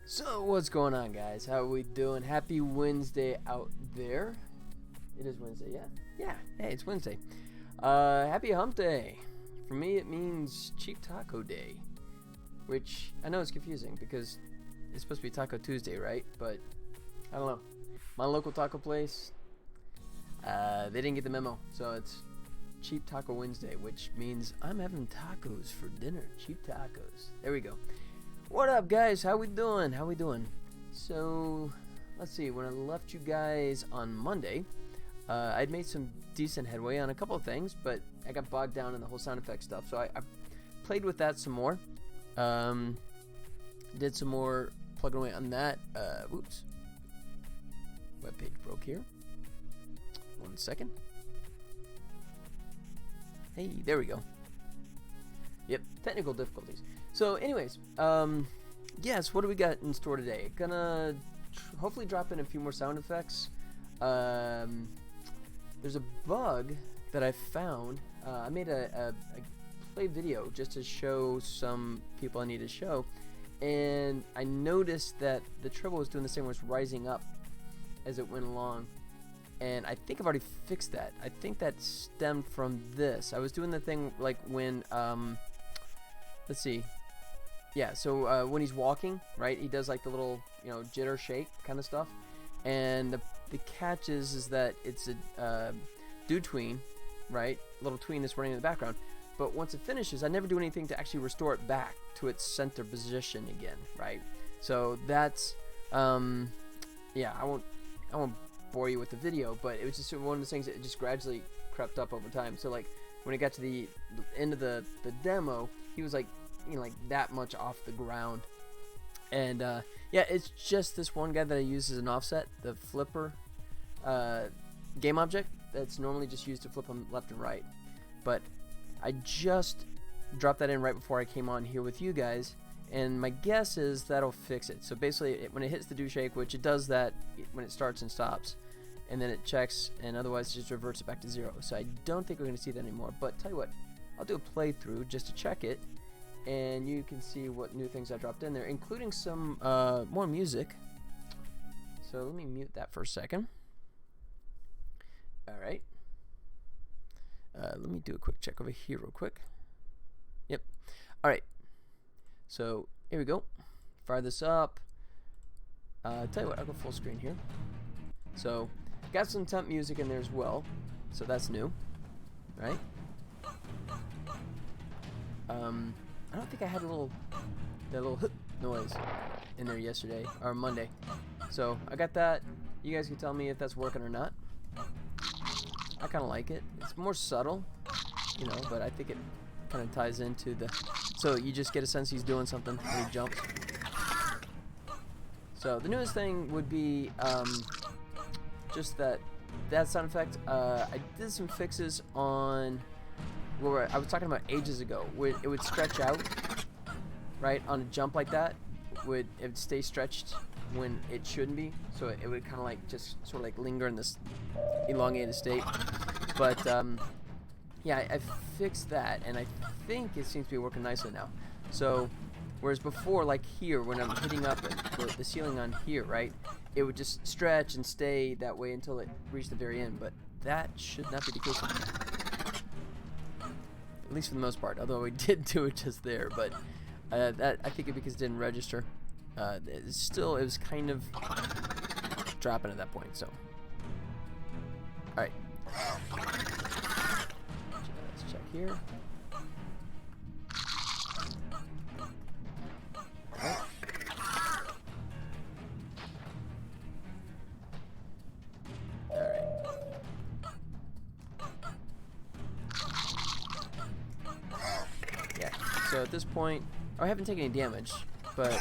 So what's going on, guys? How are we doing? Happy Wednesday out there. It is Wednesday, yeah, hey, it's Wednesday. Happy hump day. For me it means cheap taco day, which I know is confusing because it's supposed to be Taco Tuesday, right? But I don't know, my local taco place, they didn't get the memo, so it's cheap taco Wednesday, which means I'm having tacos for dinner. Cheap tacos, there we go. What up, guys? How we doing? So, let's see. When I left you guys on Monday, I'd made some decent headway on a couple of things, but I got bogged down in the whole sound effect stuff. So I played with that some more. Did some more plugging away on that. Oops. Webpage broke here. 1 second. Hey, there we go. Yep, technical difficulties. So anyways, yes, what do we got in store today? Gonna hopefully drop in a few more sound effects. There's a bug that I found. I made a play video just to show some people I need to show, and I noticed that the Tribble was doing the same, was rising up as it went along. And I think I've already fixed that. I think that stemmed from this. I was doing the thing like when, let's see. Yeah, so when he's walking, right, he does like the little, you know, jitter shake kind of stuff. And the catch is that it's a dew tween, right? Little tween that's running in the background. But once it finishes, I never do anything to actually restore it back to its center position again, right? So that's, yeah, I won't bore you with the video, but it was just one of those things that just gradually crept up over time. So like when it got to the end of the demo, he was like, you know, like that much off the ground. And yeah, it's just this one guy that I use as an offset, the flipper game object that's normally just used to flip them left and right. But I just dropped that in right before I came on here with you guys, and my guess is that'll fix it. So basically, when it hits the do shake, which it does that when it starts and stops, and then it checks, and otherwise it just reverts it back to 0. So I don't think we're going to see that anymore. But tell you what, I'll do a playthrough just to check it, and you can see what new things I dropped in there, including some more music. So let me mute that for a second. All right. Let me do a quick check over here real quick. Yep. All right. So here we go. Fire this up. Tell you what, I'll go full screen here. So got some temp music in there as well. So that's new, right? I don't think I had that little hip noise in there yesterday or Monday. So I got that. You guys can tell me if that's working or not. I kind of like it. It's more subtle, you know, but I think it kind of ties into the, so you just get a sense he's doing something when he jumps. So the newest thing would be just that sound effect. I did some fixes on where I was talking about ages ago, where it would stretch out, right, on a jump like that. It would stay stretched when it shouldn't be, so it would kind of like just sort of like linger in this elongated state. But yeah, I fixed that, and I think it seems to be working nicely now. So whereas before, like here, when I'm hitting up the ceiling on here, right, it would just stretch and stay that way until it reached the very end. But that should not be the case, at least for the most part, although we did do it just there. But that, I think, because it didn't register, it was kind of dropping at that point. So all right, let's check here. All right. All right. Yeah, so at this point, I haven't taken any damage, but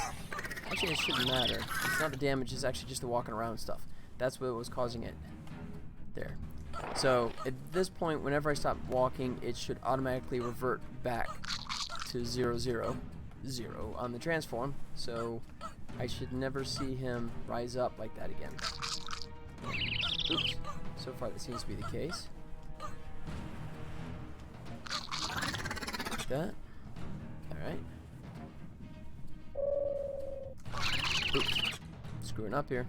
actually it shouldn't matter. It's not the damage, it's actually just the walking around stuff. That's what was causing it there. So at this point, whenever I stop walking, it should automatically revert back to 0, 0, 0 on the transform. So I should never see him rise up like that again. Oops. So far that seems to be the case. Like that. Alright. Oops. Screwing up here.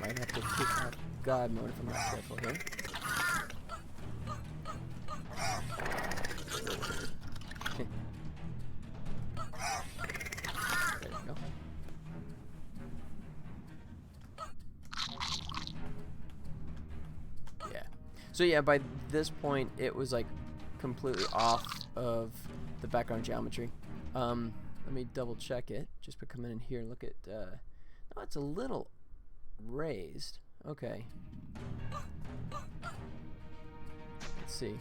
Might have to kick out God mode if I'm not careful here. There we go. Yeah. So yeah, by this point it was like completely off of the background geometry. Let me double check it. Just by coming in here and look at no, it's a little raised. Okay. Let's see.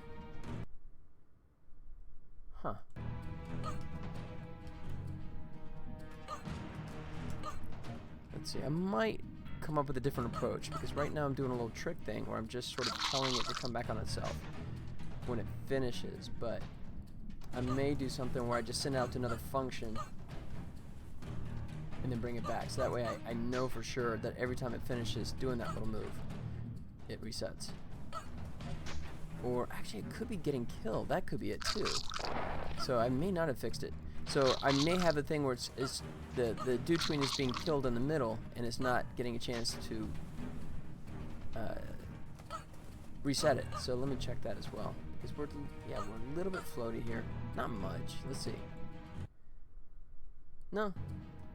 Huh. Let's see. I might come up with a different approach, because right now I'm doing a little trick thing where I'm just sort of telling it to come back on itself. when it finishes, but I may do something where I just send it out to another function and then bring it back. So that way I know for sure that every time it finishes doing that little move, it resets. Or actually it could be getting killed. That could be it too. So I may not have fixed it. So I may have a thing where it's the dew tween is being killed in the middle and it's not getting a chance to reset it. So let me check that as well. Because we're a little bit floaty here. Not much. Let's see. No.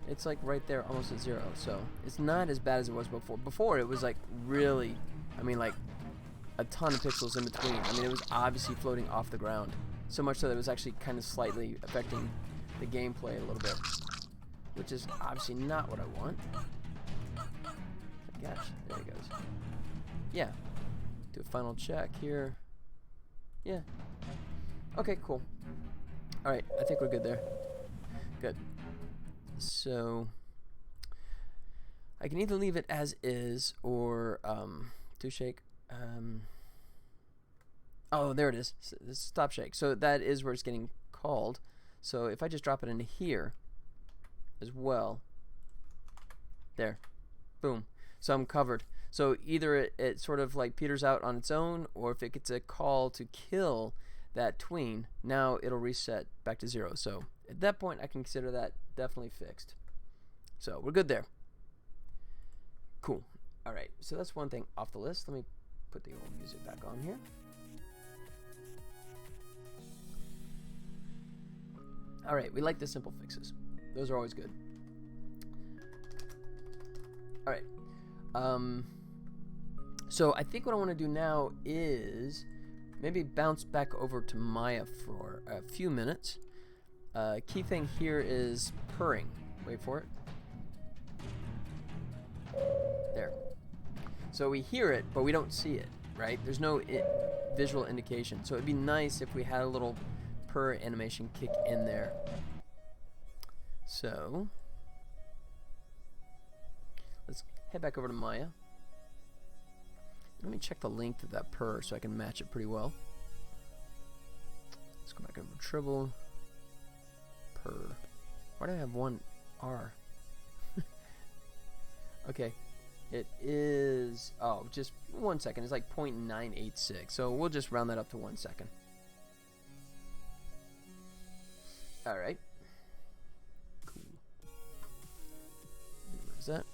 It's like right there, almost at 0. So it's not as bad as it was before. Before it was like really, I mean like a ton of pixels in between. I mean it was obviously floating off the ground. So much so that it was actually kind of slightly affecting the gameplay a little bit. Which is obviously not what I want. Gosh, there it goes. Yeah. Do a final check here. Yeah. Okay, cool. Alright, I think we're good there. Good. So I can either leave it as is or do shake. Oh, there it is. Stop shake. So that is where it's getting called. So if I just drop it into here as well. There. Boom. So I'm covered. So either it sort of like peters out on its own, or if it gets a call to kill that tween, now it'll reset back to 0. So at that point I can consider that definitely fixed. So we're good there. Cool. Alright, so that's one thing off the list. Let me put the old music back on here. Alright, we like the simple fixes. Those are always good. Alright. So I think what I want to do now is maybe bounce back over to Maya for a few minutes. Key thing here is purring. Wait for it. There. So we hear it, but we don't see it, right? There's no visual indication. So it'd be nice if we had a little purr animation kick in there. So let's head back over to Maya. Let me check the length of that purr so I can match it pretty well. Let's go back over to Tribble. Purr. Why do I have one R? Okay. It is, oh, just 1 second. It's like 0.986. So we'll just round that up to 1 second. Alright. Cool. Where's that?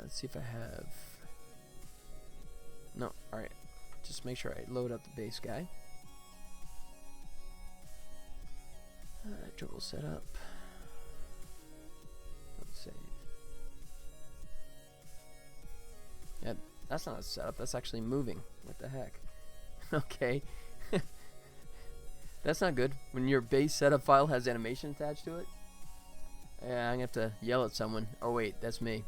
Let's see if I have... No, alright. Just make sure I load up the base guy. Alright, Tribble setup. Don't save. Yeah, that's not a setup, that's actually moving. What the heck? Okay. That's not good. When your base setup file has animation attached to it. Yeah, I'm gonna have to yell at someone. Oh wait, that's me.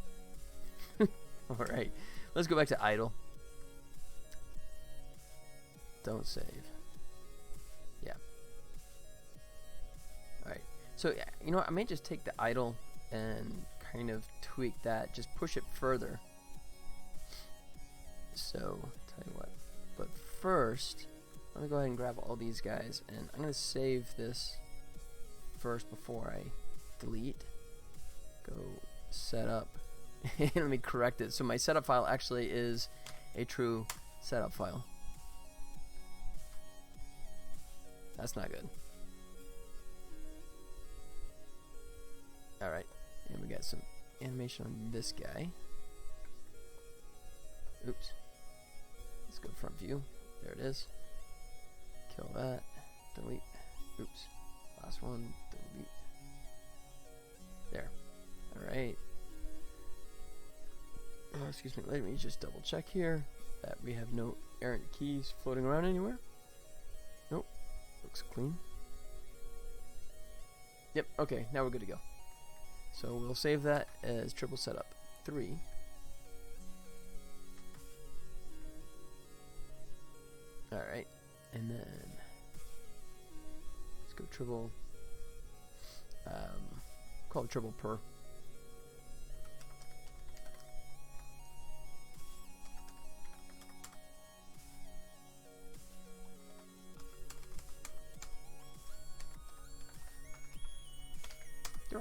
Alright, let's go back to idle. Don't save. Yeah. Alright, so you know what, I may just take the idle and kind of tweak that, just push it further. So, tell you what, but first, let me go ahead and grab all these guys, and I'm going to save this first before I delete. Go setup. Let me correct it. So my setup file actually is a true setup file. That's not good. Alright, and we got some animation on this guy. Oops. Let's go front view. There it is. Kill that. Delete. Oops. Last one. Delete. There. Alright. Oh, excuse me. Let me just double check here that we have no errant keys floating around anywhere. Nope. Looks clean. Yep. Okay. Now we're good to go. So we'll save that as Tribble setup 3. Alright. And then let's go Tribble. Call it Tribble per.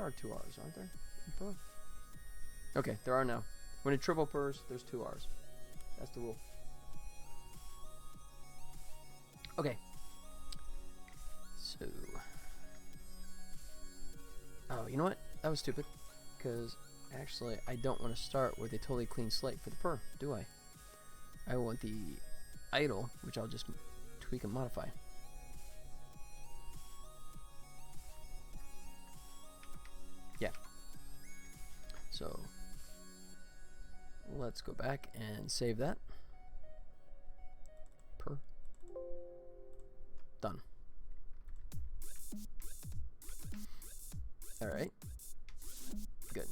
are 2 R's, aren't there? In purr? Okay, there are now. When it triple purrs, there's 2 R's. That's the rule. Okay. So. Oh, you know what? That was stupid. Because actually, I don't want to start with a totally clean slate for the purr, do I? I want the idle, which I'll just tweak and modify. Yeah. So let's go back and save that. Purr. Done. All right. Good.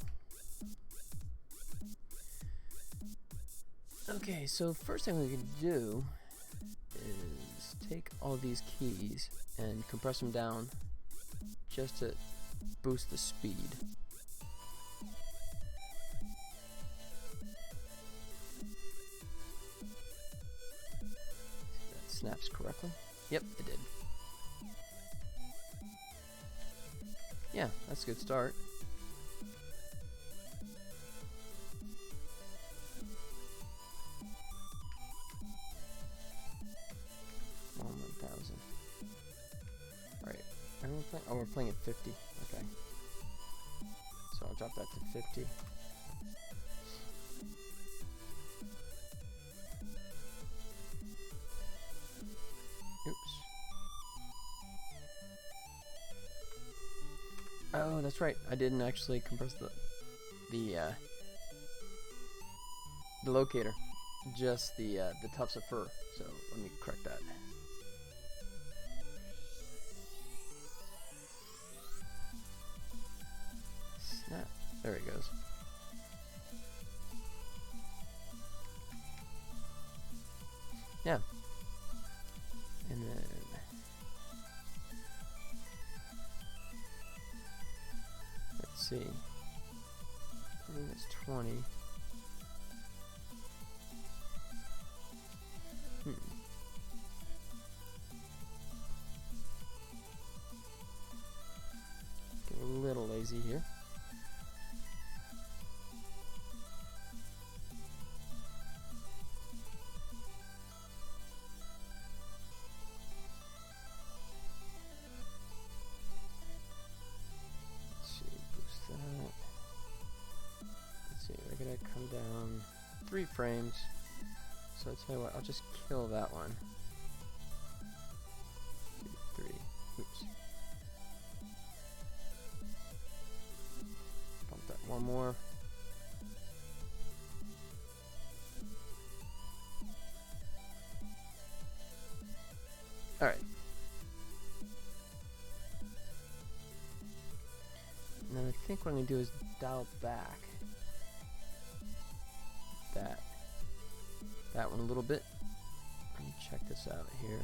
Okay, so first thing we can do is take all these keys and compress them down just to boost the speed. That snaps correctly. Yep, it did. Yeah, that's a good start. Oh, we're playing at 50. Okay. So I'll drop that to 50. Oops. Oh, that's right. I didn't actually compress the locator. Just the tufts of fur. So let me correct that. There he goes. Yeah. And then let's see. I think that's 20. Get a little lazy here. Come down 3 frames. So I'll tell you what, I'll just kill that one. 2, 3. Oops. Bump that one more. Alright. And then I think what I'm going to do is dial back that one a little bit. Let me check this out here.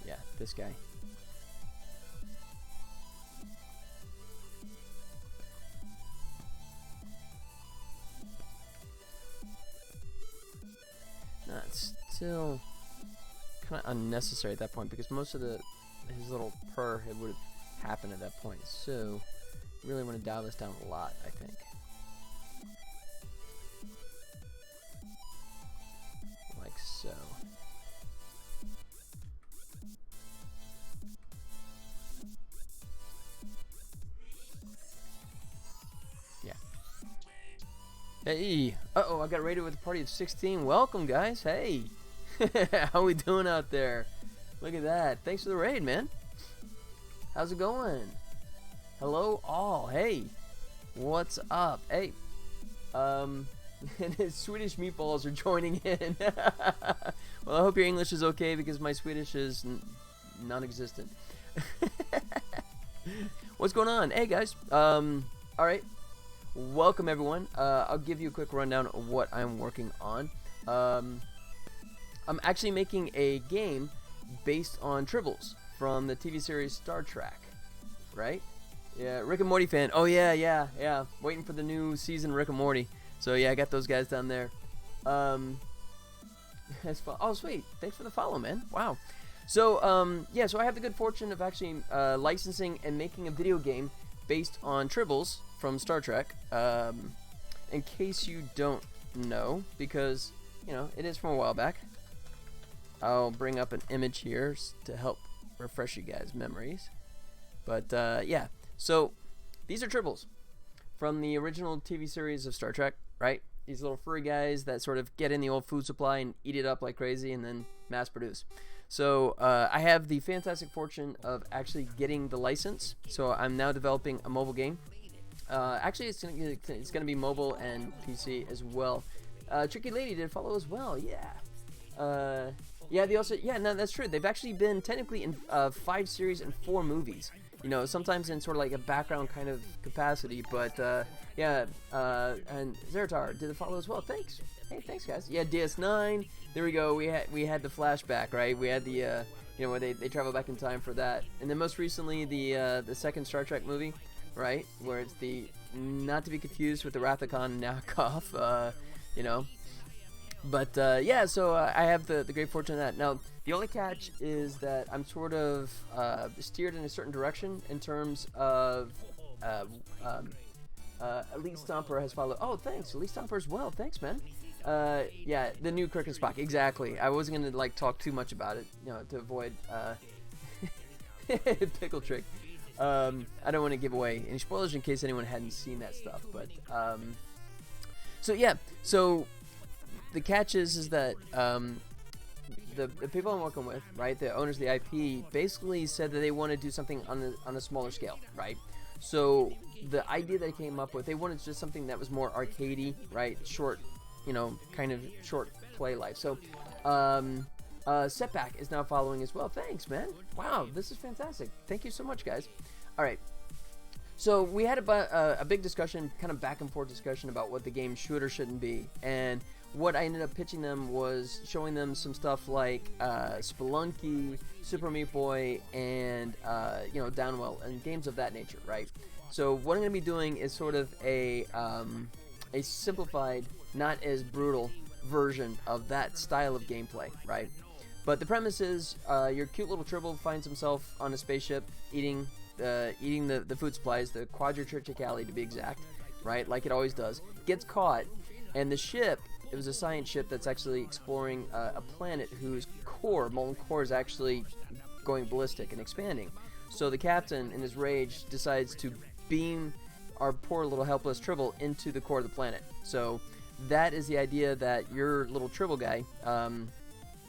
Yeah, this guy. No, it's still kind of unnecessary at that point because most of his little purr would have happened at that point. So really want to dial this down a lot, I think. So yeah. Hey, uh-oh, I got raided with a party of 16. Welcome, guys. Hey. How we doing out there? Look at that. Thanks for the raid, man. How's it going? Hello all. Hey. What's up? Hey. And his Swedish meatballs are joining in. Well, I hope your English is okay because my Swedish is non-existent. What's going on? Hey guys. All right. Welcome everyone. I'll give you a quick rundown of what I'm working on. I'm actually making a game based on Tribbles from the TV series Star Trek. Right? Yeah, Rick and Morty fan. Oh yeah. Waiting for the new season of Rick and Morty. So yeah, I got those guys down there. Oh sweet, thanks for the follow, man. Wow. So yeah, so I have the good fortune of actually licensing and making a video game based on Tribbles from Star Trek. In case you don't know, because, you know, it is from a while back. I'll bring up an image here to help refresh you guys' memories. But, yeah. So, these are Tribbles from the original TV series of Star Trek, right? These little furry guys that sort of get in the old food supply and eat it up like crazy and then mass produce. So I have the fantastic fortune of actually getting the license. So I'm now developing a mobile game. Actually, it's gonna be mobile and PC as well. Tricky Lady did follow as well. Yeah. Yeah. They also. Yeah. No, that's true. They've actually been technically in 5 series and 4 movies. You know, sometimes in sort of like a background kind of capacity, but yeah, and Zeratar did the follow as well. Thanks. Hey, thanks guys. Yeah, DS9. There we go. We had the flashback, right? We had the you know, where they travel back in time for that, and then most recently the second Star Trek movie, right, where it's the not to be confused with the Wrath of Khan knockoff, you know. But yeah, so I have the great fortune of that. Now, the only catch is that I'm sort of steered in a certain direction in terms of Elite Stomper has followed. Oh, thanks, Elite Stomper as well. Thanks, man. Yeah, the new Kirk and Spock. Exactly. I wasn't gonna like talk too much about it, you know, to avoid pickle trick. I don't want to give away any spoilers in case anyone hadn't seen that stuff. But so yeah, so. The catch is that the people I'm working with, right, the owners of the IP, basically said that they want to do something on a smaller scale, right? So the idea that I came up with, they wanted just something that was more arcadey, right, short, you know, kind of short play life. So Setback is now following as well. Thanks, man. Wow, this is fantastic. Thank you so much, guys. All right. So we had a big discussion, kind of back and forth discussion about what the game should or shouldn't be, and what I ended up pitching them was showing them some stuff like Spelunky, Super Meat Boy, and you know, Downwell, and games of that nature, right? So what I'm going to be doing is sort of a simplified, not as brutal version of that style of gameplay, right? But the premise is your cute little Tribble finds himself on a spaceship eating the food supplies, the Quadritriticale to be exact, right? Like it always does. Gets caught, and the ship. It was a science ship that's actually exploring a planet whose molten core is actually going ballistic and expanding. So the captain, in his rage, decides to beam our poor little helpless Tribble into the core of the planet. So that is the idea that your little Tribble guy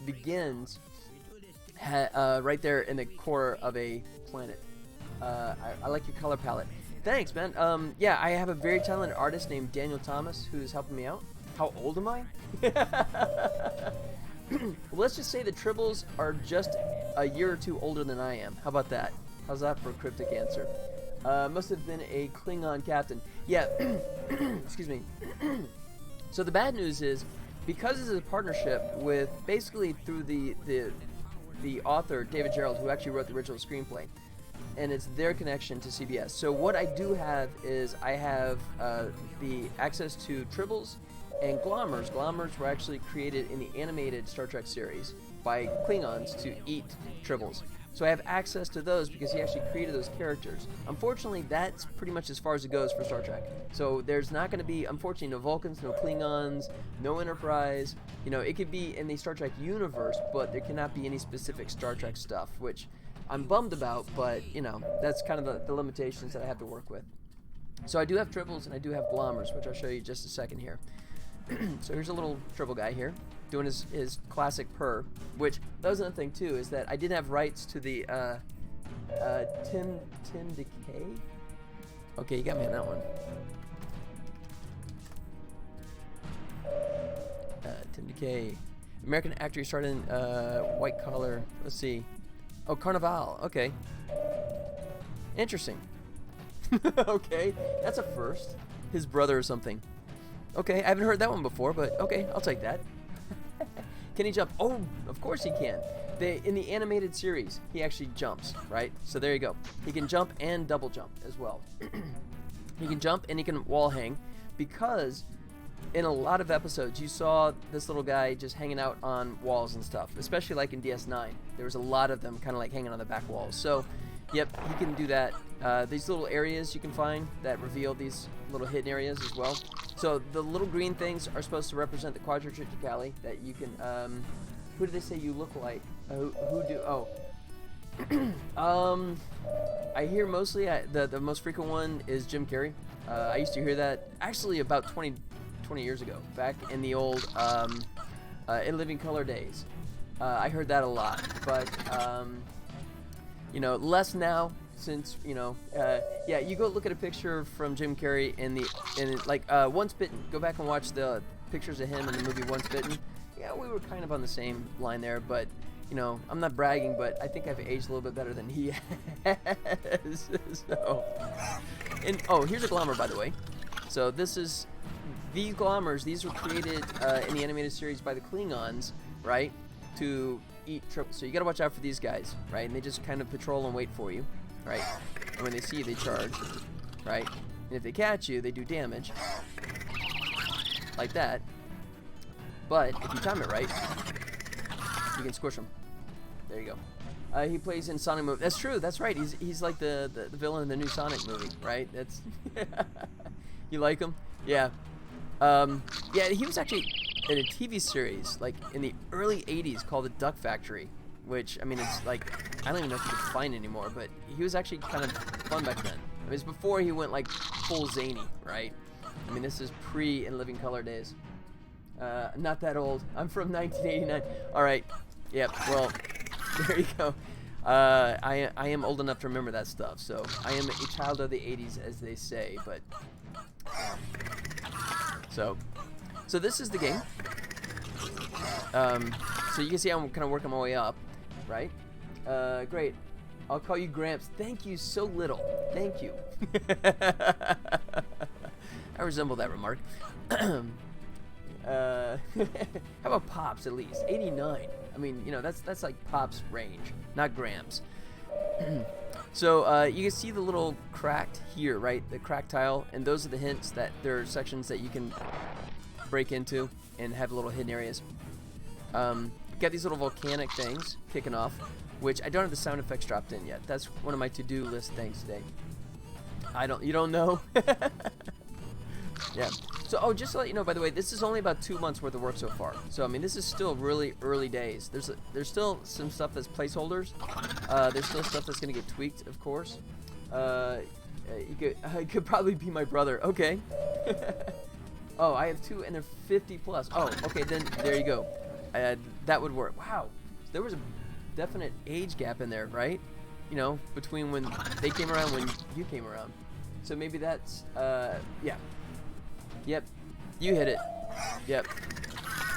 begins right there in the core of a planet. I like your color palette. Thanks, man. Yeah, I have a very talented artist named Daniel Thomas who's helping me out. How old am I? Let's just say the Tribbles are just a year or 2 older than I am. How about that? How's that for a cryptic answer? Must have been a Klingon captain. Yeah, excuse me. So the bad news is, because this is a partnership with, basically through the author, David Gerald, who actually wrote the original screenplay, and it's their connection to CBS. So what I do have is I have the access to Tribbles and Glommers. Glommers were actually created in the animated Star Trek series by Klingons to eat Tribbles. So I have access to those because he actually created those characters. Unfortunately, that's pretty much as far as it goes for Star Trek. So there's not going to be, unfortunately, no Vulcans, no Klingons, no Enterprise. You know, it could be in the Star Trek universe, but there cannot be any specific Star Trek stuff, which I'm bummed about, but, you know, that's kind of the limitations that I have to work with. So I do have Tribbles and I do have Glommers, which I'll show you just a second here. So here's a little Tribble guy here doing his classic purr, which that was another thing too, is that I did have rights to the Tim Decay. Okay, you got me on that one. Tim Decay, American actor, he started in White Collar. Let's see. Oh, Carnival. Okay. Interesting. Okay, that's a first. His brother or something. Okay, I haven't heard that one before, but okay, I'll take that. Can he jump? Oh, of course he can. In the animated series, he actually jumps, right? So there you go. He can jump and double jump as well. He can jump and he can wall hang, because in a lot of episodes you saw this little guy just hanging out on walls and stuff, especially like in DS9. There was a lot of them kind of like hanging on the back walls. So, Yep, you can do that. These little areas you can find that reveal these little hidden areas as well. So the little green things are supposed to represent the Quadritricali that you can. Who do they say you look like? Who do? Oh. I hear mostly the most frequent one is Jim Carrey. I used to hear that actually about 20 years ago, back in the old In Living Color days. I heard that a lot, but you know, less now since, you know, yeah, you go look at a picture from Jim Carrey in like Once Bitten. Go back and watch the pictures of him in the movie Once Bitten. Yeah, we were kind of on the same line there, but you know, I'm not bragging, but I think I've aged a little bit better than he has. So, and oh, here's a glommer, by the way. So this is these glommers. These were created in the animated series by the Klingons, right? To eat triple. So you gotta watch out for these guys, right? And they just kind of patrol and wait for you, right? And when they see you, they charge, right? And if they catch you, they do damage, like that. But if you time it right, you can squish him. There you go. He plays in Sonic movie. That's true. That's right. He's like the villain in the new Sonic movie, right? That's you like him? Yeah. Yeah. He was actually in a TV series like in the early '80s called The Duck Factory, which I mean it's like I don't even know if you can find anymore, but he was actually kind of fun back then. I mean, it's before he went like full zany, right? I mean this is pre In Living Color days. Not that old. I'm from 1989. All right. Yep. Well, there you go. I am old enough to remember that stuff. So I am a child of the 80s, as they say. But so this is the game. So you can see I'm kind of working my way up, right? Great. I'll call you Gramps. Thank you so little. Thank you. I resemble that remark. How about Pops at least? 89. I mean, you know, that's like Pops range, not grams. So you can see the little cracked here, right? The cracked tile, and those are the hints that there are sections that you can break into and have little hidden areas. Got these little volcanic things kicking off, which I don't have the sound effects dropped in yet. That's one of my to-do list things today. You don't know? Yeah. So, oh, just to let you know, by the way, this is only about 2 months worth of work so far. So, I mean, this is still really early days. There's still some stuff that's placeholders. There's still stuff that's gonna get tweaked, of course. It could probably be my brother. Okay. Oh, I have 2, and they're 50 plus. Oh, okay, then there you go. That would work. Wow. So there was a definite age gap in there, right? You know, between when they came around, when you came around. So maybe that's, yeah. Yep, you hit it. Yep.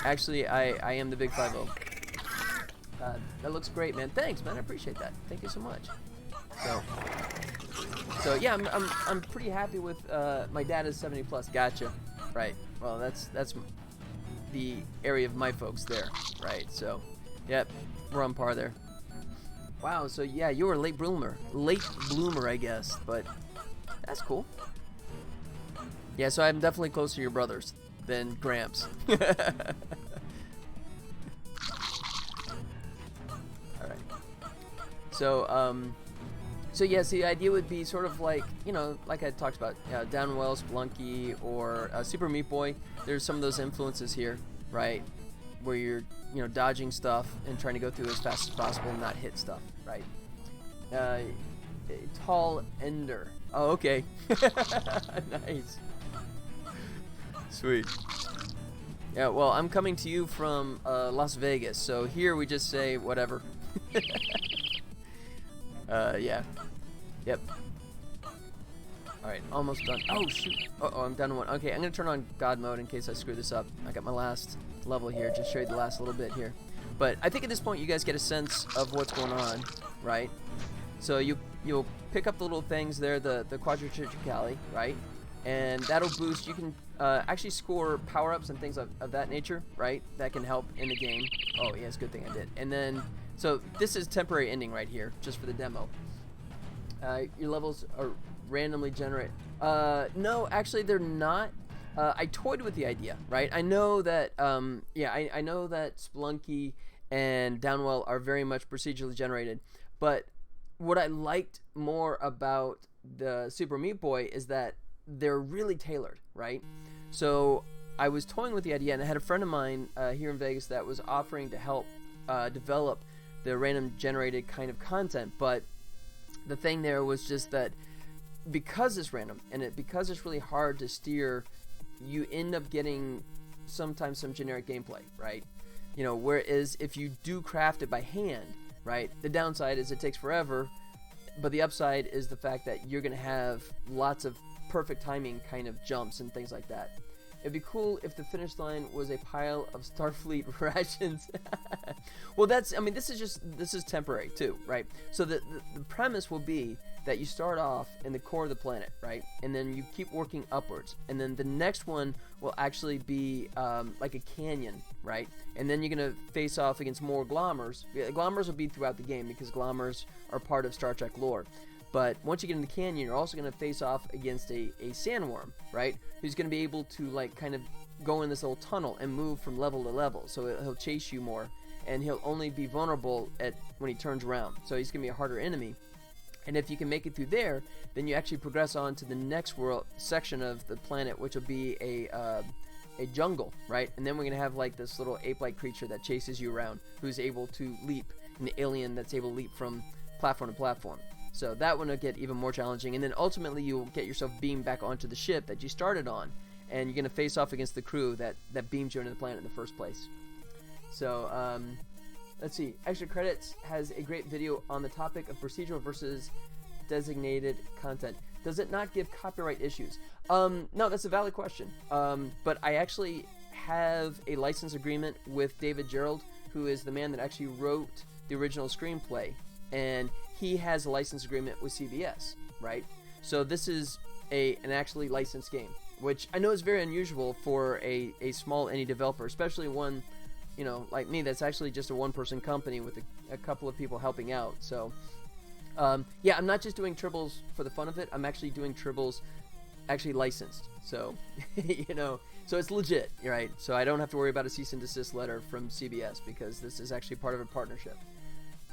Actually, I am the big 5-0. That looks great, man. Thanks, man. I appreciate that. Thank you so much. So yeah, I'm pretty happy with my dad is 70 plus. Gotcha. Right. Well, that's the area of my folks there. Right. So, yep, we're on par there. Wow. So yeah, you were a late bloomer, I guess. But that's cool. Yeah, so I'm definitely closer to your brothers than Gramps. All right. So yes, the idea would be sort of like, you know, like I talked about, Downwell, Splunky, or Super Meat Boy. There's some of those influences here, right? Where you're, you know, dodging stuff and trying to go through as fast as possible and not hit stuff, right? Tall Ender. Oh, okay. Nice. Sweet. Yeah, well, I'm coming to you from Las Vegas, so here we just say whatever. Yeah. Yep. Alright, almost done. Oh, shoot. Uh-oh, I'm down to 1. Okay, I'm going to turn on God mode in case I screw this up. I got my last level here. Just show you the last little bit here. But I think at this point you guys get a sense of what's going on, right? So you'll pick up the little things there, the Quadritricali, right? And that'll boost. You can actually score power-ups and things of that nature, right? That can help in the game. Oh, yeah, it's a good thing I did. And then, so this is temporary ending right here, just for the demo. Your levels are randomly generated. No, actually, they're not. I toyed with the idea, right? I know that, yeah, I know that Splunky and Downwell are very much procedurally generated, but what I liked more about the Super Meat Boy is that they're really tailored, right? So I was toying with the idea, and I had a friend of mine here in Vegas that was offering to help develop the random generated kind of content, but the thing there was just that because it's random and because it's really hard to steer, you end up getting sometimes some generic gameplay, right? You know, whereas if you do craft it by hand, right, the downside is it takes forever, but the upside is the fact that you're going to have lots of perfect timing kind of jumps and things like that. It'd be cool if the finish line was a pile of Starfleet rations. Well, this is temporary too, right? So the premise will be that you start off in the core of the planet, right? And then you keep working upwards. And then the next one will actually be like a canyon, right? And then you're going to face off against more Glommers. Glommers will be throughout the game because Glommers are part of Star Trek lore. But once you get in the canyon, you're also going to face off against a sandworm, right? Who's going to be able to, like, kind of go in this little tunnel and move from level to level. So he'll chase you more, and he'll only be vulnerable when he turns around. So he's going to be a harder enemy. And if you can make it through there, then you actually progress on to the next world section of the planet, which will be a jungle, right? And then we're going to have, like, this little ape-like creature that chases you around, who's able to leap, an alien that's able to leap from platform to platform. So that one will get even more challenging, and then ultimately you'll get yourself beamed back onto the ship that you started on, and you're going to face off against the crew that beamed you onto the planet in the first place. So, let's see. Extra Credits has a great video on the topic of procedural versus designated content. Does it not give copyright issues? No, that's a valid question. But I actually have a license agreement with David Gerald, who is the man that actually wrote the original screenplay, and he has a license agreement with CBS, right? So this is an actually licensed game, which I know is very unusual for a small indie developer, especially one, you know, like me, that's actually just a one-person company with a couple of people helping out. So, yeah, I'm not just doing Tribbles for the fun of it. I'm actually doing Tribbles actually licensed. So, you know, so it's legit, right? So I don't have to worry about a cease and desist letter from CBS because this is actually part of a partnership.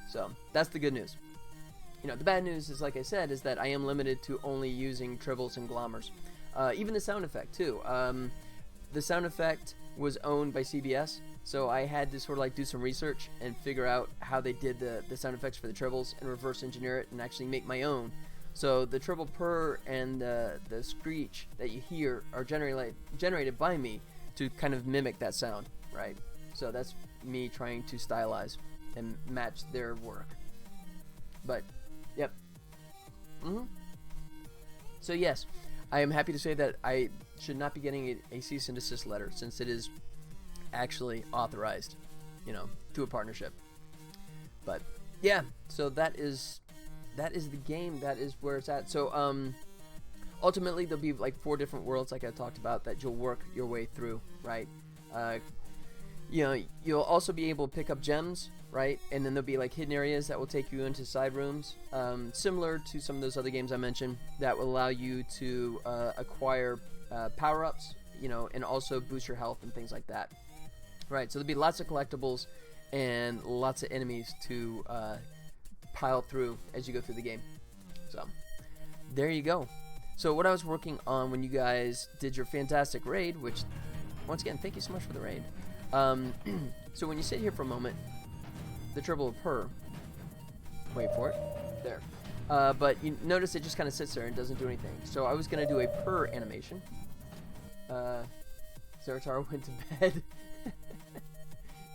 So that's the good news. You know, the bad news is, like I said, is that I am limited to only using Tribbles and Glommers. Even the sound effect, too. The sound effect was owned by CBS, so I had to sort of like do some research and figure out how they did the sound effects for the Tribbles and reverse engineer it and actually make my own. So the Tribble purr and the screech that you hear are generated by me to kind of mimic that sound, right? So that's me trying to stylize and match their work. But, yep. So yes, I am happy to say that I should not be getting a cease and desist letter since it is actually authorized, you know, through a partnership. But yeah, so that is the game. That is where it's at. So ultimately there'll be like 4 different worlds, like I talked about, that you'll work your way through, right? You know, you'll also be able to pick up gems, right? And then there'll be like hidden areas that will take you into side rooms, similar to some of those other games I mentioned, that will allow you to acquire power-ups, you know, and also boost your health and things like that. Right, so there'll be lots of collectibles and lots of enemies to pile through as you go through the game. So, there you go. So what I was working on when you guys did your fantastic raid, which, once again, thank you so much for the raid. So when you sit here for a moment, the Tribble will purr. Wait for it. There. But you notice it just kind of sits there and doesn't do anything. So I was going to do a purr animation. Zeratar went to bed.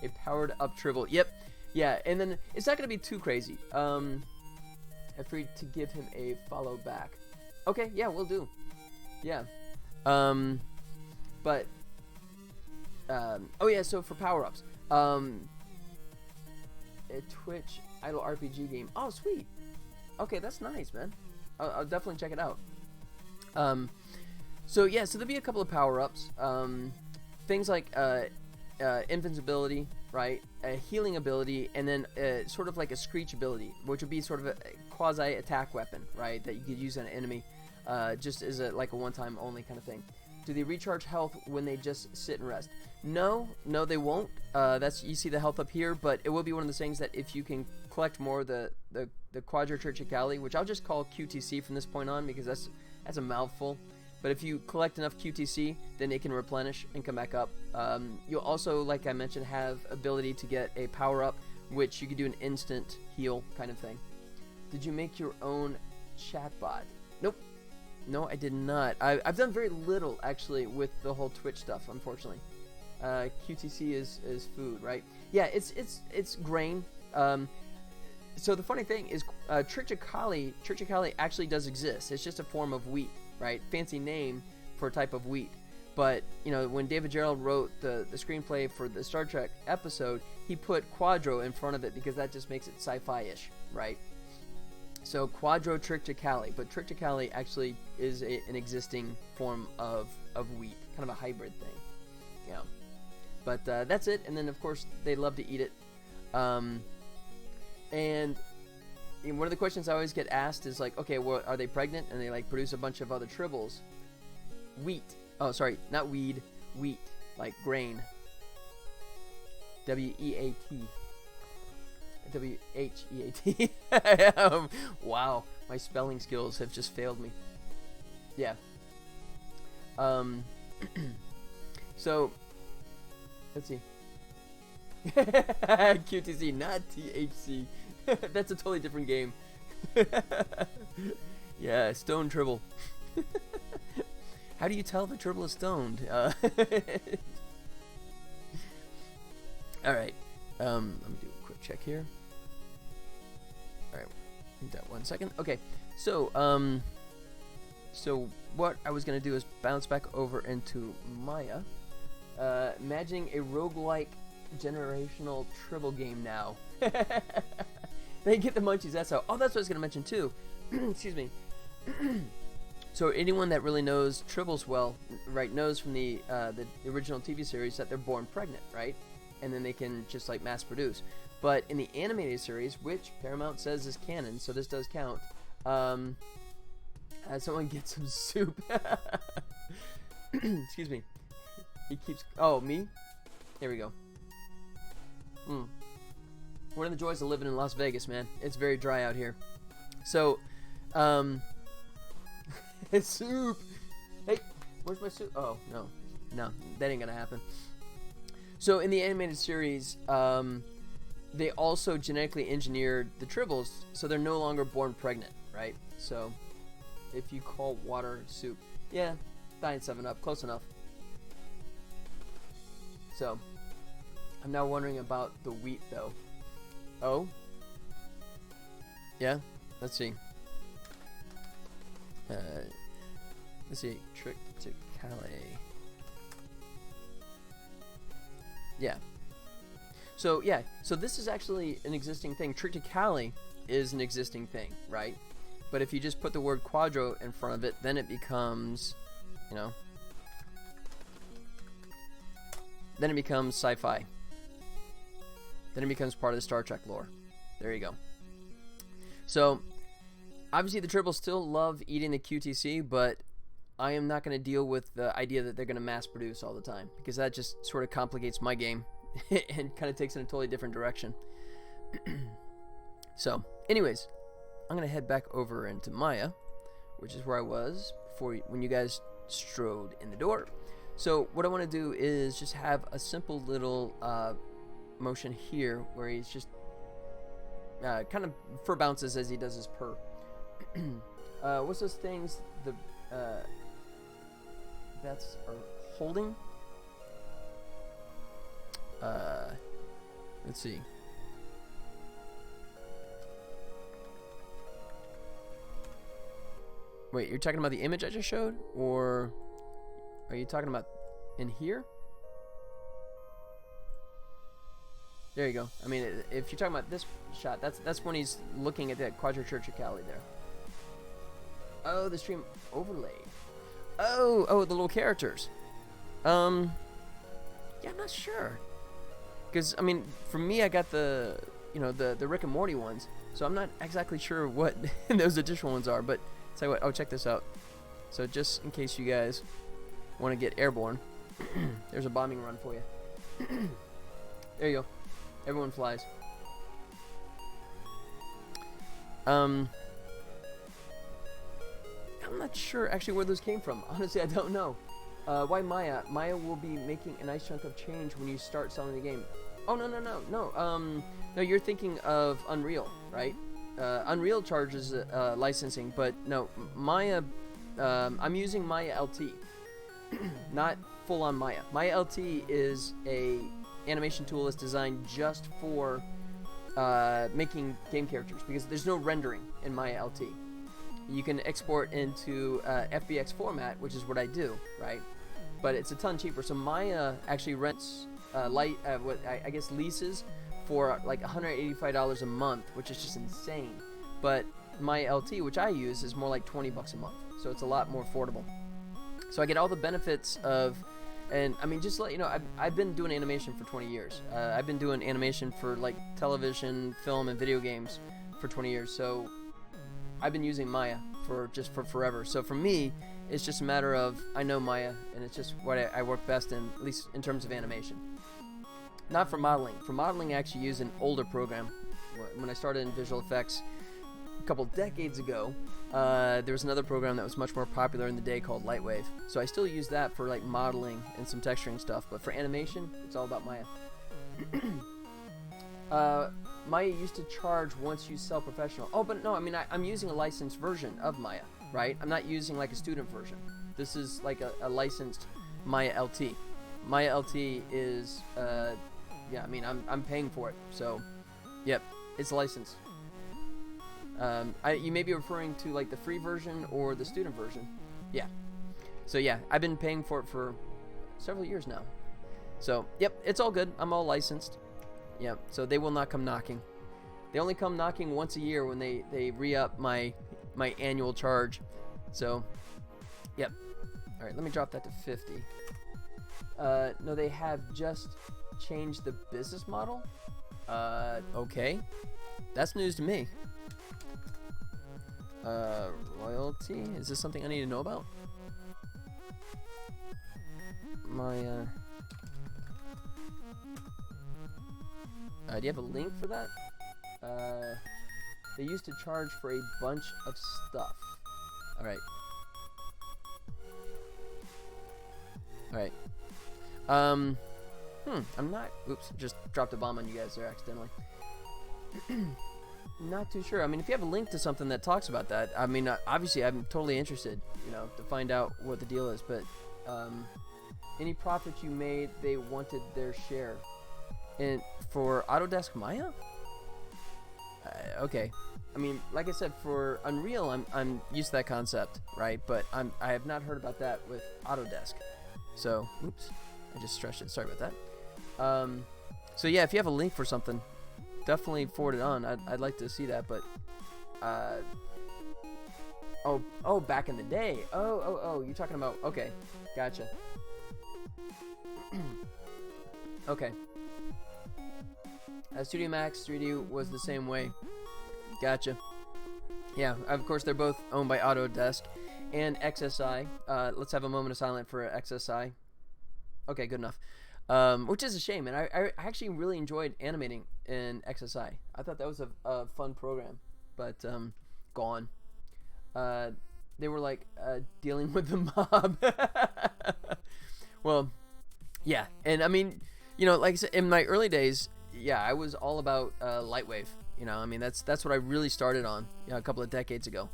A powered up Tribble. Yep. Yeah, and then it's not going to be too crazy. I'm free to give him a follow back. Okay, yeah, we'll do. Yeah. But oh yeah, so for power-ups. A Twitch idle RPG game. Oh, sweet. Okay, that's nice, man. I'll definitely check it out. So yeah, so there'll be a couple of power-ups. Things like invincibility, right? A healing ability, and then sort of like a screech ability, which would be sort of a quasi-attack weapon, right? That you could use on an enemy, just as like a one-time only kind of thing. Do they recharge health when they just sit and rest? No, they won't. You see the health up here, but it will be one of those things that if you can collect more of the Quadro Triticale, which I'll just call QTC from this point on because that's a mouthful. But if you collect enough QTC, then it can replenish and come back up. You'll also, like I mentioned, have ability to get a power up, which you can do an instant heal kind of thing. Did you make your own chatbot? Nope. No, I did not. I've done very little, actually, with the whole Twitch stuff, unfortunately. QTC is food, right? Yeah, it's grain. So the funny thing is, Triticale actually does exist. It's just a form of wheat, right? Fancy name for a type of wheat. But, you know, when David Gerald wrote the screenplay for the Star Trek episode, he put Quadro in front of it because that just makes it sci-fi-ish, right? So Quadro Triticale, but Triticale actually is an existing form of wheat, kind of a hybrid thing. Yeah. But that's it, and then of course they love to eat it. And one of the questions I always get asked is like, okay, well, are they pregnant? And they like produce a bunch of other tribbles. Wheat. Oh, sorry, not weed. Wheat, like grain. W-E-A-T. W-H-E-A-T. Wow, my spelling skills have just failed me. Yeah. So, let's see. QTC, not THC. That's a totally different game. Yeah, stone Tribble. How do you tell if a Tribble is stoned? Alright. Let me do a quick check here. Alright, give that 1 second. Okay, so what I was going to do is bounce back over into Maya. Imagining a roguelike generational Tribble game now. They get the munchies, that's how. Oh, that's what I was going to mention too. Excuse me. So anyone that really knows Tribbles well, right, knows from the original TV series that they're born pregnant, right? And then they can just like mass produce. But in the animated series, which Paramount says is canon, so this does count, someone get some soup. Excuse me. He keeps... Oh, me? Here we go. One of the joys of living in Las Vegas, man. It's very dry out here. So, soup! Hey, where's my soup? Oh, no. No, that ain't gonna happen. So, in the animated series, they also genetically engineered the Tribbles, so they're no longer born pregnant, right? So, if you call water soup, yeah, Diet 7-Up, close enough. So, I'm now wondering about the wheat, though. Oh? Yeah? Let's see. Let's see. Triticale. Yeah. So, yeah. So, this is actually an existing thing. Triticale is an existing thing, right? But if you just put the word Quadro in front of it, then it becomes, you know... Then it becomes sci-fi. Then it becomes part of the Star Trek lore. There you go. So, obviously the Tribbles still love eating the QTC, but I am not going to deal with the idea that they're going to mass produce all the time, because that just sort of complicates my game and kind of takes it in a totally different direction. So, anyways, I'm going to head back over into Maya, which is where I was before when you guys strode in the door. So what I want to do is just have a simple little motion here where he's just kind of fur bounces as he does his purr. What's those things? The that's holding. Let's see. Wait, you're talking about the image I just showed, or are you talking about in here? There you go. I mean, if you're talking about this shot, that's when he's looking at that Quadro Triticale there. Oh, the stream overlay. Oh, the little characters. Yeah, I'm not sure. Because, I mean, for me, I got the Rick and Morty ones, so I'm not exactly sure what those additional ones are, but tell you what, check this out. So just in case you guys want to get airborne, there's a bombing run for you. There you go. Everyone flies. I'm not sure actually where those came from. Honestly, I don't know. Why Maya? Maya will be making a nice chunk of change when you start selling the game. Oh, no. No, you're thinking of Unreal, right? Unreal charges licensing, but no, Maya, I'm using Maya LT, not full-on Maya. Maya LT is a animation tool that's designed just for making game characters, because there's no rendering in Maya LT. You can export into FBX format, which is what I do, right? But it's a ton cheaper. So Maya actually rents I guess leases for like $185 a month, which is just insane. But Maya LT, which I use, is more like $20 a month, so it's a lot more affordable. So I get all the benefits of, and I mean, just to let you know, I've been doing animation for 20 years. I've been doing animation for like television, film, and video games for 20 years. So I've been using Maya for forever. So for me, it's just a matter of, I know Maya, and it's just what I work best in, at least in terms of animation. Not for modeling. For modeling, I actually use an older program. When I started in visual effects a couple decades ago, there was another program that was much more popular in the day called Lightwave. So I still use that for like modeling and some texturing stuff, but for animation, it's all about Maya. Maya used to charge once you sell professional. Oh, but no, I mean, I'm using a licensed version of Maya, right? I'm not using like a student version. This is like a licensed Maya LT. Maya LT is, yeah, I mean, I'm paying for it, so, yep, it's licensed. You may be referring to like the free version or the student version. Yeah. So yeah, I've been paying for it for several years now. So, yep, it's all good. I'm all licensed. Yep, so they will not come knocking. They only come knocking once a year when they re-up my annual charge. So, yep. All right, let me drop that to 50. No, they have just changed the business model. Okay. That's news to me. Royalty? Is this something I need to know about? Do you have a link for that? They used to charge for a bunch of stuff. Alright. Alright. I'm not... Oops, just dropped a bomb on you guys there accidentally. Not too sure. I mean, if you have a link to something that talks about that, I mean, obviously I'm totally interested, you know, to find out what the deal is, but any profit you made, they wanted their share. And for Autodesk Maya? Okay. I mean, like I said, for Unreal, I'm used to that concept, right? But I have not heard about that with Autodesk. So, oops, I just stretched it. Sorry about that. So yeah, if you have a link for something, definitely forward it on. I'd like to see that, but oh, back in the day. Oh, you're talking about, okay, gotcha. Okay. Studio Max 3D was the same way. Gotcha. Yeah, of course they're both owned by Autodesk and XSI. Let's have a moment of silence for XSI. Okay, good enough. Which is a shame, and I actually really enjoyed animating in XSI. I thought that was a fun program, but gone. They were like dealing with the mob. Well, yeah, and I mean, you know, like I said, in my early days, yeah, I was all about Lightwave. You know, I mean, that's what I really started on, you know, a couple of decades ago.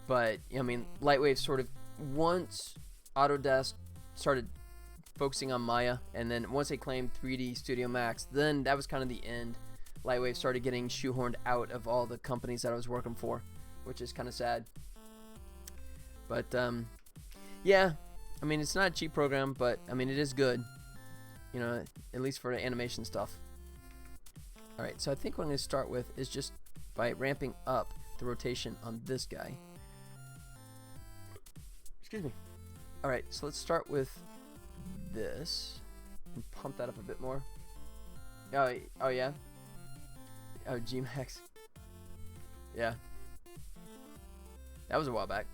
But I mean, Lightwave sort of, once Autodesk started focusing on Maya, and then once they claimed 3D Studio Max, then that was kind of the end. Lightwave started getting shoehorned out of all the companies that I was working for, which is kind of sad. But yeah, I mean, it's not a cheap program, but I mean, it is good, you know, at least for the animation stuff. Alright, so I think what I'm going to start with is just by ramping up the rotation on this guy. Excuse me. Alright, so let's start with this and pump that up a bit more. Oh yeah? Oh, Gmax. Yeah. That was a while back.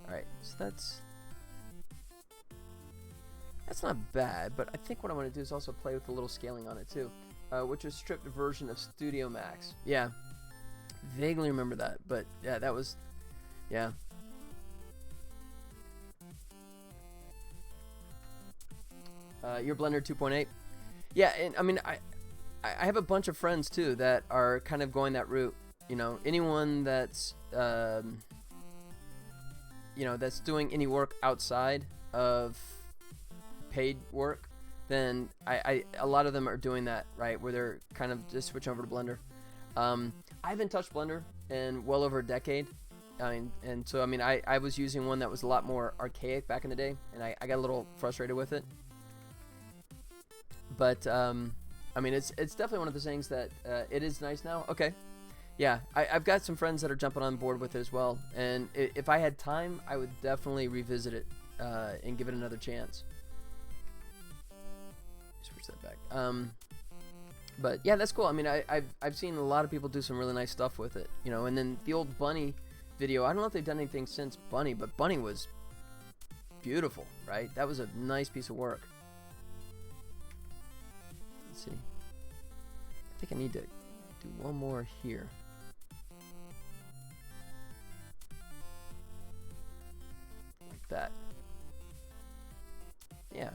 Alright. Alright, so that's not bad, but I think what I want to do is also play with a little scaling on it too, which is stripped version of Studio Max. Yeah, vaguely remember that, but yeah, that was, yeah. Your Blender 2.8. Yeah, and I mean, I have a bunch of friends too that are kind of going that route. You know, anyone that's you know, that's doing any work outside of paid work, then a lot of them are doing that, right, where they're kind of just switching over to Blender. I haven't touched Blender in well over a decade. I mean, and so I mean, I was using one that was a lot more archaic back in the day, and I got a little frustrated with it. But I mean, it's definitely one of those things that it is nice now. Okay, yeah, I've got some friends that are jumping on board with it as well, and if I had time, I would definitely revisit it and give it another chance. Switch that back. But yeah, that's cool. I mean, I've seen a lot of people do some really nice stuff with it, you know. And then the old Bunny video, I don't know if they've done anything since Bunny, but Bunny was beautiful, right? That was a nice piece of work. Let's see. I think I need to do one more here. Like that. Yeah.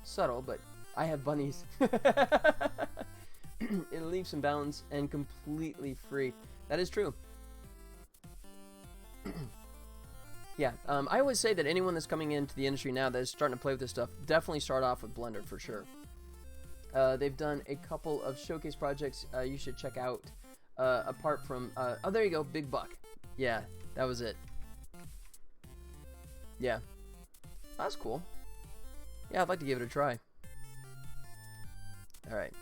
Subtle, but I have bunnies. It leaves some balance and completely free. That is true. Yeah, I always say that anyone that's coming into the industry now that is starting to play with this stuff, definitely start off with Blender for sure. They've done a couple of showcase projects you should check out. Apart from, oh, there you go, Big Buck. Yeah, that was it. Yeah, that's cool. Yeah, I'd like to give it a try. All right.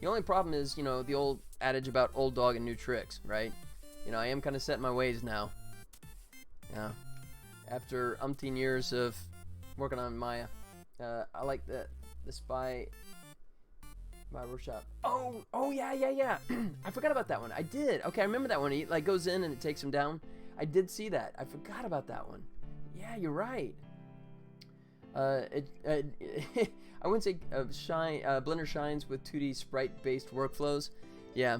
The only problem is, you know, the old adage about old dog and new tricks, right? You know, I am kind of set in my ways now. Yeah. After umpteen years of working on Maya, I like the Spy Workshop. Oh yeah. I forgot about that one. I did. Okay, I remember that one. He like goes in and it takes him down. I did see that. I forgot about that one. Yeah, you're right. I wouldn't say Blender shines with 2D sprite-based workflows. Yeah.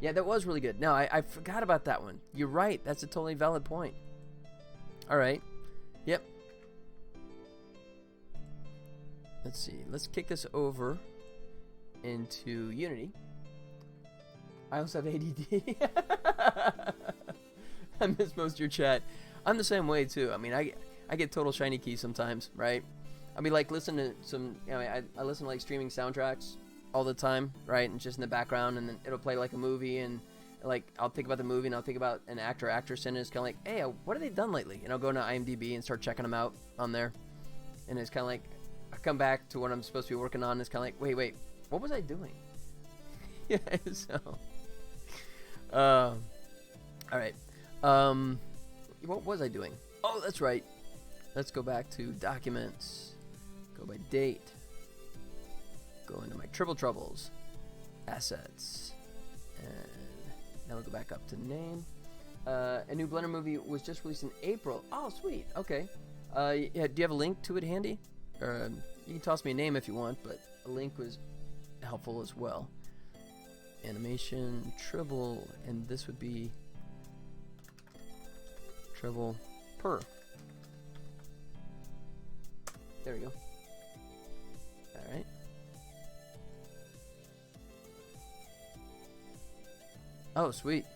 Yeah, that was really good. No, I forgot about that one. You're right. That's a totally valid point. All right. Yep. Let's see. Let's kick this over into Unity. I also have ADD. I miss most of your chat. I'm the same way, too. I mean, I get total shiny keys sometimes, right? I'll be like listening to some, you know, I listen to like streaming soundtracks all the time, right? And just in the background, and then it'll play like a movie, and like I'll think about the movie, and I'll think about an actor or actress, and it's kind of like, hey, what have they done lately? And I'll go into IMDb and start checking them out on there, and it's kind of like I come back to what I'm supposed to be working on, and it's kind of like, wait, what was I doing? Yeah, so, all right, what was I doing? Oh, that's right. Let's go back to documents, go by date, go into my Tribble Troubles, assets, and now we'll go back up to name. A new Blender movie was just released in April. Oh, sweet. Okay. Yeah, do you have a link to it handy? Or you can toss me a name if you want, but a link was helpful as well. Animation, Tribble, and this would be Tribble per. There we go. Alright. Oh, sweet.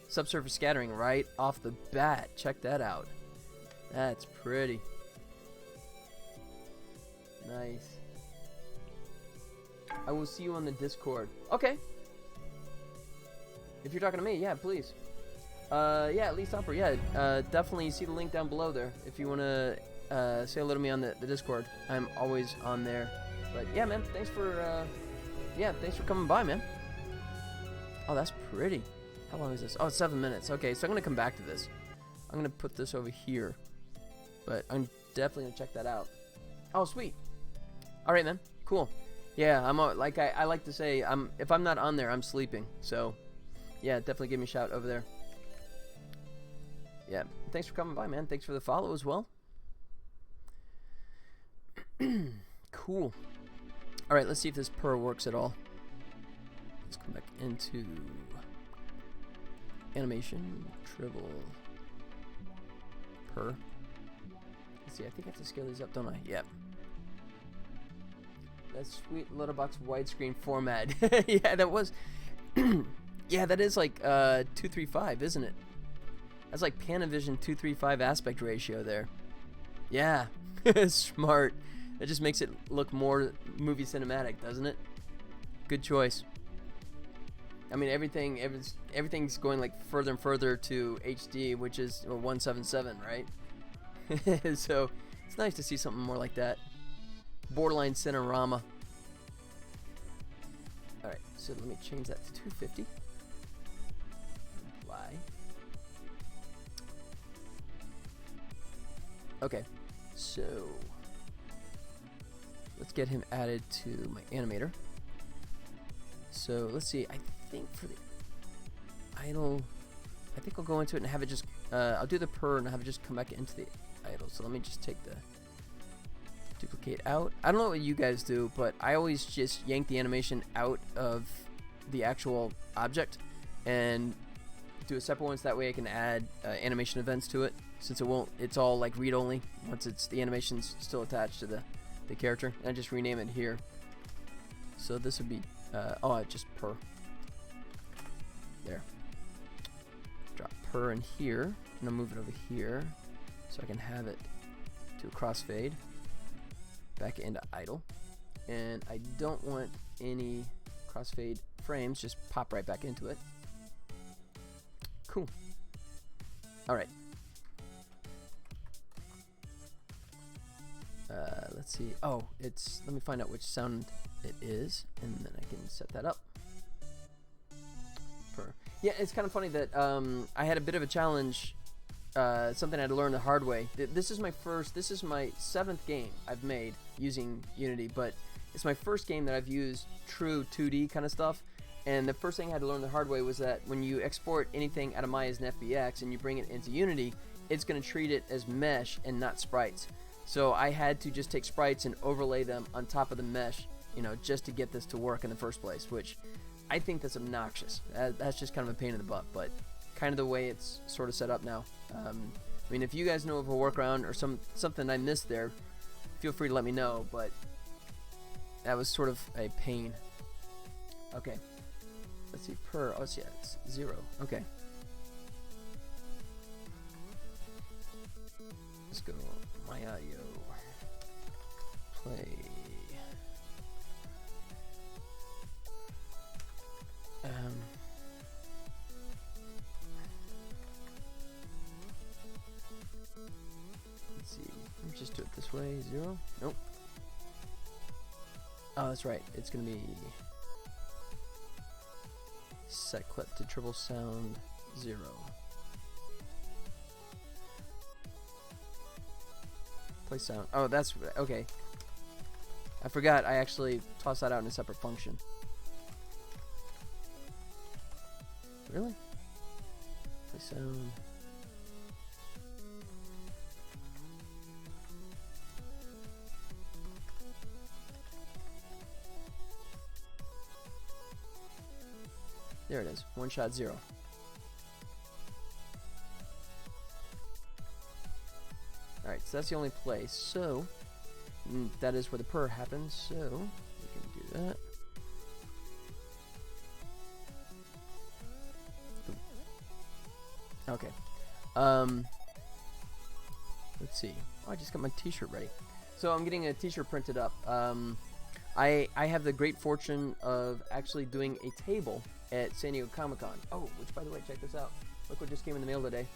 Subsurface scattering right off the bat. Check that out. That's pretty. Nice. I will see you on the Discord. Okay. If you're talking to me, yeah, please. Yeah, at least Upper. Yeah, definitely see the link down below there if you want to say hello to me on the Discord. I'm always on there. But yeah, man, thanks for coming by, man. Oh, that's pretty. How long is this? Oh, it's 7 minutes. Okay, so I'm gonna come back to this. I'm gonna put this over here, but I'm definitely gonna check that out. Oh, sweet. All right, man. Cool. Yeah, I'm like I like to say, if I'm not on there, I'm sleeping. So yeah, definitely give me a shout over there. Yeah. Thanks for coming by, man. Thanks for the follow as well. Cool. All right, let's see if this purr works at all. Let's come back into animation, Tribble, purr. Let's see, I think I have to scale these up, don't I? Yep. That sweet letterbox widescreen format. Yeah, that was. Yeah, that is like 235, isn't it? That's like Panavision 235 aspect ratio there. Yeah, smart. That just makes it look more movie cinematic, doesn't it? Good choice. I mean, everything's going like further and further to HD, which is 177, right? So it's nice to see something more like that. Borderline Cinerama. All right, so let me change that to 250. Apply. Okay, so let's get him added to my animator. So let's see, I think for the idle, I think I'll go into it and have it just, I'll do the purr and have it just come back into the idle. So let me just take the duplicate out. I don't know what you guys do, but I always just yank the animation out of the actual object and do a separate one so that way I can add animation events to it, since it won't, it's all like read only once it's the animation's still attached to the character. And I just rename it here. So this would be just purr. There. Drop purr in here, and I'll move it over here so I can have it do a crossfade back into idle. And I don't want any crossfade frames, just pop right back into it. Cool. All right. Let's see. Oh, let me find out which sound it is, and then I can set that up. Yeah, it's kind of funny that I had a bit of a challenge, something I had to learn the hard way. This is my 7th game I've made using Unity, but it's my first game that I've used true 2D kind of stuff. And the first thing I had to learn the hard way was that when you export anything out of Maya as an FBX and you bring it into Unity, it's going to treat it as mesh and not sprites. So I had to just take sprites and overlay them on top of the mesh, just to get this to work in the first place, which I think that's obnoxious. That's just kind of a pain in the butt, but kind of the way it's sort of set up now. I mean, if you guys know of a workaround or something I missed there, feel free to let me know, but that was sort of a pain. Okay. Let's see, purr. Oh, yeah, it's 0. Okay. Let's go. My audio. Play. Let's see. Let me just do it this way. 0. Nope. Oh, that's right. It's gonna be set clip to triple sound 0. Play sound. Oh, that's okay. I forgot. I actually tossed that out in a separate function. Really? Play sound. There it is. 1 shot 0. Alright, so that's the only place. So, that is where the purr happens. So, we can do that. Okay. Let's see. Oh, I just got my t-shirt ready. So I'm getting a t-shirt printed up. I have the great fortune of actually doing a table at San Diego Comic-Con. Oh, which, by the way, check this out. Look what just came in the mail today.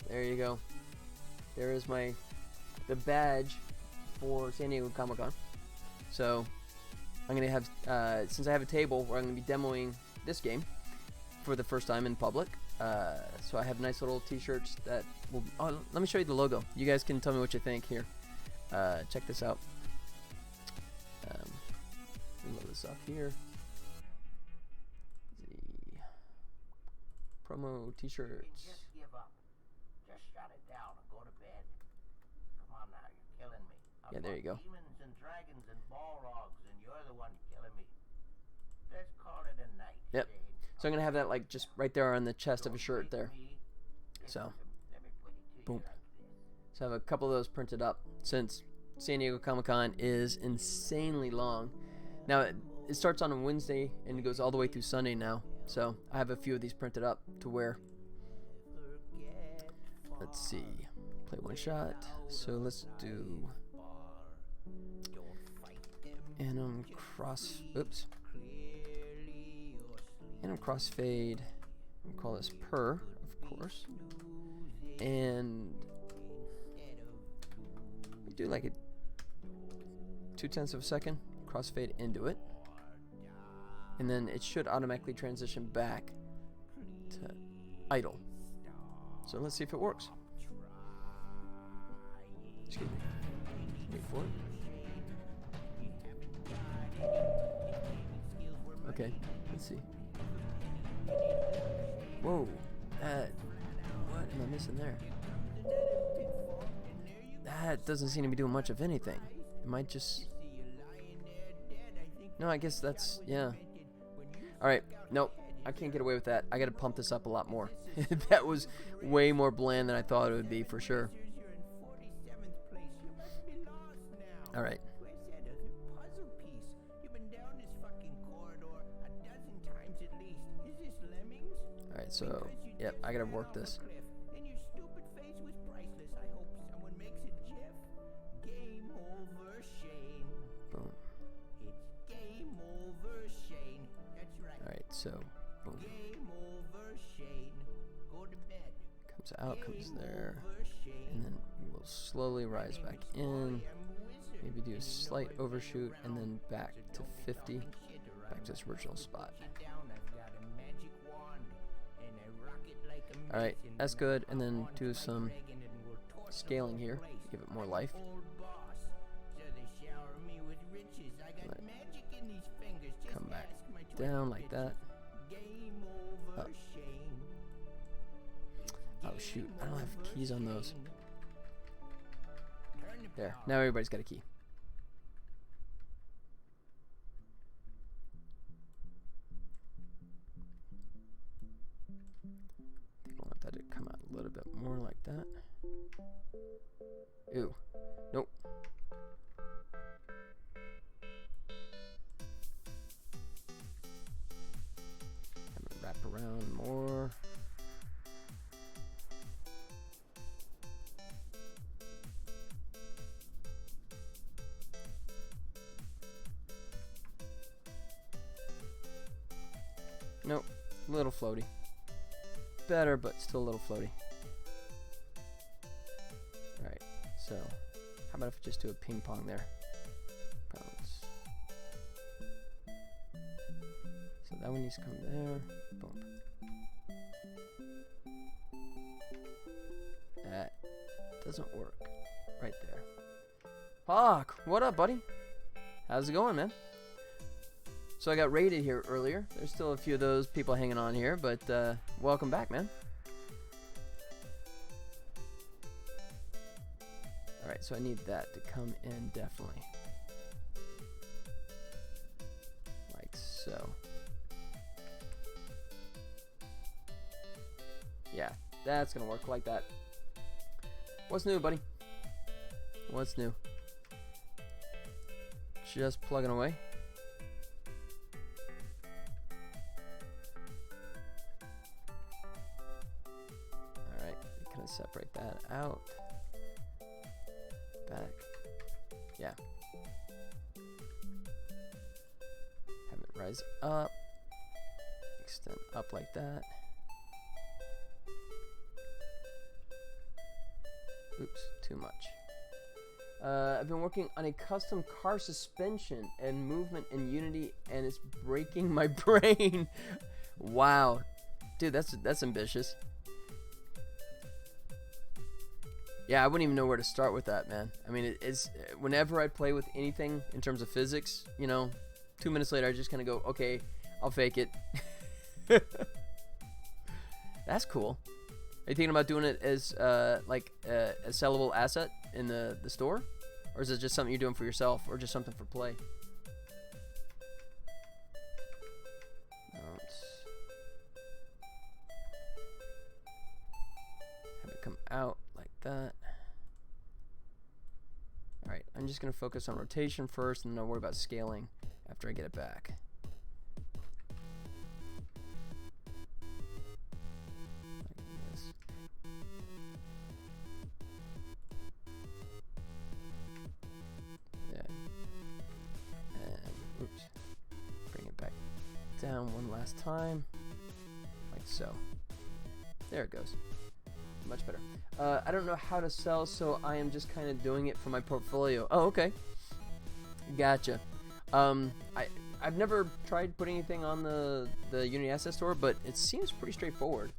There you go. There is the badge for San Diego Comic-Con. So I'm gonna have, since I have a table where I'm gonna be demoing this game for the first time in public. So I have nice little t-shirts that will. Oh, let me show you the logo. You guys can tell me what you think here. Check this out. Load this up here. The promo t-shirts. Yeah, there you go. Demons and dragons and balrogs, and you're the one killing me. Let's call it a night. Yep. So I'm gonna have that like just right there on the chest of a shirt there. So, boom. So I have a couple of those printed up since San Diego Comic-Con is insanely long. Now it starts on a Wednesday and it goes all the way through Sunday now. So I have a few of these printed up to wear. Let's see. Play one shot. So let's do Anim Oops. Anim Crossfade. We'll call this Per, of course. And we do like a 0.2 of a second crossfade into it. And then it should automatically transition back to idle. So let's see if it works. Excuse me. Wait for it. Okay, let's see. Whoa, what am I missing there? That doesn't seem to be doing much of anything. It might just... No, I guess that's... Yeah. Alright, nope. I can't get away with that. I gotta pump this up a lot more. That was way more bland than I thought it would be, for sure. Alright. Alright, so, yep, I gotta work this. Boom. Alright, so, boom. Comes out, comes there, and then we'll slowly rise back in. Maybe do a slight overshoot, and then back to 50, back to its original spot. Alright, that's good, and then do some scaling here, give it more life. Come back down like that. Up. Oh shoot, I don't have keys on those. There, now everybody's got a key. I think I want that to come out a little bit more like that. Ew. Nope. I'm gonna wrap around more. Nope, a little floaty. Better, but still a little floaty. Alright, so how about if I just do a ping pong there? Bounce. So that one needs to come there. Boom. That doesn't work. Right there. Hawk, what up, buddy? How's it going, man? So I got raided here earlier. There's still a few of those people hanging on here, but welcome back, man. Alright, so I need that to come in definitely. Like so. Yeah, that's gonna work like that. What's new, buddy? What's new? Just plugging away. Separate that out. Back. Yeah. Have it rise up. Extend up like that. Oops, too much. I've been working on a custom car suspension and movement in Unity, and it's breaking my brain. Wow. Dude, that's ambitious. Yeah, I wouldn't even know where to start with that, man. I mean, it's whenever I play with anything in terms of physics, you know, 2 minutes later, I just kind of go, okay, I'll fake it. That's cool. Are you thinking about doing it as like a sellable asset in the store? Or is it just something you're doing for yourself, or just something for play? Have it come out like that. Alright, I'm just going to focus on rotation first, and then I'll worry about scaling after I get it back. Like this. Yeah. And, oops. Bring it back down one last time. Like so. There it goes. Much better. I don't know how to sell, so I am just kind of doing it for my portfolio. Oh, okay. Gotcha. I've never tried putting anything on the Unity Asset Store, but it seems pretty straightforward.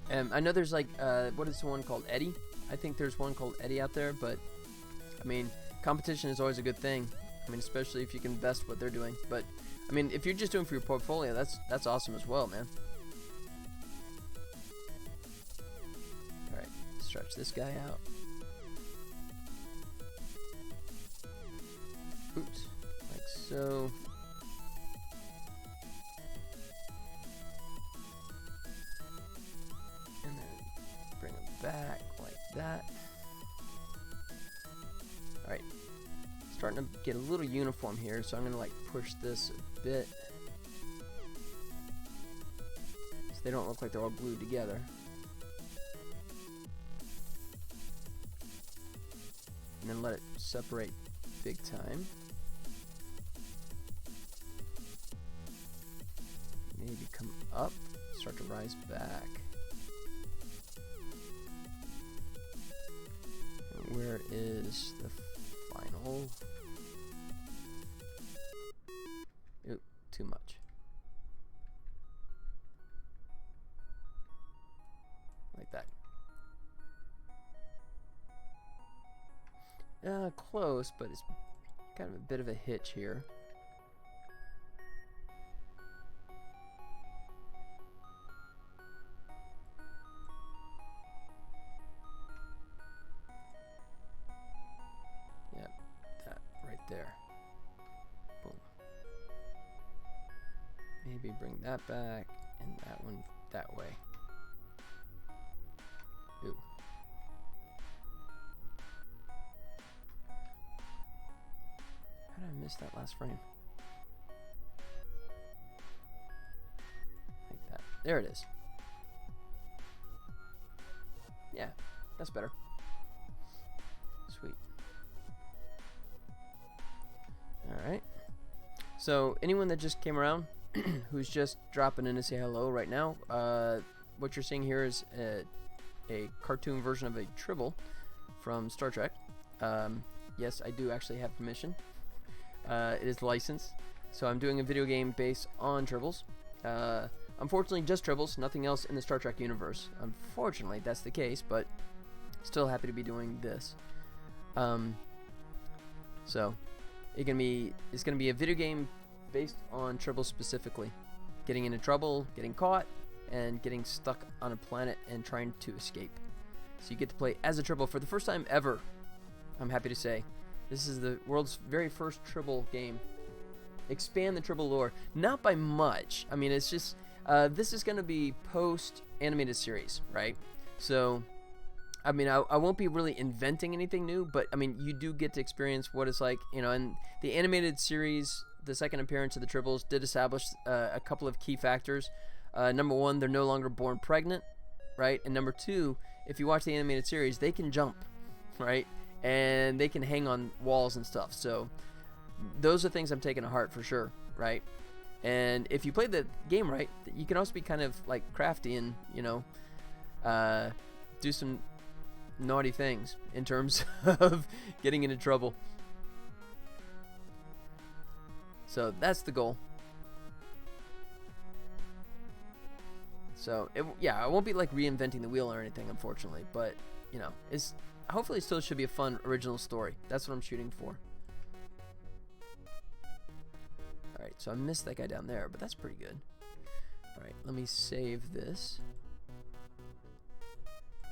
I know there's like, what is the one called? Eddie? I think there's one called Eddie out there, but I mean, competition is always a good thing. I mean, especially if you can best what they're doing. But I mean, if you're just doing for your portfolio, that's awesome as well, man. All right, stretch this guy out. Oops, like so. And then bring him back like that. All right. Starting to get a little uniform here, so I'm gonna like push this a bit so they don't look like they're all glued together. And then let it separate big time. Maybe come up, start to rise back. And where is the final? Ooh, too much. Like that. Close, but it's kind of a bit of a hitch here. Yep, that right there. Boom. Maybe bring that back and that one that way. Ooh. How did I miss that last frame? Like that. There it is. Yeah, that's better. Sweet. Alright. So, anyone that just came around, who's just dropping in to say hello right now, what you're seeing here is a cartoon version of a Tribble from Star Trek. Yes, I do actually have permission. It is licensed, so I'm doing a video game based on Tribbles. Unfortunately, just Tribbles, nothing else in the Star Trek universe. Unfortunately, that's the case, but still happy to be doing this. So, it's gonna be a video game based on Tribbles specifically, getting into trouble, getting caught, and getting stuck on a planet and trying to escape. So you get to play as a Tribble for the first time ever. I'm happy to say. This is the world's very first Tribble game. Expand the Tribble lore. Not by much. I mean, it's just, this is going to be post-animated series, right? So, I mean, I won't be really inventing anything new, but, I mean, you do get to experience what it's like, you know, and the animated series, the second appearance of the Tribbles did establish a couple of key factors. Number one, they're no longer born pregnant, right? And number two, if you watch the animated series, they can jump, right? And they can hang on walls and stuff. So those are things I'm taking to heart for sure, right? And if you play the game right, you can also be kind of like crafty and, you know, do some naughty things in terms of getting into trouble. So that's the goal. So yeah, I won't be like reinventing the wheel or anything, unfortunately, but you know, hopefully it still should be a fun original story. That's what I'm shooting for. Alright, so I missed that guy down there, but that's pretty good. Alright, let me save this.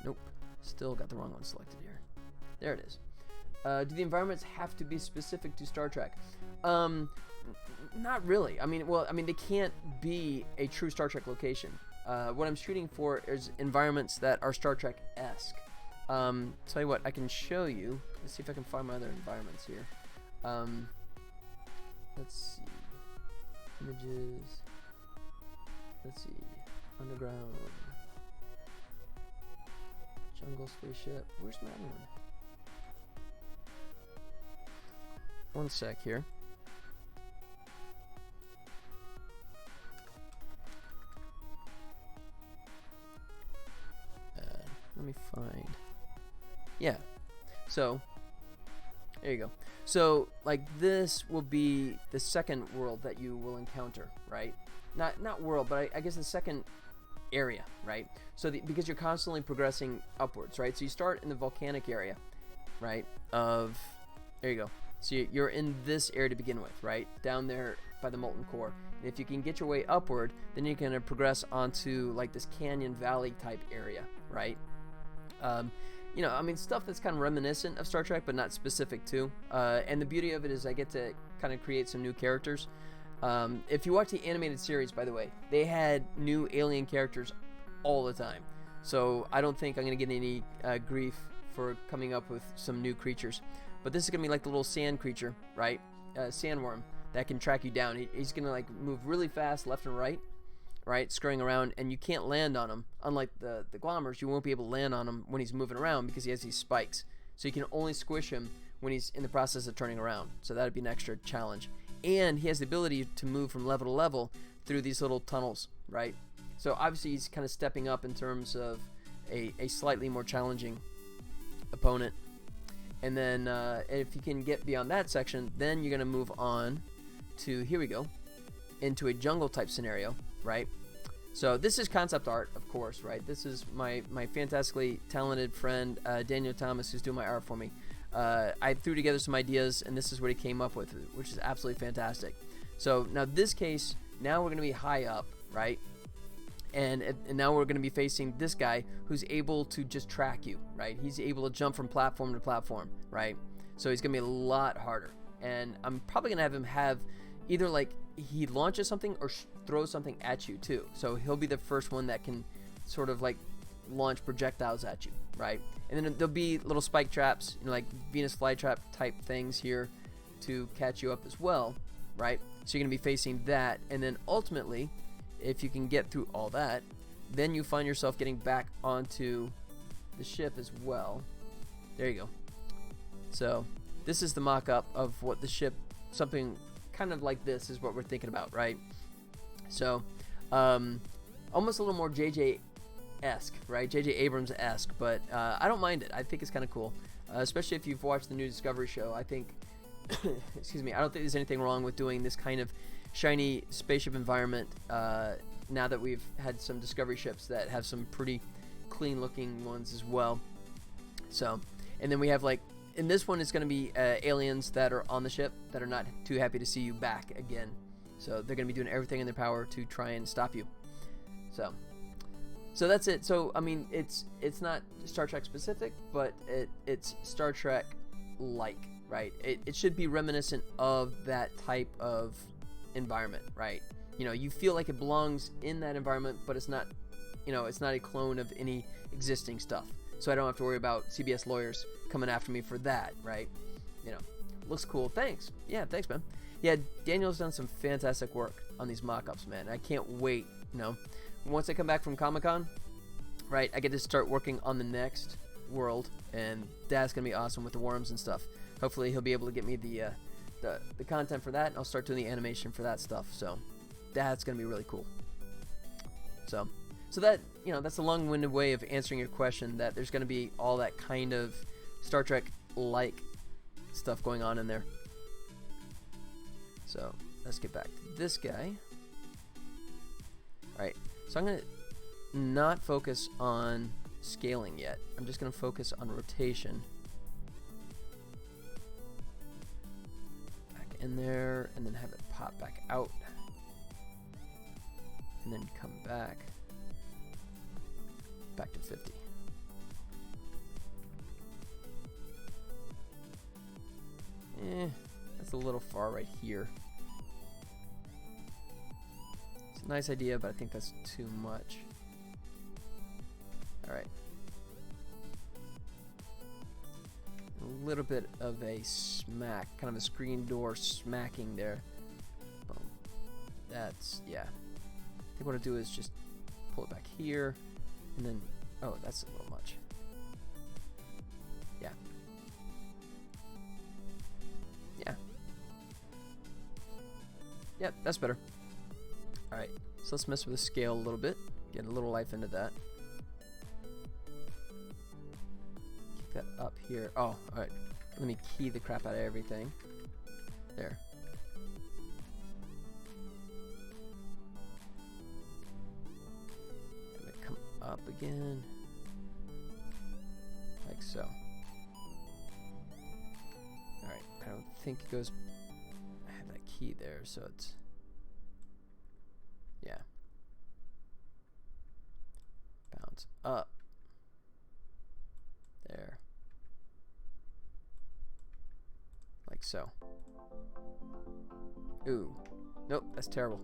Nope. Still got the wrong one selected here. There it is. Do the environments have to be specific to Star Trek? Not really. I mean, they can't be a true Star Trek location. What I'm shooting for is environments that are Star Trek-esque. Tell you what, I can show you. Let's see if I can find my other environments here. Let's see. Images. Let's see. Underground. Jungle spaceship. Where's my other one? One sec here. Let me find. Yeah. So, there you go. So, like, this will be the second world that you will encounter, right? Not world, but I guess the second area, right? So, because you're constantly progressing upwards, right? So, you start in the volcanic area, right? There you go. So, you're in this area to begin with, right? Down there by the molten core. And if you can get your way upward, then you can progress onto, like, this canyon valley type area, right? You know, I mean, stuff that's kind of reminiscent of Star Trek, but not specific to. And the beauty of it is I get to kind of create some new characters. If you watch the animated series, by the way, they had new alien characters all the time. So I don't think I'm going to get any grief for coming up with some new creatures. But this is going to be like the little sand creature, right? Sandworm that can track you down. He's going to like move really fast left and right. Right, scurrying around, and you can't land on him. Unlike the glommers, you won't be able to land on him when he's moving around because he has these spikes. So you can only squish him when he's in the process of turning around. So that would be an extra challenge. And he has the ability to move from level to level through these little tunnels, right? So obviously he's kind of stepping up in terms of a slightly more challenging opponent. And then if you can get beyond that section, then you're going to move on to, here we go, into a jungle type scenario. Right, so this is concept art, of course. Right, this is my fantastically talented friend Daniel Thomas, who's doing my art for me. I threw together some ideas, and this is what he came up with, which is absolutely fantastic. So now this case, now we're going to be high up, right, and now we're going to be facing this guy who's able to just track you, right? He's able to jump from platform to platform, right? So he's going to be a lot harder, and I'm probably going to have him have either like he launches something or throws something at you too. So he'll be the first one that can sort of like launch projectiles at you, right? And then there'll be little spike traps, you know, like Venus flytrap type things here to catch you up as well, right? So you're going to be facing that, and then ultimately, if you can get through all that, then you find yourself getting back onto the ship as well. There you go. So this is the mock-up of what the ship, something kind of like this is what we're thinking about, right? So almost a little more JJ-esque, right? JJ Abrams-esque, but I don't mind it. I think it's kind of cool, especially if you've watched the new Discovery show. I think excuse me, I don't think there's anything wrong with doing this kind of shiny spaceship environment now that we've had some Discovery ships that have some pretty clean looking ones as well. So, and then we have, like, in this one, it's going to be aliens that are on the ship that are not too happy to see you back again. So they're going to be doing everything in their power to try and stop you. So that's it. So, I mean, it's not Star Trek specific, but it's Star Trek like, right? It should be reminiscent of that type of environment, right? You know, you feel like it belongs in that environment, but it's not, you know, it's not a clone of any existing stuff. So I don't have to worry about CBS lawyers coming after me for that, right? You know, looks cool. Thanks. Yeah, thanks, man. Yeah, Daniel's done some fantastic work on these mock-ups, man. I can't wait, you know. Once I come back from Comic-Con, right, I get to start working on the next world, and that's going to be awesome with the worms and stuff. Hopefully he'll be able to get me the content for that, and I'll start doing the animation for that stuff. So that's going to be really cool. So that, you know, that's a long-winded way of answering your question, that there's going to be all that kind of Star Trek-like stuff going on in there. So let's get back to this guy. All right, so I'm going to not focus on scaling yet. I'm just going to focus on rotation. Back in there, and then have it pop back out. And then come back to 50. That's a little far right here. It's a nice idea, but I think that's too much. Alright. A little bit of a smack, kind of a screen door smacking there. Boom. That's, yeah. I think what I'll do is just pull it back here, and then, oh, that's a little much. Yeah. Yeah. Yep, that's better. Alright, so let's mess with the scale a little bit, get a little life into that. Keep that up here. Oh, alright. Let me key the crap out of everything. There. Let it come up again. Like so. Alright, I don't think it goes... I have that key there, so it's... Yeah. Bounce up. There. Like so. Ooh. Nope, that's terrible.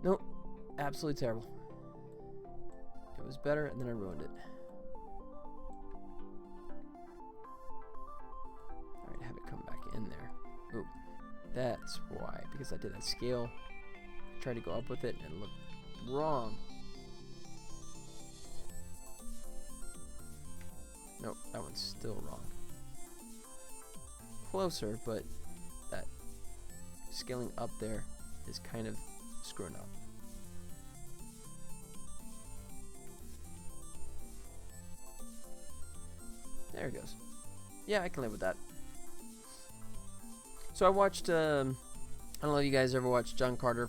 Nope. Absolutely terrible. It was better, and then I ruined it. Alright, have it come back in there. Ooh. That's why. Because I did that scale. I tried to go up with it, and it looked wrong. Nope, that one's still wrong. Closer, but that scaling up there is kind of screwing up. There it goes. Yeah, I can live with that. So I watched, I don't know if you guys ever watched John Carter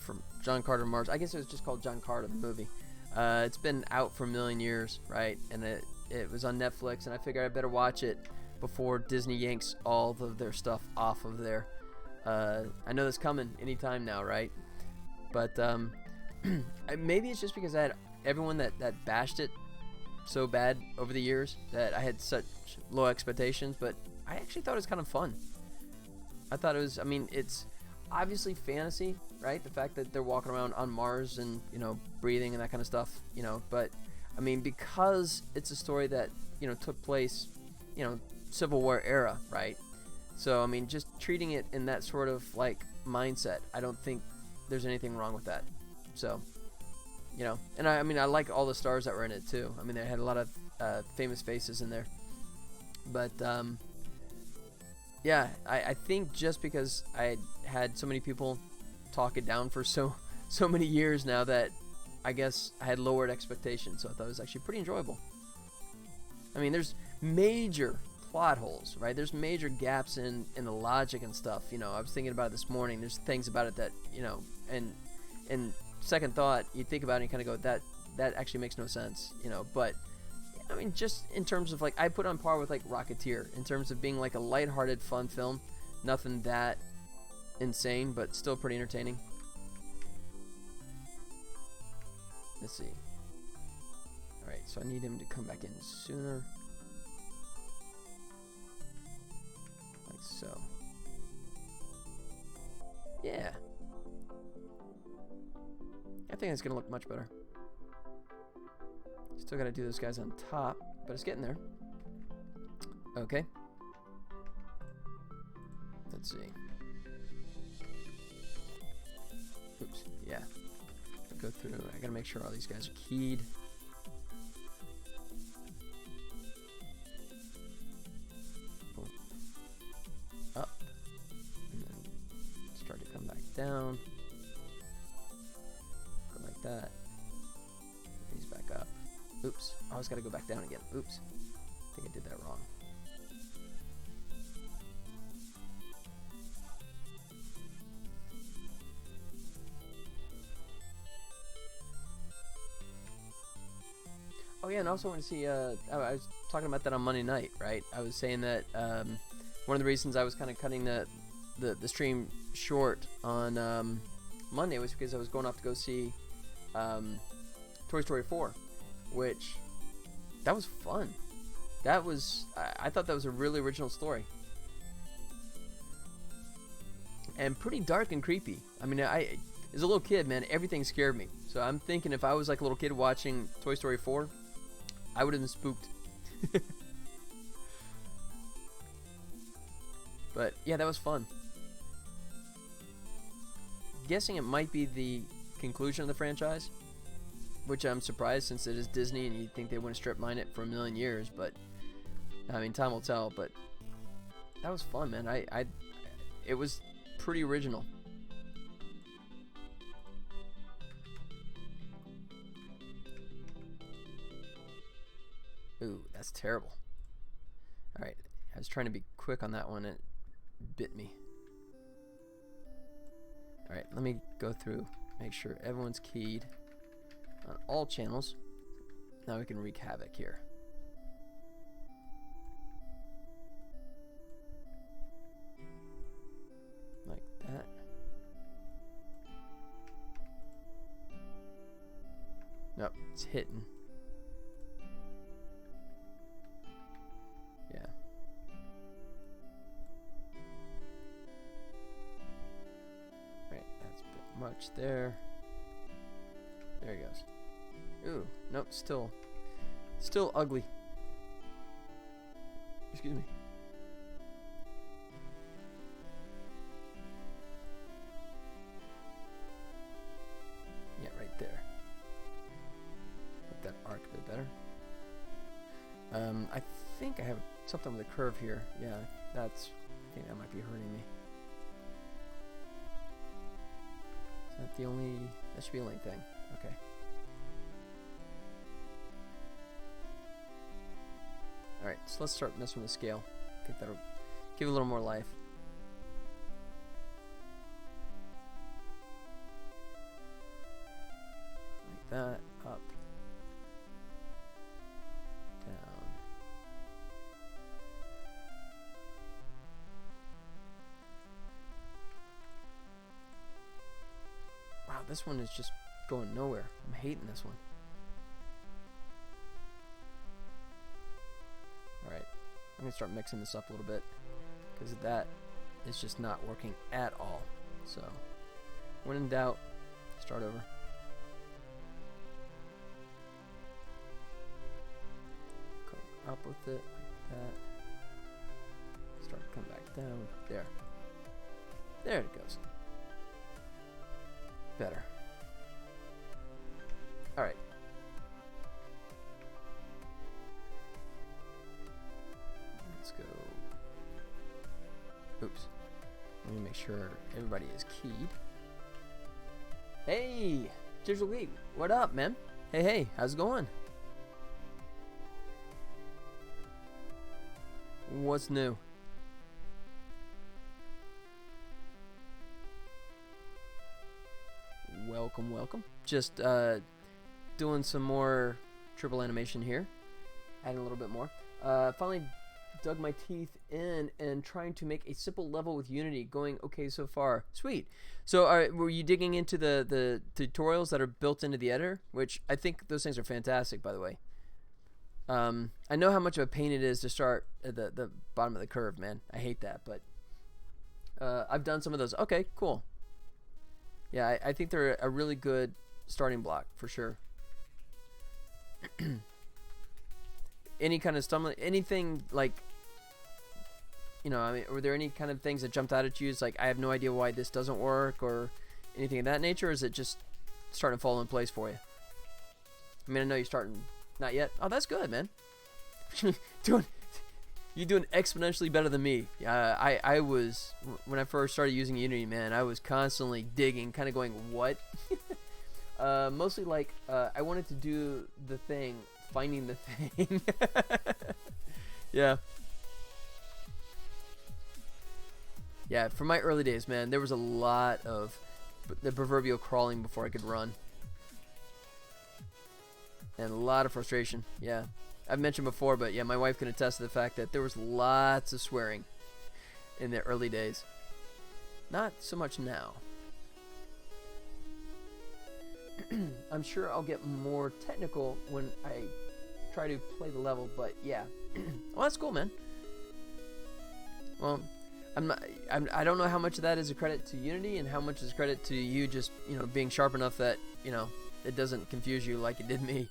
Mars. I guess it was just called John Carter, the movie. It's been out for a million years, right? And it was on Netflix, and I figured I better watch it before Disney yanks all of their stuff off of there. I know that's coming anytime now, right? But maybe it's just because I had everyone that bashed it so bad over the years that I had such low expectations, but I actually thought it was kind of fun. I thought it was, I mean, it's obviously fantasy, right? The fact that they're walking around on Mars and, you know, breathing and that kind of stuff, you know, but I mean, because it's a story that, you know, took place, you know, Civil War era, right? So, I mean, just treating it in that sort of, like, mindset, I don't think there's anything wrong with that. So, you know, and I mean, I like all the stars that were in it, too. I mean, they had a lot of famous faces in there. But, yeah, I think just because I had so many people talk it down for so many years now that I guess I had lowered expectations, so I thought it was actually pretty enjoyable. I mean, there's major plot holes, right? There's major gaps in the logic and stuff. You know, I was thinking about it this morning. There's things about it that, you know, and second thought, you think about it and kind of go, that actually makes no sense, you know. But I mean, just in terms of, like, I put on par with, like, Rocketeer in terms of being like a lighthearted, fun film. Nothing that insane, but still pretty entertaining. Let's see. Alright, so I need him to come back in sooner. Like so. Yeah. I think it's going to look much better. Still got to do those guys on top, but it's getting there. Okay. Let's see. Oops. Yeah. Go through. I gotta make sure all these guys are keyed. Boom. Up. And then start to come back down. Go like that. He's back up. Oops. I always gotta go back down again. Oops. I think I did that wrong. Oh yeah, and I also want to see, I was talking about that on Monday night, right? I was saying that one of the reasons I was kind of cutting the stream short on Monday was because I was going off to go see, to Toy Story 4, which that was fun. That was I thought that was a really original story. And pretty dark and creepy. I mean, as a little kid, man, everything scared me. So I'm thinking if I was like a little kid watching Toy Story 4, I would have been spooked. But yeah, that was fun. Guessing it might be the conclusion of the franchise, which I'm surprised since it is Disney and you'd think they wouldn't strip mine it for a million years, but I mean, time will tell. But that was fun, man. It was pretty original. Ooh, that's terrible. Alright, I was trying to be quick on that one and it bit me. Alright, let me go through, make sure everyone's keyed on all channels. Now we can wreak havoc here. Like that. Nope, it's hitting. Yeah. Right, that's a bit much there. There he goes. Ooh, nope, still ugly. Excuse me. Yeah, right there. Make that arc a bit better. I think I have something with a curve here. Yeah, I think that might be hurting me. Is that the only, that should be the only thing. Okay. Alright, so let's start messing with the scale. I think that'll give it a little more life. Like that, up, down. Wow, this one is just going nowhere. I'm hating this one. Alright, I'm going to start mixing this up a little bit because that is just not working at all. So, when in doubt, start over. Go up with it like that. Start to come back down. There. There it goes. Better. Alright. Let's go. Oops. Let me make sure everybody is keyed. Hey! Digital Geek, what up, man? Hey, how's it going? What's new? Welcome. Just doing some more Tribble animation here. Adding a little bit more. Finally dug my teeth in and trying to make a simple level with Unity. Going okay so far. Sweet. So were you digging into the tutorials that are built into the editor? Which I think those things are fantastic, by the way. I know how much of a pain it is to start at the bottom of the curve, man. I hate that, but I've done some of those. Okay, cool. Yeah, I think they're a really good starting block for sure. Any kind of stumbling, anything like, you know, I mean, were there any kind of things that jumped out at you? It's like, I have no idea why this doesn't work or anything of that nature, or is it just starting to fall in place for you? I mean, I know you're starting, not yet. Oh, that's good, man. You're doing exponentially better than me. I was, when I first started using Unity, man, I was constantly digging, kind of going, what? Mostly like, I wanted to do the thing, finding the thing. Yeah. Yeah, for my early days, man, there was a lot of the proverbial crawling before I could run. And a lot of frustration, yeah. I've mentioned before, but yeah, my wife can attest to the fact that there was lots of swearing in the early days. Not so much now. I'm sure I'll get more technical when I try to play the level, but yeah. Well, that's cool, man. Well, I don't know how much of that is a credit to Unity and how much is credit to you just, being sharp enough that, it doesn't confuse you like it did me.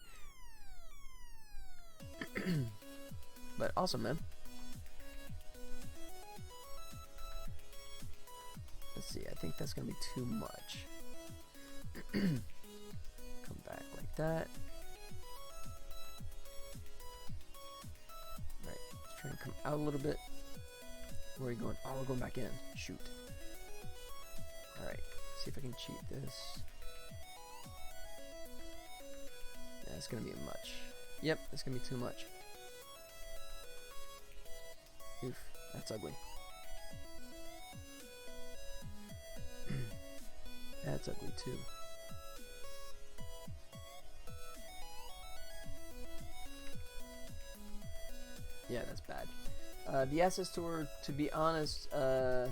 But awesome, man. Let's see, I think that's going to be too much. Come back like that. Right, let's try and come out a little bit. Where are you going? Oh, we're going back in. Shoot. Alright, see if I can cheat this. Yeah, it's going to be much. Yep, it's going to be too much. Oof, that's ugly. That's ugly too. Yeah, that's bad. The asset store, to be honest, to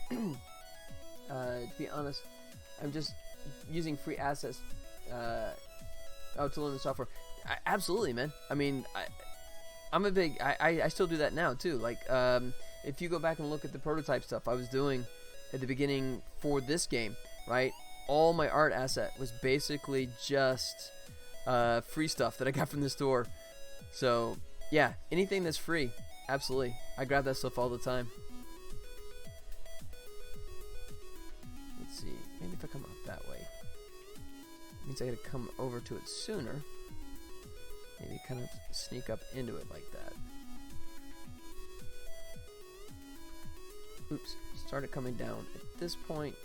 be honest, I'm just using free assets to learn the software. Absolutely, man. I mean, I'm a big, I still do that now too. Like, if you go back and look at the prototype stuff I was doing at the beginning for this game, right? All my art asset was basically just free stuff that I got from the store. So, yeah, anything that's free, absolutely. I grab that stuff all the time. Let's see, maybe if I come up that way. It means I gotta come over to it sooner. Maybe kind of sneak up into it like that. Oops, started coming down. At this point,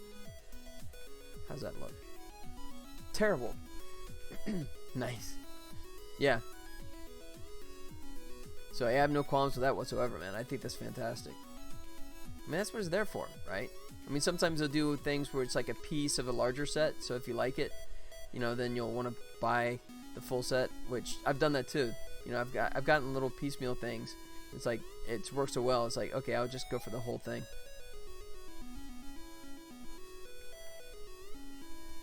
how's that look? Terrible. Nice. Yeah. So I have no qualms with that whatsoever, man. I think that's fantastic. I mean, that's what it's there for, right? I mean, sometimes they'll do things where it's like a piece of a larger set. So if you like it, then you'll want to buy the full set, which I've done that too. I've gotten little piecemeal things. It's like it works so well. It's like, okay, I'll just go for the whole thing.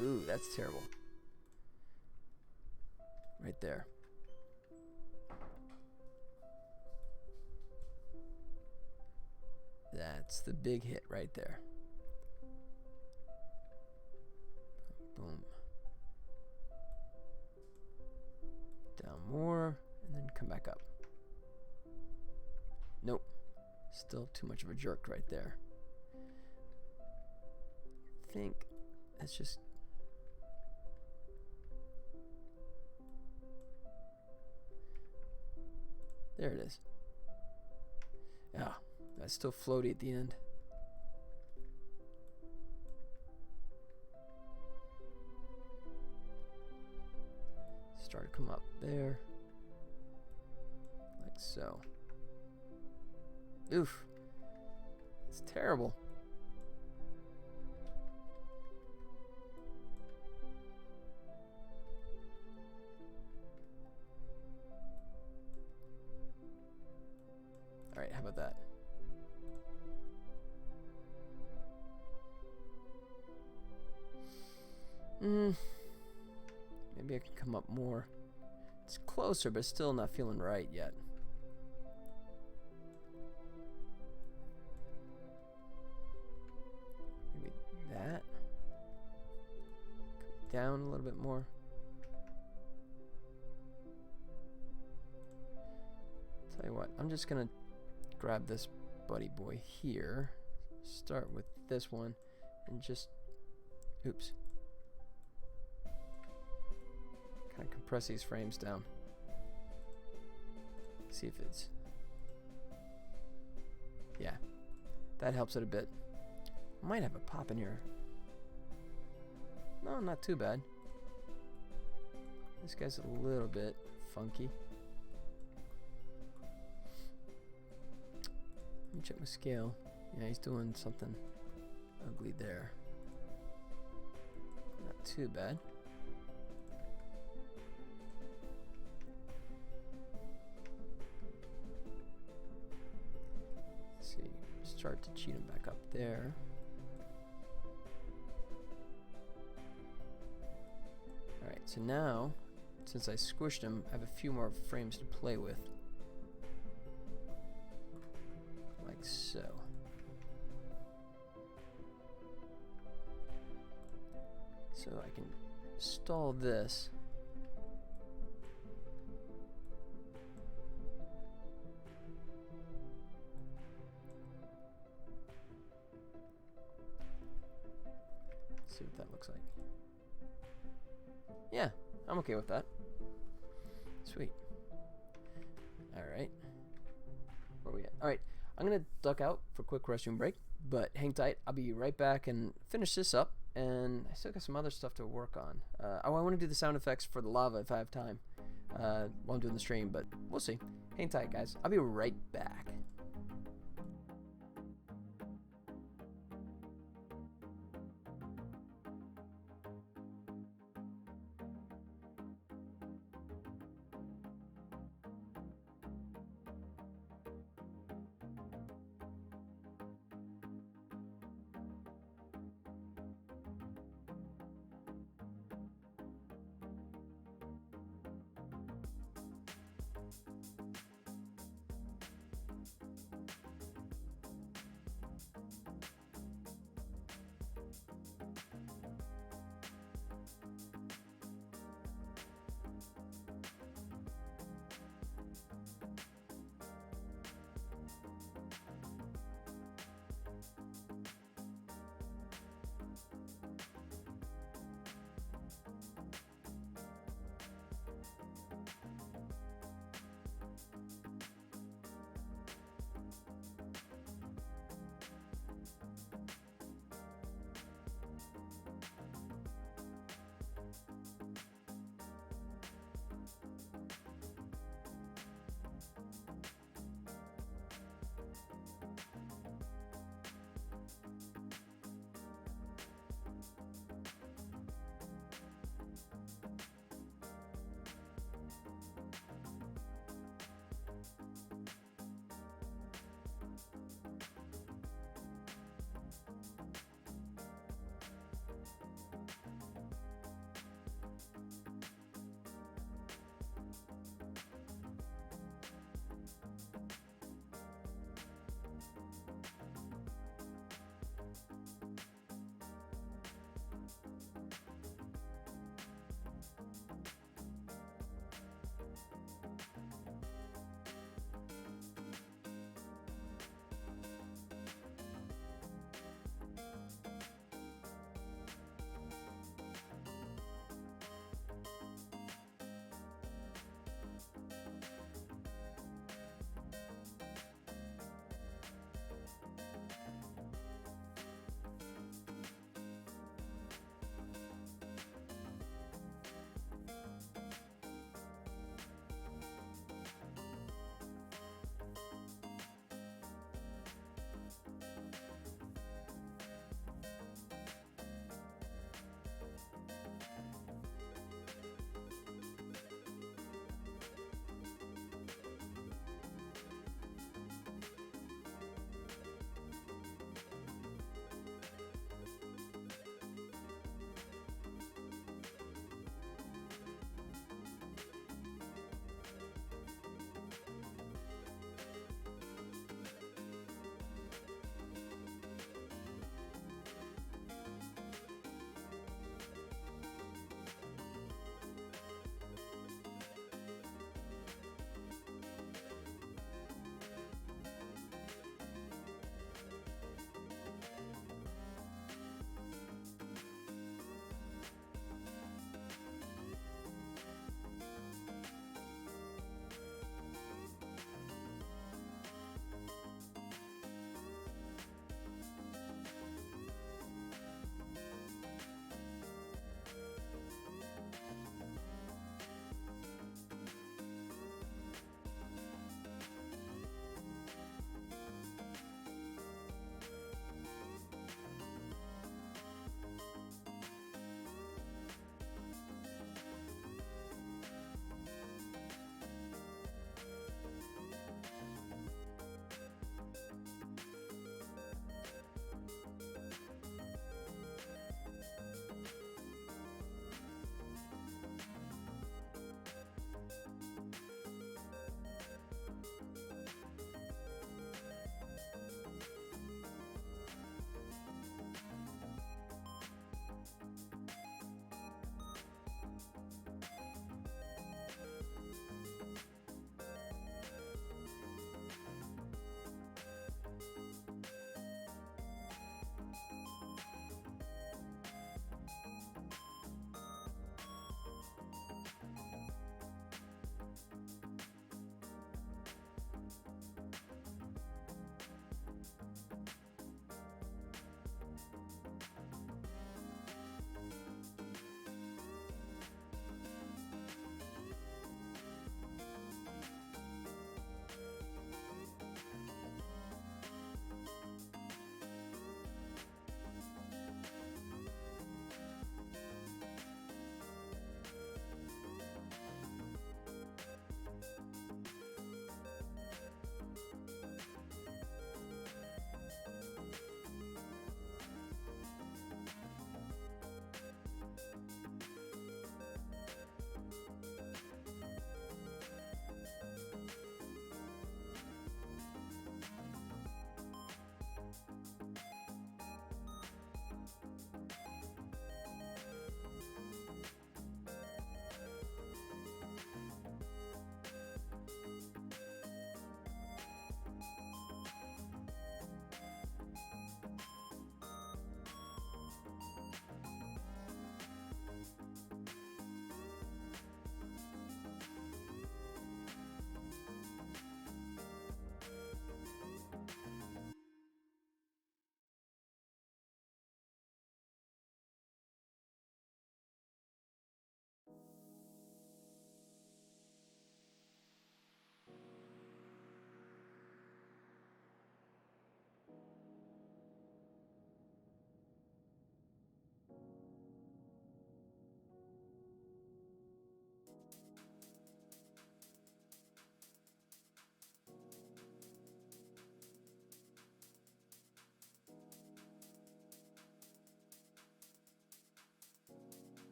Ooh, that's terrible. Right there. That's the big hit right there. Boom. Down more, and then come back up. Nope. Still too much of a jerk right there. I think that's just... There it is. Ah, that's still floaty at the end. Start to come up there. Like so. Oof. It's terrible. Alright, how about that? Maybe I can come up more. It's closer, but still not feeling right yet. Maybe that. Come down a little bit more. Tell you what, I'm just gonna grab this buddy boy here. Start with this one and just, oops. Kind of compress these frames down. See if it's... Yeah, that helps it a bit. Might have a pop in here. No, not too bad. This guy's a little bit funky. Let me check my scale. Yeah, he's doing something ugly there. Not too bad. Start to cheat him back up there. So now, since I squished them, I have a few more frames to play with. Like so. So I can install this. See what that looks like. Yeah, I'm okay with that. Sweet. Alright. Where are we at? Alright, I'm gonna duck out for a quick restroom break, but hang tight. I'll be right back and finish this up, and I still got some other stuff to work on. I want to do the sound effects for the lava if I have time while I'm doing the stream, but we'll see. Hang tight, guys. I'll be right back.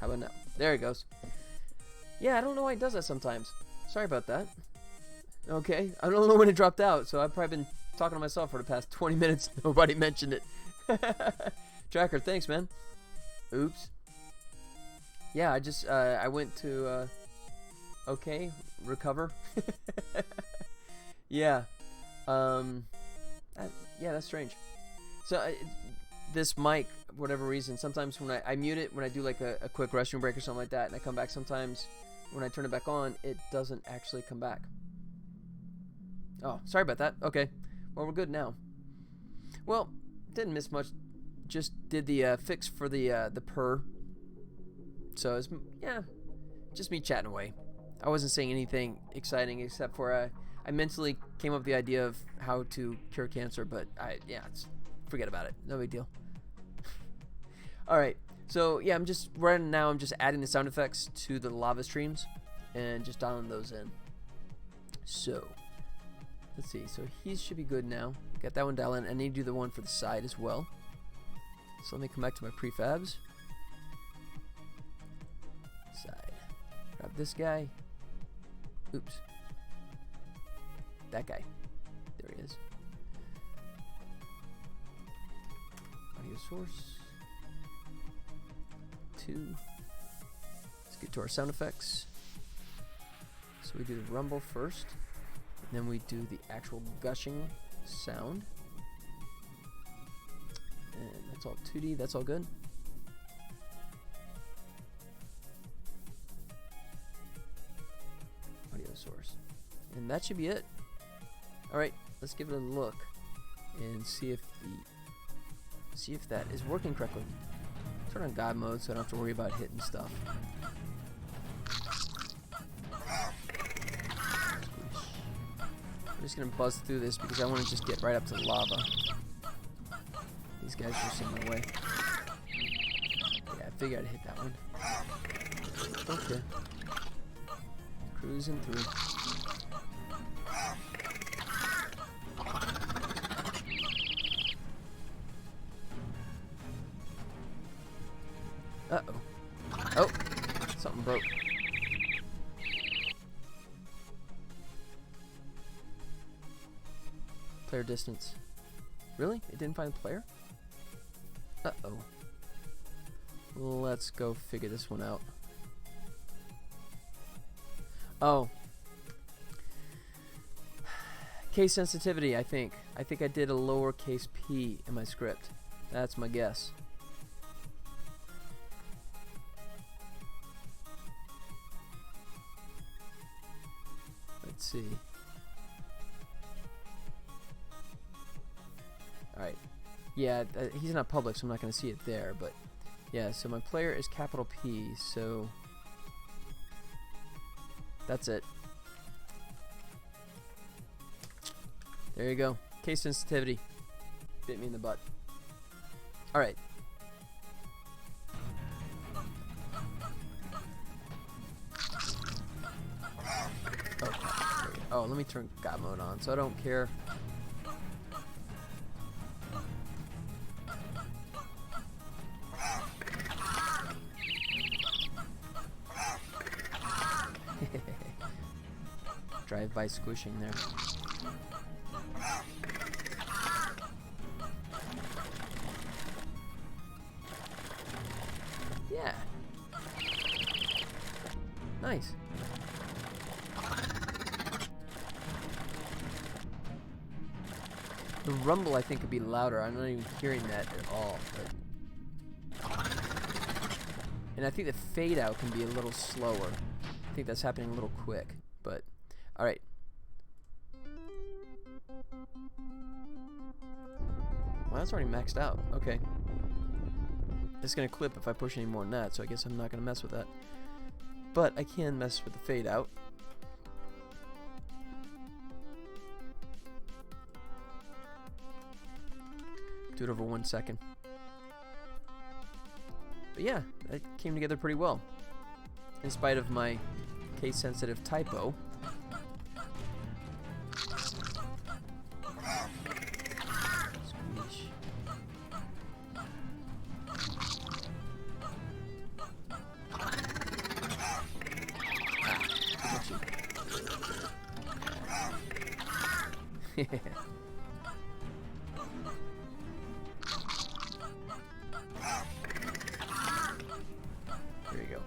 How about now? There it goes. Yeah, I don't know why it does that sometimes. Sorry about that. Okay, I don't know when it dropped out, so I've probably been talking to myself for the past 20 minutes. Nobody mentioned it. Tracker, thanks, man. Oops. Yeah, I went to, okay, recover. Yeah. Yeah, that's strange. So, this mic, for whatever reason, sometimes when I mute it, when I do like a quick restroom break or something like that, and I come back sometimes, when I turn it back on, it doesn't actually come back. Oh, sorry about that. Okay. Well, we're good now. Well, didn't miss much. Just did the fix for the purr. So, it's, yeah, just me chatting away. I wasn't saying anything exciting except for I mentally came up with the idea of how to cure cancer, but forget about it. No big deal. All right. So, yeah, I'm just adding the sound effects to the lava streams and just dialing those in. So, let's see. So, he should be good now. Got that one dialed in. I need to do the one for the side as well. So, let me come back to my prefabs. Side. Grab this guy. Oops. That guy. There he is. Audio source. 2. Let's get to our sound effects. So we do the rumble first, and then we do the actual gushing sound. And that's all 2D, that's all good. Audio source. And that should be it. Alright, let's give it a look and see if that is working correctly. Turn on God mode so I don't have to worry about hitting stuff. I'm just gonna buzz through this because I want to just get right up to the lava. These guys are just in my way. Yeah, I figured I'd hit that one. Okay. Cruising through. Uh-oh. Oh, something broke. Player distance. Really? It didn't find the player? Uh-oh. Let's go figure this one out. Oh. Case sensitivity, I think. I think I did a lowercase p in my script. That's my guess. Let's see. Alright. Yeah, he's not public, so I'm not going to see it there, but yeah, so my player is capital P, so that's it. There you go. Case sensitivity. Bit me in the butt. Alright. Oh, let me turn God mode on so I don't care. Drive-by squishing there. Yeah. Nice. The rumble, I think, could be louder. I'm not even hearing that at all. But and I think the fade out can be a little slower. I think that's happening a little quick. But, alright. Well, that's already maxed out. Okay. It's going to clip if I push any more than that, so I guess I'm not going to mess with that. But I can mess with the fade out. Do it over 1 second. But yeah, that came together pretty well. In spite of my case-sensitive typo. Squeeze. There you go.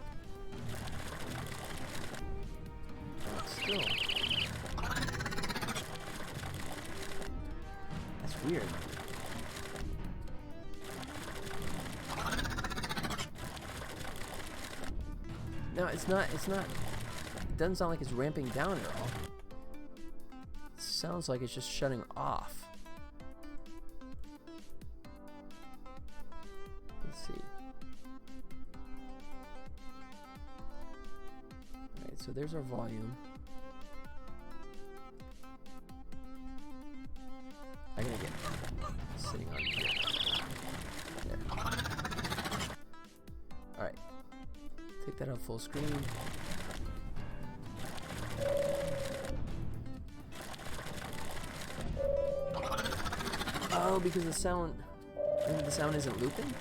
Still. That's weird. No, it's not, it doesn't sound like it's ramping down at all. It sounds like it's just shutting off. Let's see. Alright, so there's our volume. I gotta get sitting on here. There. Alright. Take that on full screen. Oh, because the sound isn't looping?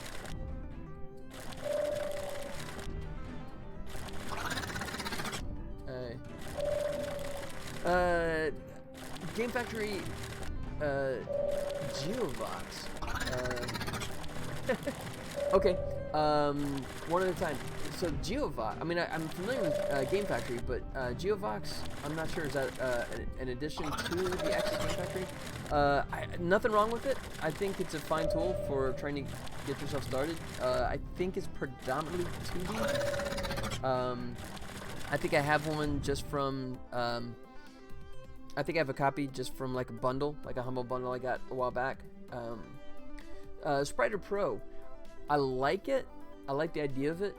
Game Factory Geovox. Okay, one at a time. So Geovox, I mean, I'm familiar with Game Factory, but Geovox, I'm not sure, is that an addition to the Access Game Factory? Nothing wrong with it. I think it's a fine tool for trying to get yourself started. I think it's predominantly 2D. I think I have one just from, I think I have a copy just from like a bundle, like a Humble bundle I got a while back. Spriter Pro, I like it. I like the idea of it.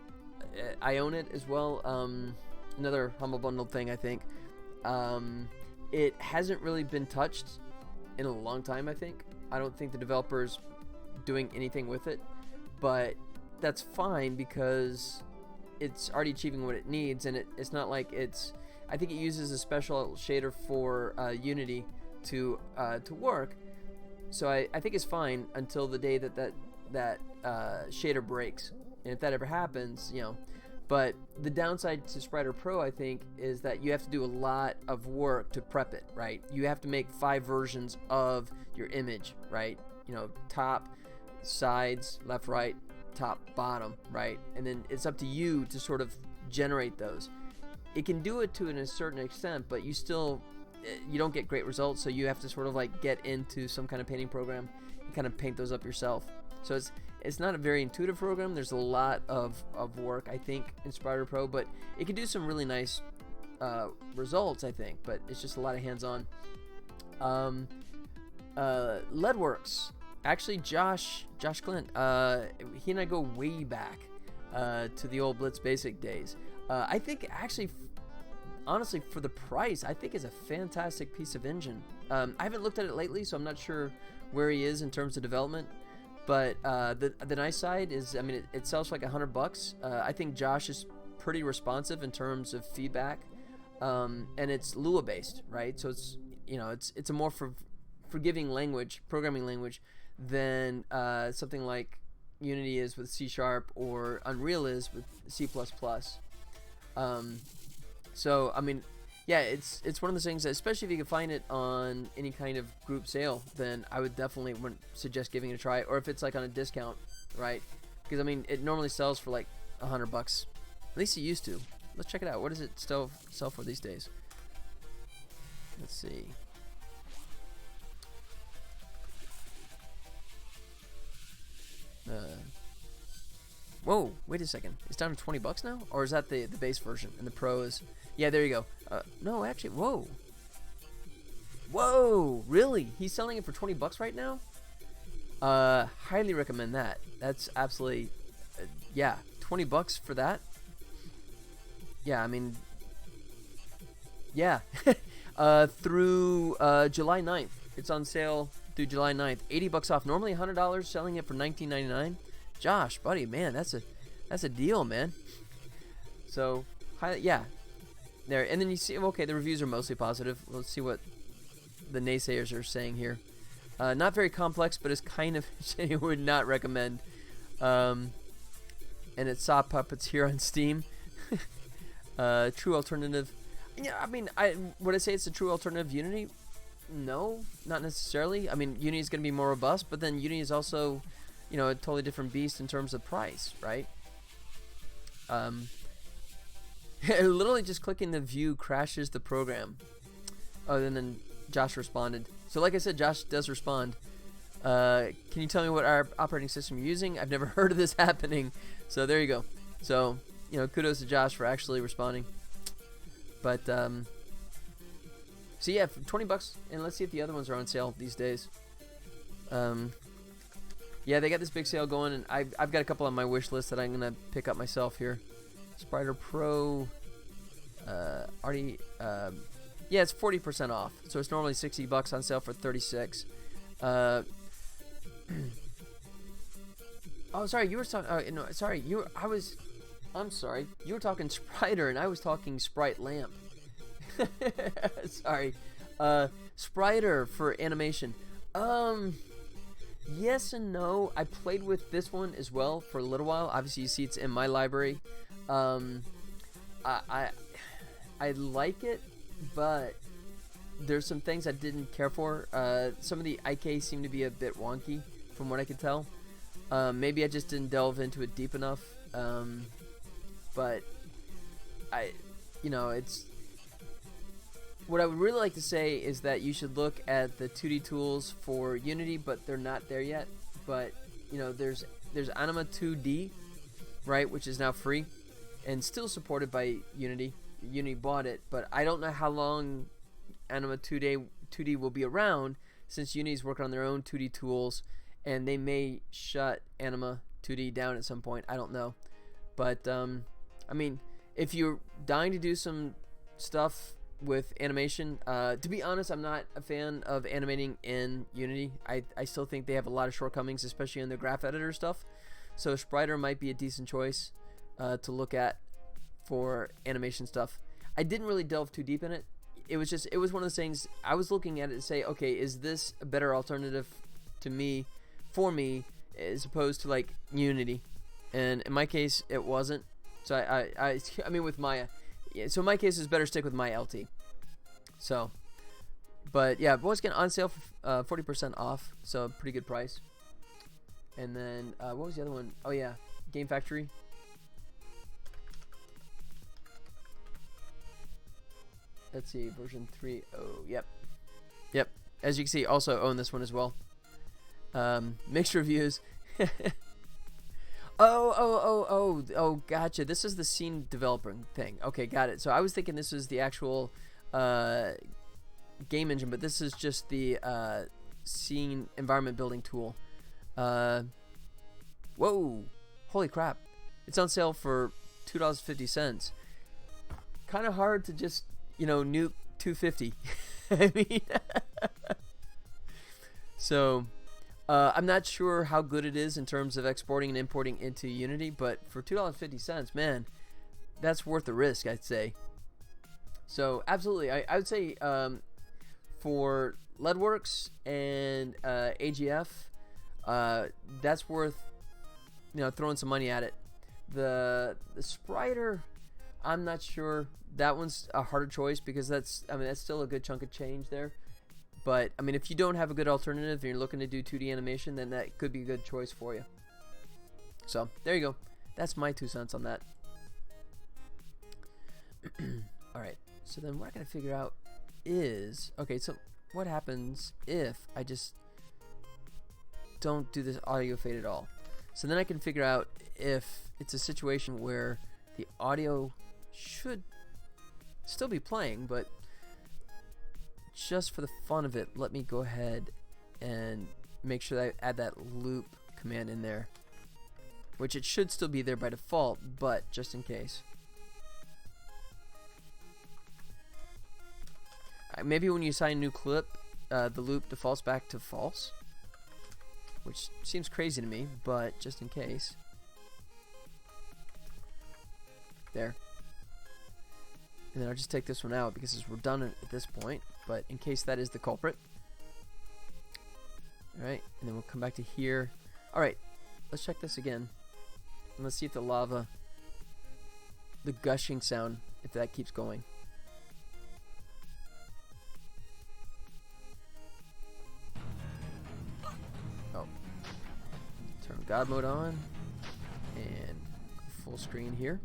I own it as well. Another Humble Bundle thing, I think. It hasn't really been touched in a long time, I think. I don't think the developer's doing anything with it, but that's fine because it's already achieving what it needs, and it's not like it's... I think it uses a special shader for Unity to work, so I think it's fine until the day that shader breaks. And if that ever happens, you know. But the downside to Spriter Pro, I think, is that you have to do a lot of work to prep it, right? You have to make 5 versions of your image, right? You know, top, sides, left, right, top, bottom, right? And then it's up to you to sort of generate those. It can do it to a certain extent, but you don't get great results, so you have to sort of like get into some kind of painting program and kind of paint those up yourself. So it's not a very intuitive program. There's a lot of work, I think, in Spriter Pro, but it can do some really nice results, I think, but it's just a lot of hands-on. Leadworks. Actually, Josh Clint, he and I go way back to the old Blitz Basic days. I think, actually, honestly, for the price, I think it's a fantastic piece of engine. I haven't looked at it lately, so I'm not sure where he is in terms of development. But the nice side is, I mean, it sells for like $100. I think Josh is pretty responsive in terms of feedback, and it's Lua based, right? So it's, you know, it's a more forgiving language, programming language, than something like Unity is with C# or Unreal is with C++. So I mean, yeah, it's one of those things that, especially if you can find it on any kind of group sale, then I would definitely suggest giving it a try, or if it's like on a discount, right? Because I mean, it normally sells for like $100. At least it used to. Let's check it out. What does it still sell for these days? Let's see. Whoa, wait a second. It's down to $20 now? Or is that the base version? And the Pro is... Yeah, there you go. No, actually, whoa. Whoa, really? He's selling it for $20 right now? Highly recommend that. That's absolutely... yeah, $20 for that? Yeah, I mean... yeah. Through July 9th. It's on sale through July 9th. $80 off. Normally $100, selling it for $19.99. Josh, buddy, man, that's a deal, man. So, yeah, there. And then you see, okay, the reviews are mostly positive. Let's see what the naysayers are saying here. Not very complex, but it's kind of would not recommend. And it's Saw Puppets here on Steam. True alternative. Yeah, I mean, would I say it's a true alternative Unity? no, not necessarily. I mean, Unity is going to be more robust, but then Unity is also, you know, a totally different beast in terms of price, right? Literally just clicking the view crashes the program. Oh, and then Josh responded. So like I said, Josh does respond. Can you tell me what our operating system you're using? I've never heard of this happening. So there you go. So, you know, kudos to Josh for actually responding. But, so yeah, for $20, and let's see if the other ones are on sale these days. Yeah, they got this big sale going, and I've got a couple on my wish list that I'm going to pick up myself here. Spider Pro, already, yeah, it's 40% off. So it's normally $60 on sale for $36. Oh, sorry, you were talking. No, sorry, I'm sorry, you were talking Spriter, and I was talking Sprite Lamp. Sorry, Spriter for animation. Yes and no. I played with this one as well for a little while. Obviously, you see it's in my library. I like it, but there's some things I didn't care for. Some of the IK seem to be a bit wonky, from what I could tell. Maybe I just didn't delve into it deep enough. But it's what I would really like to say is that you should look at the 2D tools for Unity, but they're not there yet. But you know, there's Anima 2D, right, which is now free and still supported by Unity. Unity bought it, but I don't know how long Anima 2D will be around, since Unity's working on their own 2D tools, and they may shut Anima 2D down at some point. I don't know, but I mean, if you're dying to do some stuff with animation, to be honest, I'm not a fan of animating in Unity. I still think they have a lot of shortcomings, especially in their graph editor stuff. So Spriter might be a decent choice to look at for animation stuff. I didn't really delve too deep in it. It was one of those things I was looking at it and say, okay, is this a better alternative for me, as opposed to like Unity? And in my case, it wasn't. So I mean, with Maya, yeah, so in my case, it's better stick with my LT. So, but yeah, once again, on sale for 40% off, so pretty good price. And then what was the other one? Oh yeah, Game Factory. Let's see, version 3. Oh, yep. As you can see, also own this one as well. Mixed reviews. Oh, gotcha. This is the scene developer thing. Okay, got it. So I was thinking this is the actual game engine, but this is just the scene environment building tool. Whoa, holy crap! It's on sale for $2.50. Kind of hard to just, nuke 250. I mean, so I'm not sure how good it is in terms of exporting and importing into Unity, but for $2.50, man, that's worth the risk, I'd say. So absolutely, I would say for Leadworks and AGF, that's worth throwing some money at it. The Spriter, I'm not sure. That one's a harder choice because that's still a good chunk of change there. But I mean, if you don't have a good alternative and you're looking to do 2D animation, then that could be a good choice for you. So there you go. That's my 2 cents on that. All right. So then what I gotta figure out is, okay, so what happens if I just don't do this audio fade at all? So then I can figure out if it's a situation where the audio should still be playing, but just for the fun of it, let me go ahead and make sure that I add that loop command in there, which it should still be there by default, but just in case. Maybe when you assign a new clip, the loop defaults back to false, which seems crazy to me, but just in case. There. And then I'll just take this one out because it's redundant at this point, but in case that is the culprit. Alright, and then we'll come back to here. Alright, let's check this again. And let's see if the gushing sound, if that keeps going. God mode on. And full screen here.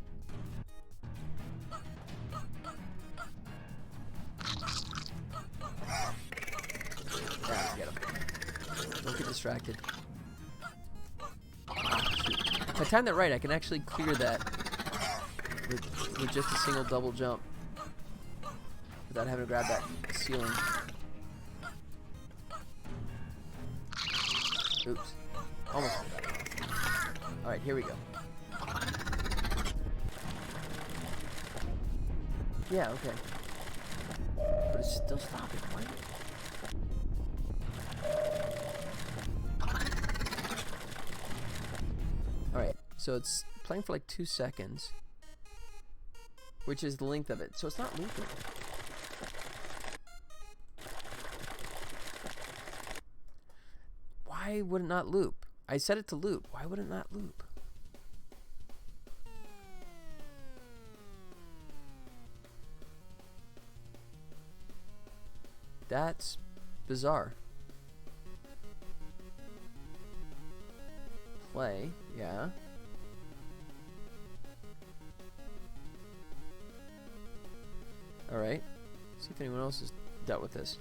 Yeah, get him. Don't get distracted. If I time that right, I can actually clear that with just a single double jump without having to grab that ceiling. Oops. Almost. Alright, here we go. Yeah, okay. But it's still stopping. Why? Alright, so it's playing for like 2 seconds, which is the length of it. So it's not looping. Why would it not loop? I set it to loop. Why would it not loop? That's bizarre. Play, yeah. Alright. See if anyone else has dealt with this.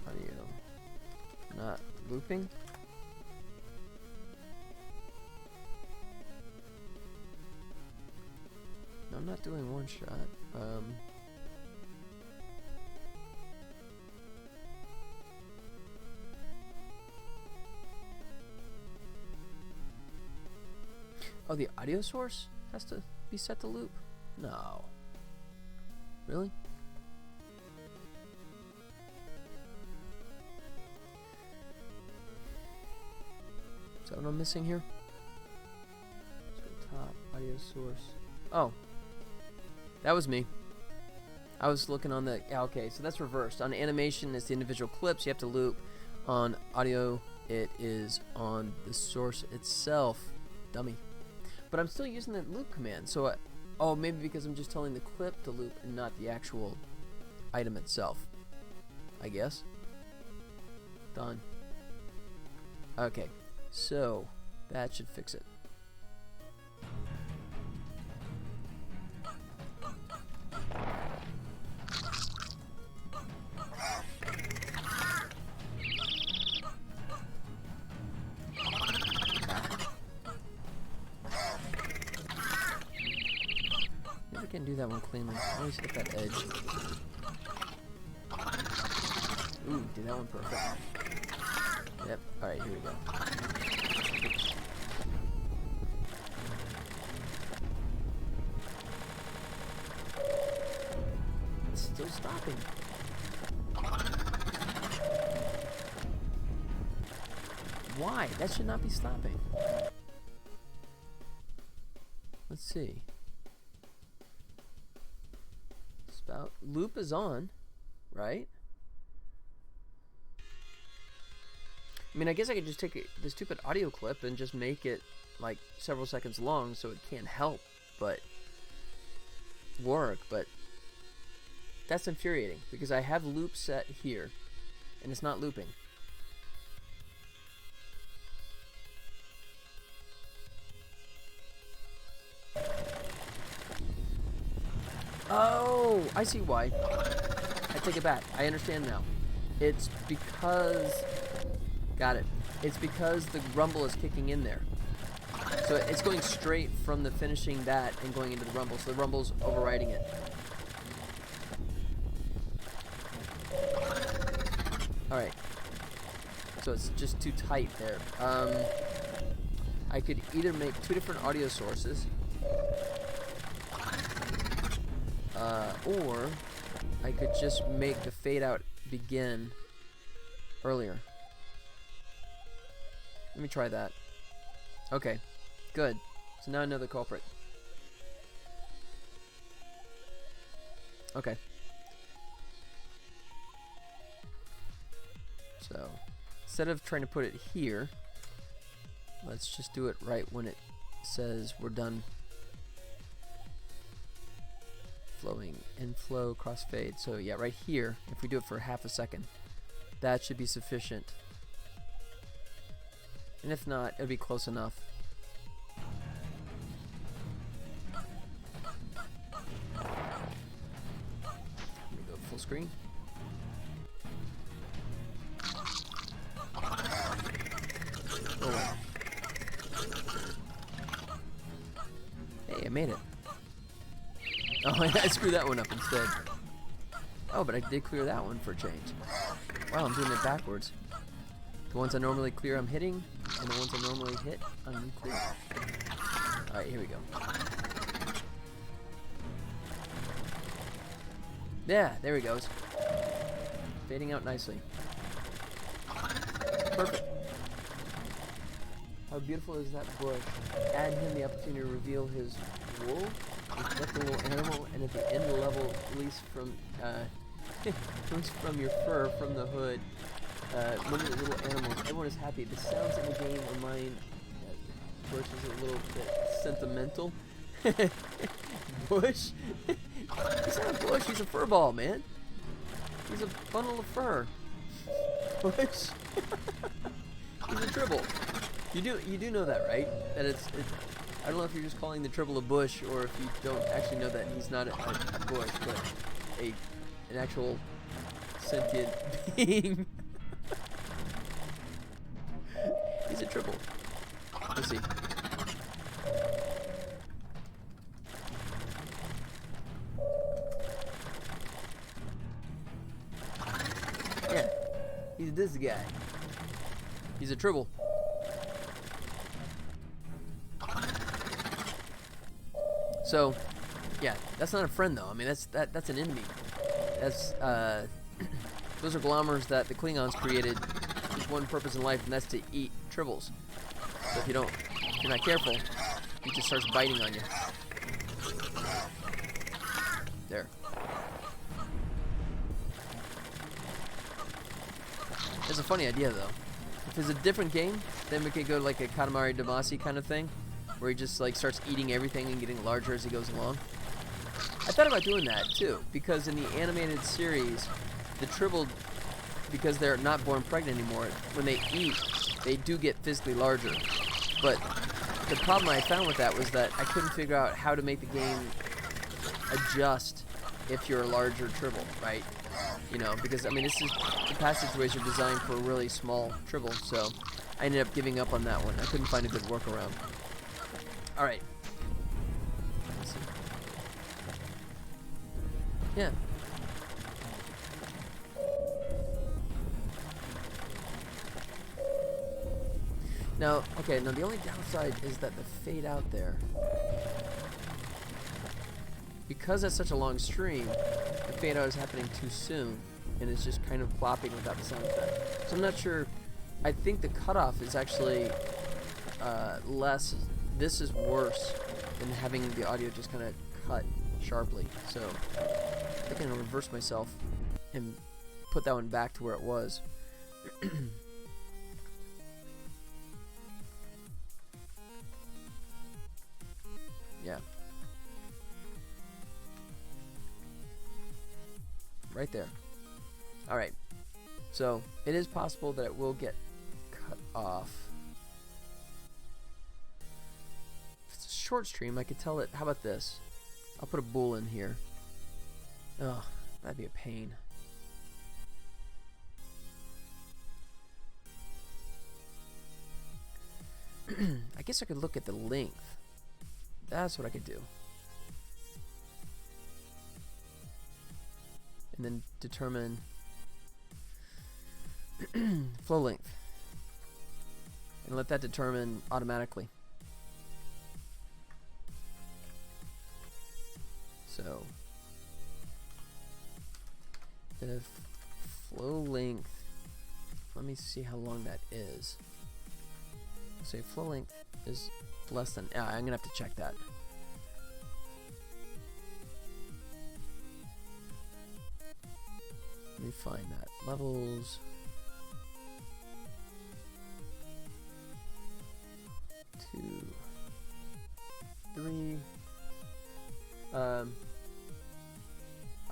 Audio not looping. No, I'm not doing one shot. Oh, the audio source has to be set to loop? No. Really? Is that what I'm missing here? So top, audio source. Oh. That was me. I was looking on the... Yeah, okay, so that's reversed. On animation, it's the individual clips. You have to loop. On audio, it is on the source itself. Dummy. But I'm still using that loop command. So, oh, maybe because I'm just telling the clip to loop and not the actual item itself. I guess. Done. Okay. So, that should fix it. Never can do that one cleanly. I always hit that edge. Ooh, did that one perfect. Yep. Alright, here we go. It's still stopping. Why? That should not be stopping. Let's see. Spout. Loop is on, right? I mean, I guess I could just take the stupid audio clip and just make it like several seconds long so it can't help but work, but that's infuriating because I have loop set here and it's not looping. Oh, I see why. I take it back. I understand now. It's because... Got it. It's because the rumble is kicking in there. So it's going straight from the finishing that and going into the rumble. So the rumble's overriding it. Alright. So it's just too tight there. I could either make 2 different audio sources. Or I could just make the fade out begin earlier. Let me try that. Okay, good. So now I know the culprit. Okay. So, instead of trying to put it here, let's just do it right when it says we're done flowing, inflow, crossfade. So yeah, right here, if we do it for half a second, that should be sufficient. And if not, it'll be close enough. Let me go full screen. Oh. Hey, I made it. Oh, I screwed that one up instead. Oh, but I did clear that one for a change. Wow, I'm doing it backwards. The ones I normally clear, I'm hitting, and the ones I normally hit, I'm clearing. Alright, here we go. Yeah, there he goes. Fading out nicely. Perfect. How beautiful is that bush? Add him the opportunity to reveal his wool, reflect the little animal, and at the end of the level, release from your fur from the hood. One of the little animals. Everyone is happy. The sounds in the game remind Bush is a little bit sentimental. Bush? He's not a bush. He's a fur ball, man. He's a bundle of fur. Bush. He's a tribble. You do know that, right? That it's I don't know if you're just calling the tribble a bush or if you don't actually know that he's not a bush, but an actual sentient being. He's a tribble. Let's see. Yeah, he's this guy. He's a tribble. So, yeah, that's not a friend though. I mean, that's an enemy. That's those are glommers that the Klingons created with one purpose in life, and that's to eat tribbles. So if you're not careful, he just starts biting on you. There. It's a funny idea though. If it's a different game, then we could go like a Katamari Damacy kind of thing, where he just like starts eating everything and getting larger as he goes along. I thought about doing that too, because in the animated series, the tribble, because they're not born pregnant anymore, when they eat, they do get physically larger. But the problem I found with that was that I couldn't figure out how to make the game adjust if you're a larger tribble, right? You know, because I mean, the passageways are designed for a really small tribble, so I ended up giving up on that one. I couldn't find a good workaround. All right. Let's see. Yeah. Now, okay, now the only downside is that the fade out there. Because that's such a long stream, the fade out is happening too soon, and it's just kind of plopping without the sound effect. So I'm not sure. I think the cutoff is actually less. This is worse than having the audio just kind of cut sharply. So I think I'm gonna reverse myself and put that one back to where it was. Yeah. Right there. Alright. So, it is possible that it will get cut off. If it's a short stream, I could tell it. How about this? I'll put a bool in here. Oh, that'd be a pain. I guess I could look at the length. That's what I could do. And then determine flow length. And let that determine automatically. So the flow length, let me see how long that is. Say flow length is less than, I'm gonna have to check that. Let me find that. Levels. 2, 3.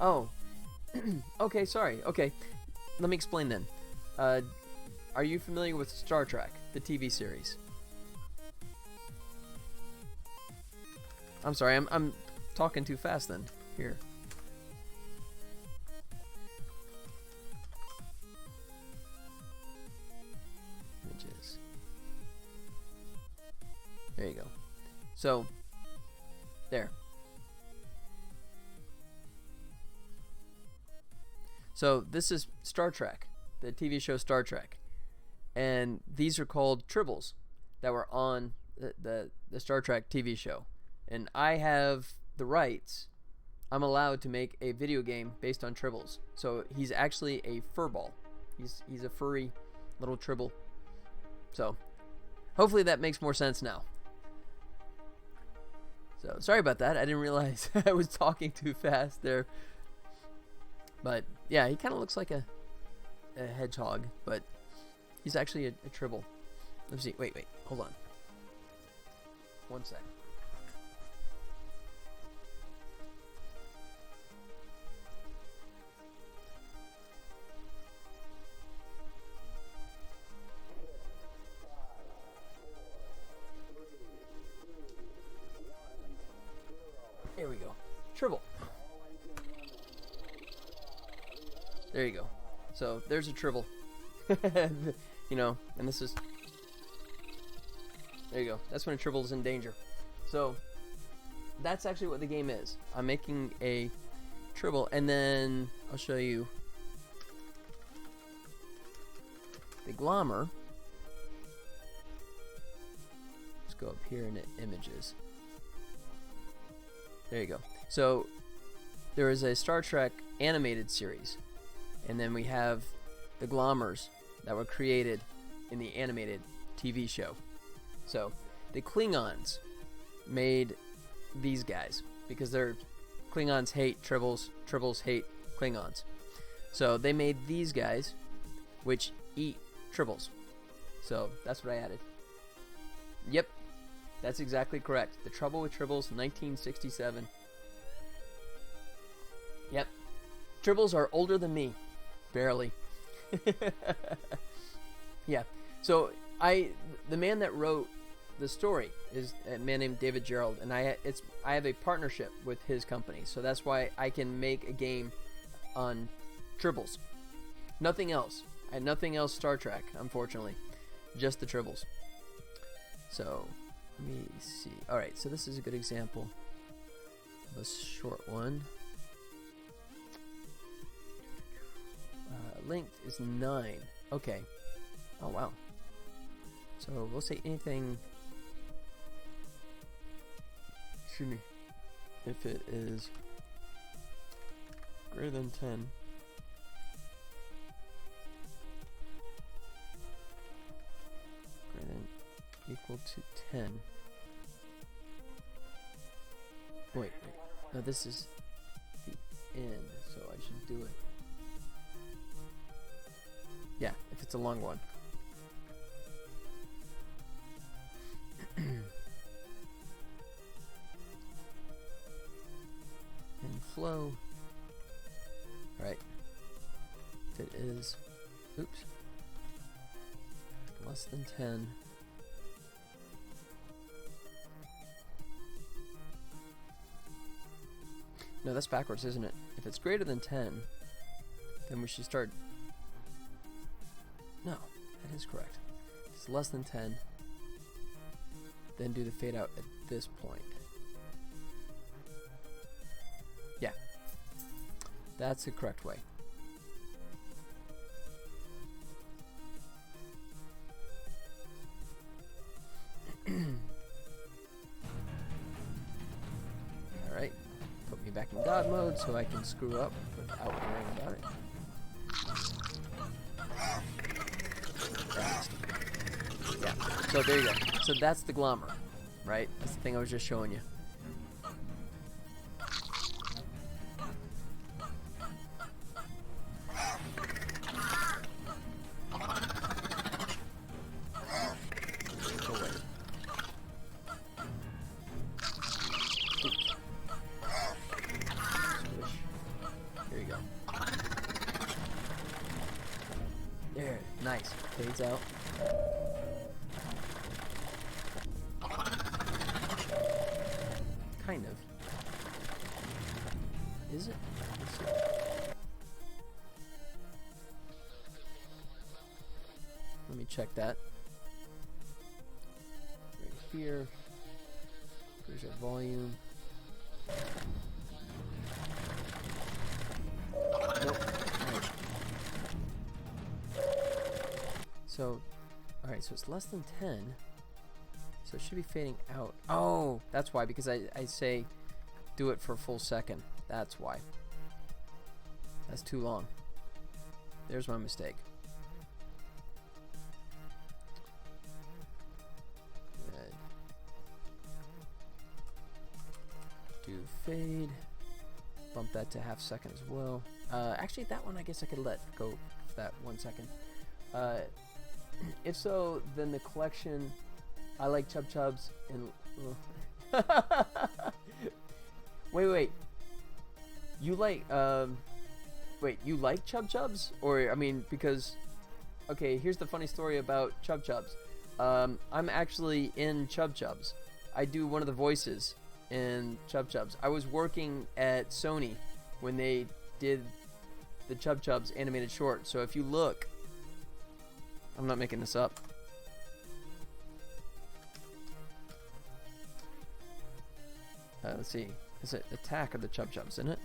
Oh. Okay, sorry. Okay. Let me explain then. are you familiar with Star Trek, the TV series? I'm sorry, I'm talking too fast then. Here. Images. There you go. So, there. So this is Star Trek, the TV show Star Trek, and these are called Tribbles that were on the Star Trek TV show, and I have the rights. I'm allowed to make a video game based on Tribbles. So he's actually a furball. He's a furry little Tribble. So hopefully that makes more sense now. So sorry about that. I didn't realize I was talking too fast there. But yeah, he kind of looks like a hedgehog, but he's actually a Tribble. Let's see. Wait. Hold on. One sec. There we go. Tribble. There you go. So there's a Tribble. You know, and this is... There you go. That's when a Tribble is in danger. So that's actually what the game is. I'm making a Tribble, and then I'll show you the Glommer. Let's go up here in images. There you go. So there is a Star Trek animated series, and then we have the Glommers that were created in the animated TV show. So the Klingons made these guys because they're Klingons hate Tribbles, Tribbles hate Klingons. So they made these guys, which eat Tribbles. So that's what I added. Yep, that's exactly correct. The Trouble with Tribbles, 1967. Yep, Tribbles are older than me, barely. Yeah. So the man that wrote the story is a man named David Gerald, and I have a partnership with his company, so that's why I can make a game on Tribbles. Nothing else. I had nothing else Star Trek, unfortunately, just the Tribbles. So let me see. All right, so this is a good example of a short one. Length is 9. Okay. Oh wow. So we'll say anything. Excuse me. If it is greater than 10. Greater than equal to 10. Wait. No, this is the end, so I should do it. Yeah, if it's a long one. And flow. Alright. If it is, oops, less than 10. No, that's backwards, isn't it? If it's greater than 10, then we should start. No, that is correct. If it's less than 10, then do the fade out at this point. Yeah, that's the correct way. Alright, put me back in God mode so I can screw up without worrying about it. Yeah, so there you go. So that's the Glommer, right? That's the thing I was just showing you. There, nice. fades out. Kind of. Is it? Let's see. Let me check that. Right here. Here's our volume. Nope. Alright. So, alright, so it's less than 10. So it should be fading out. Oh, that's why, because I say do it for a full second. That's why. That's too long. There's my mistake. Good. Do fade. Bump that to half second as well. Actually, that one I guess I could let go for that 1 second. If so, then the collection, I like Chub Chubs and... wait. You like, wait, you like Chub Chubs? Or, I mean, because... Okay, here's the funny story about Chub Chubs. I'm actually in Chub Chubs. I do one of the voices in Chub Chubs. I was working at Sony when they did the Chub Chubs animated short. So if you look, I'm not making this up. Let's see. Is it Attack of the Chub Chubs, isn't it?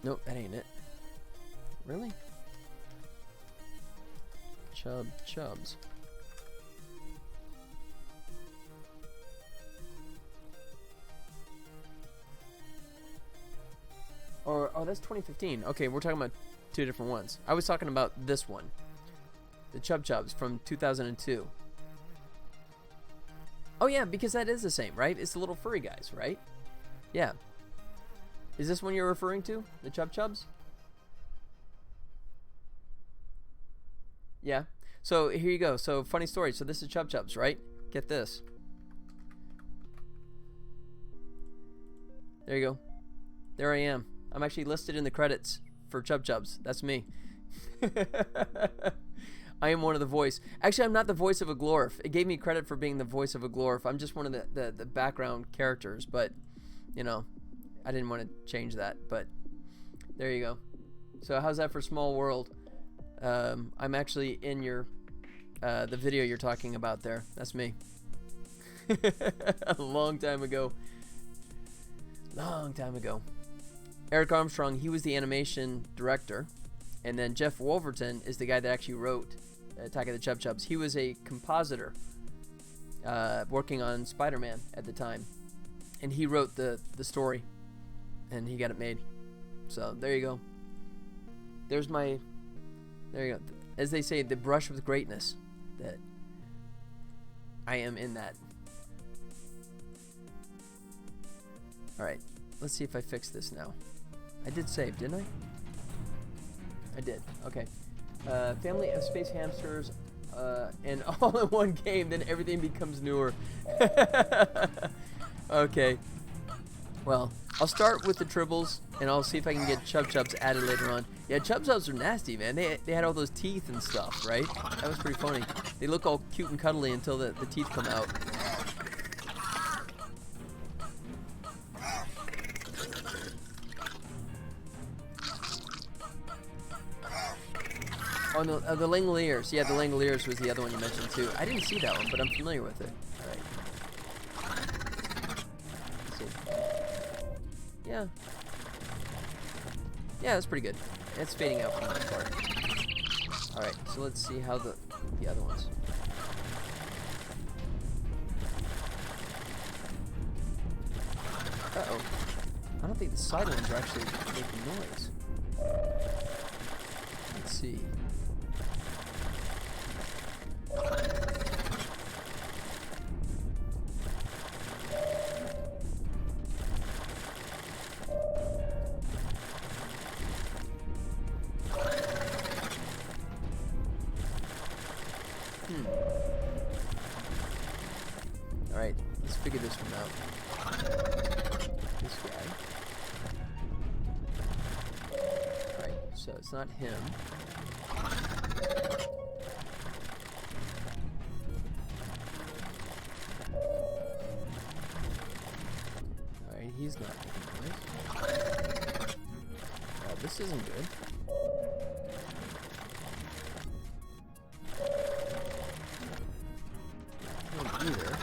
Nope, that ain't it. Really? Chub Chubs. Or, oh, that's 2015. Okay, we're talking about two different ones. I was talking about this one. The Chub Chubs from 2002. Oh, yeah, because that is the same, right? It's the little furry guys, right? Yeah. Is this one you're referring to? The Chub Chubs? Yeah. So here you go. So funny story. So this is Chub Chubs, right? Get this. There you go. There I am. I'm actually listed in the credits for Chub Chubs. That's me. I am one of the voice. Actually, I'm not the voice of a Glorf. It gave me credit for being the voice of a Glorf. I'm just one of the background characters. But, you know, I didn't want to change that. But there you go. So how's that for Small World? I'm actually in your the video you're talking about there. That's me. A long time ago. Long time ago. Eric Armstrong, he was the animation director. And then Jeff Wolverton is the guy that actually wrote Attack of the Chub Chubs. He was a compositor working on Spider-Man at the time. And he wrote the story. And he got it made. So, there you go. There's my... There you go. As they say, the brush with greatness. That I am in that. Alright. Let's see if I fix this now. I did save, didn't I? I did. Okay. Family of space hamsters and all in one game, then everything becomes newer. Okay. Well, I'll start with the Tribbles, and I'll see if I can get Chub Chubs added later on. Yeah, Chub Chubs are nasty, man. They had all those teeth and stuff, right? That was pretty funny. They look all cute and cuddly until the teeth come out. Oh, no, the Langoliers. Yeah, the Langoliers was the other one you mentioned, too. I didn't see that one, but I'm familiar with it. Alright. Let's see. Yeah. Yeah, that's pretty good. It's fading out for the most part. Alright, so let's see how the other ones. Uh-oh. I don't think the side ones are actually making noise. Let's see. Alright, let's figure this one out. This guy. So it's not him. Alright, he's not making noise. Oh, this isn't good. Not either.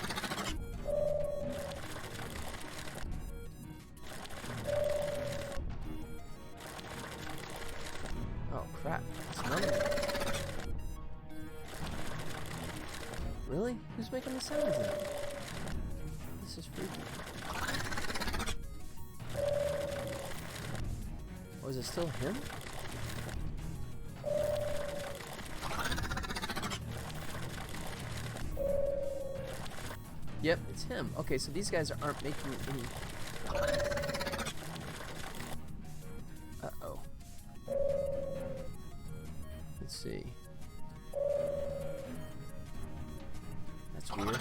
Oh crap, it's none of them. Really? Who's making the sounds then? This is freaky. Oh, is it still him? Yep, it's him. Okay, so these guys aren't making any... Uh-oh. Let's see. That's weird.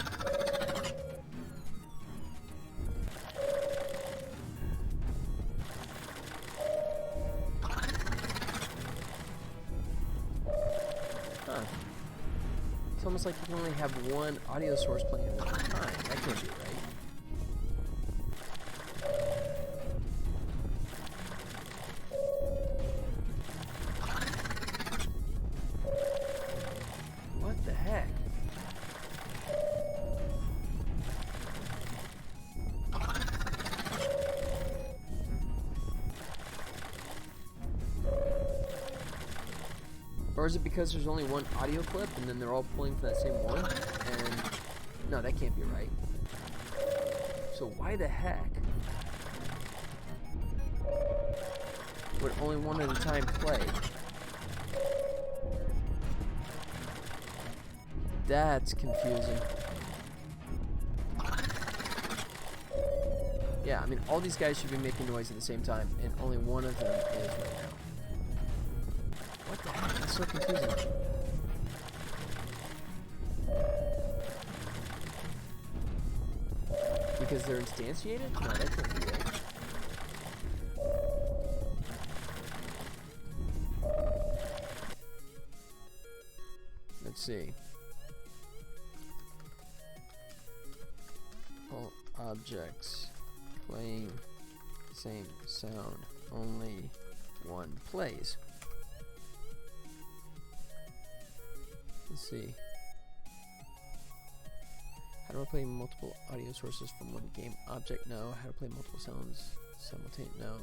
Huh. It's almost like you can only have one audio source playing at one time. That can't be right. What the heck? Or is it because there's only one audio clip and then they're all pulling for that same one? And no, that can't be right. So why the heck would only one at a time play? That's confusing. Yeah, I mean, all these guys should be making noise at the same time, and only one of them is right now. What the heck? That's so confusing. Because they're instantiated? No, that can't be right. Let's see. All objects playing same sound, only one plays. Let's see. How do I play multiple audio sources from one game object? No. How to play multiple sounds simultaneously? No.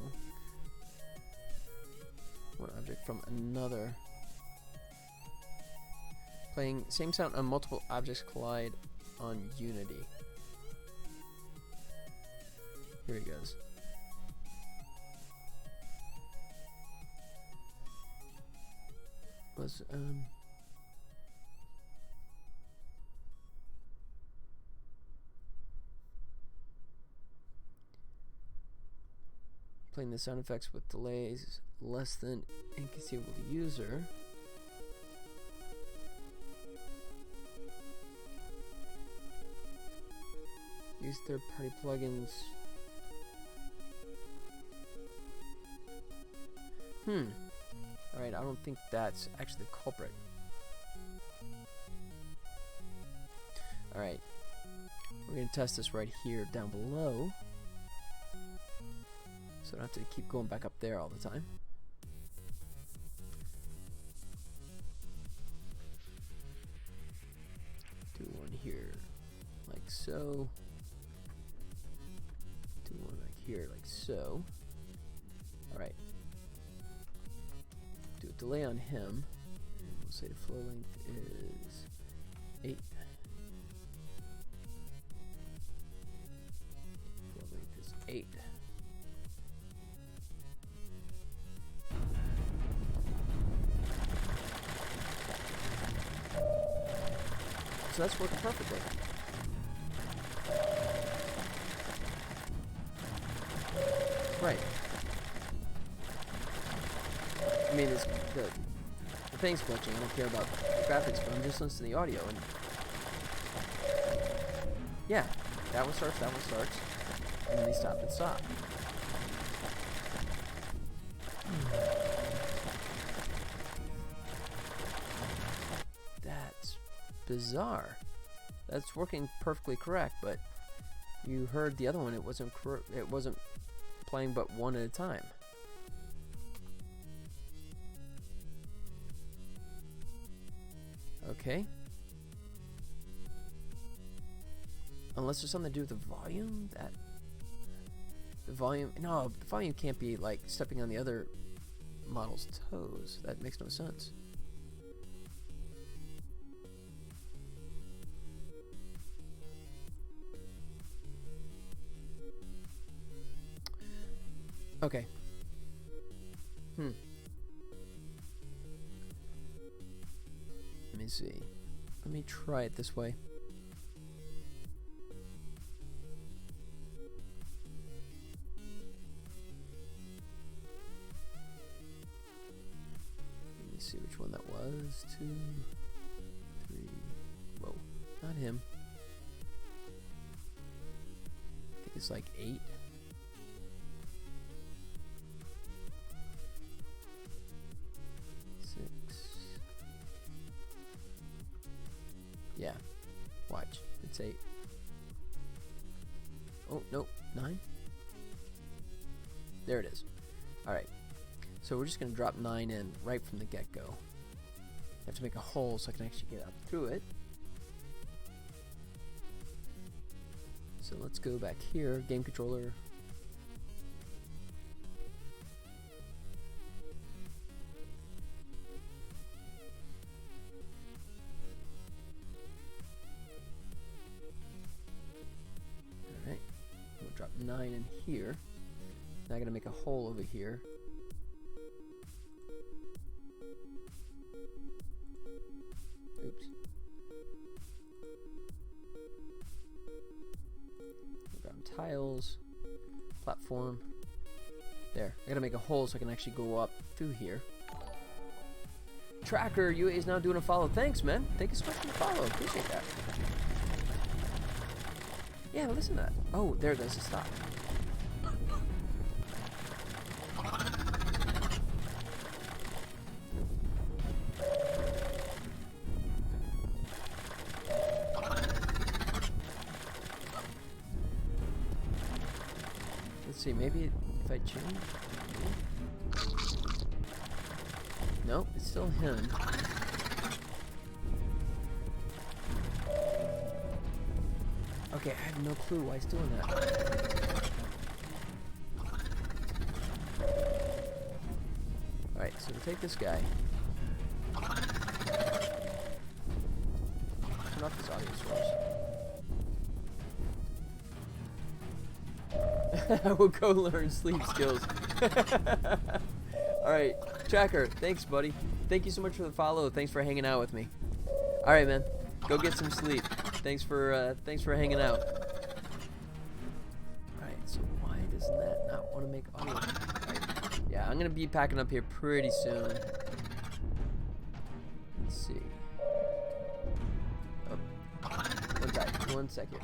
One object from another. Playing same sound on multiple objects collide on Unity. Here he goes. Was playing the sound effects with delays less than inconceivable to user. Use third-party plugins. Alright, I don't think that's actually the culprit. Alright. We're going to test this right here down below. So I don't have to keep going back up there all the time. Do one here like so. Do one like here like so. Alright. Do a delay on him. And we'll say the flow length is 8. Flow length is 8. So that's working perfectly. Right. I mean, it's the thing's glitching. I don't care about the graphics, but I'm just listening to the audio. And yeah, that one starts, and then they stop and stop. bizarre. That's working perfectly correct, but you heard the other one. It wasn't playing but one at a time. Okay. Unless there's something to do with the volume. The volume can't be like stepping on the other model's toes. That makes no sense. Okay. Let me see. Let me try it this way. Let me see which one that was. 2, 3. Whoa, not him. I think it's like 8. Yeah, watch. It's 8. Oh, nope, 9. There it is. Alright, so we're just going to drop 9 in right from the get-go. I have to make a hole so I can actually get up through it. So let's go back here, game controller. Drop 9 in here. Now I gotta make a hole over here. Oops. Grab tiles, platform. There. I gotta make a hole so I can actually go up through here. Tracker UA is now doing a follow. Thanks, man. Thank you so much for the follow. Appreciate that. Yeah, listen to that. Oh, there it goes to stop. Let's see, maybe if I change. Nope, it's still him. Okay, I have no clue why he's doing that. Alright, so we'll take this guy. Turn off this audio source. I will go learn sleep skills. Alright, Tracker, thanks, buddy. Thank you so much for the follow. Thanks for hanging out with me. Alright, man. Go get some sleep. Thanks for hanging out. Alright, so why does that not want to make audio? Right. Yeah, I'm gonna be packing up here pretty soon. Let's see. Oh. One second.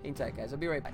Hang tight, guys. I'll be right back.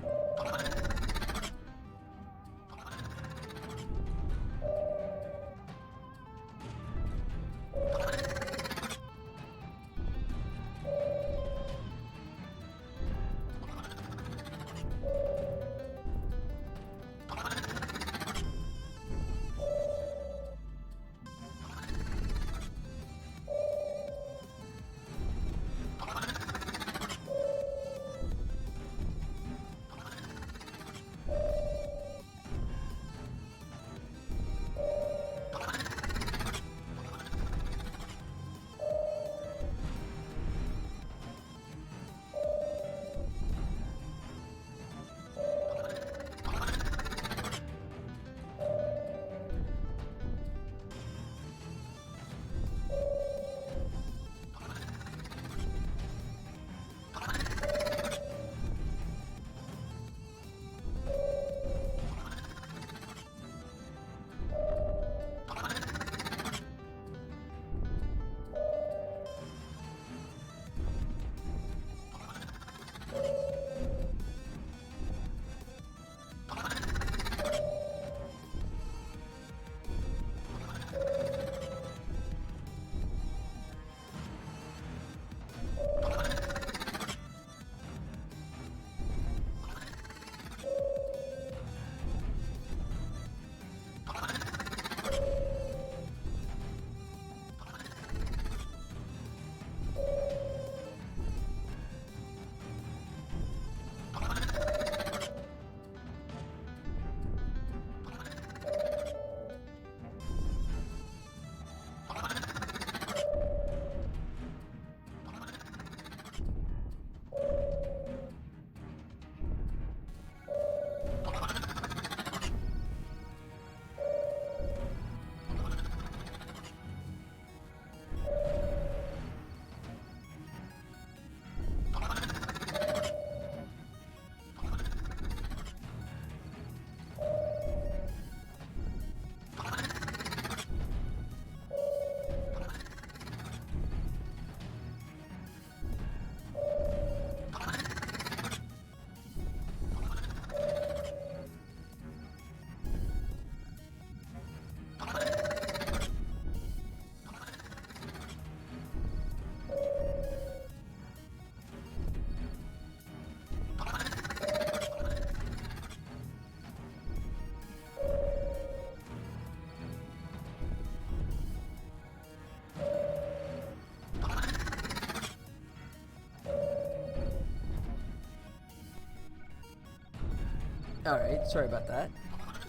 Alright, sorry about that.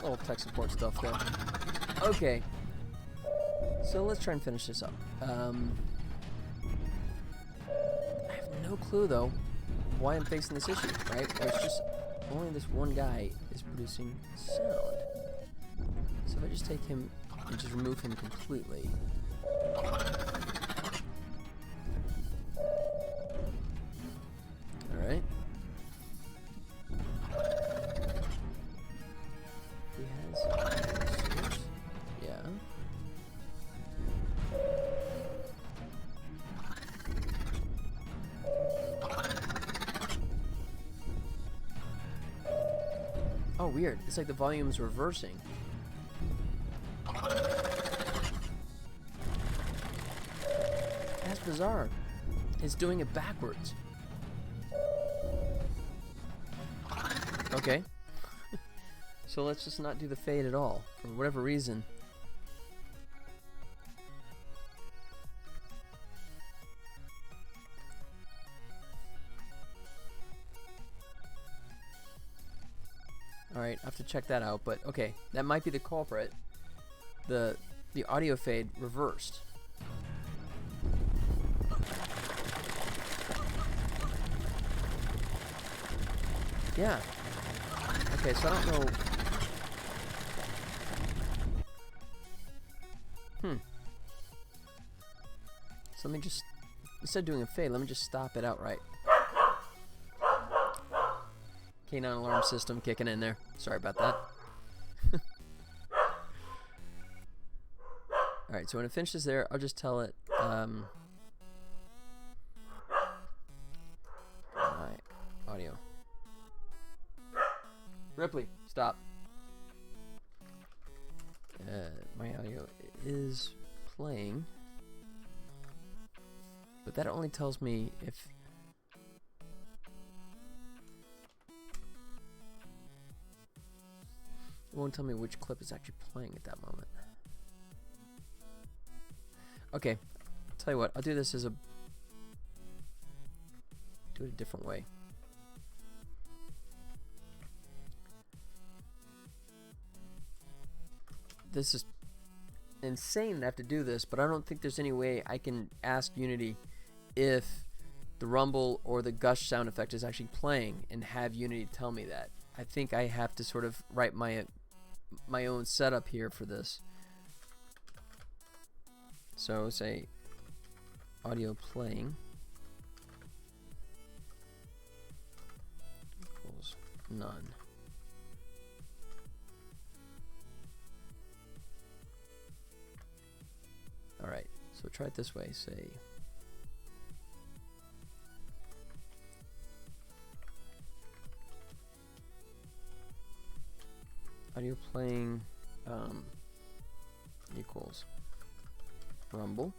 A little tech support stuff there. Okay. So let's try and finish this up. I have no clue, though, why I'm facing this issue, right? Where it's just only this one guy is producing sound. So if I just take him and just remove him completely. Alright. He has switch. Yeah. Oh, weird. It's like the volume's reversing. That's bizarre. It's doing it backwards. Okay. So let's just not do the fade at all, for whatever reason. Alright, I have to check that out, but okay, that might be the culprit. The audio fade reversed. Yeah. Okay, so I don't know. So let me just, instead of doing a fade, let me just stop it outright. Canine alarm system kicking in there. Sorry about that. Alright, so when it finishes there, I'll just tell it, my audio. Ripley, stop. My audio is playing, but that only tells me if it won't tell me which clip is actually playing at that moment. Okay, tell you what, I'll do this as a do it a different way. This is insane to have to do this, but I don't think there's any way I can ask Unity if the rumble or the gush sound effect is actually playing and have Unity tell me that. I think I have to sort of write my own setup here for this. So say audio playing equals none. Alright, so try it this way, say audio playing equals rumble.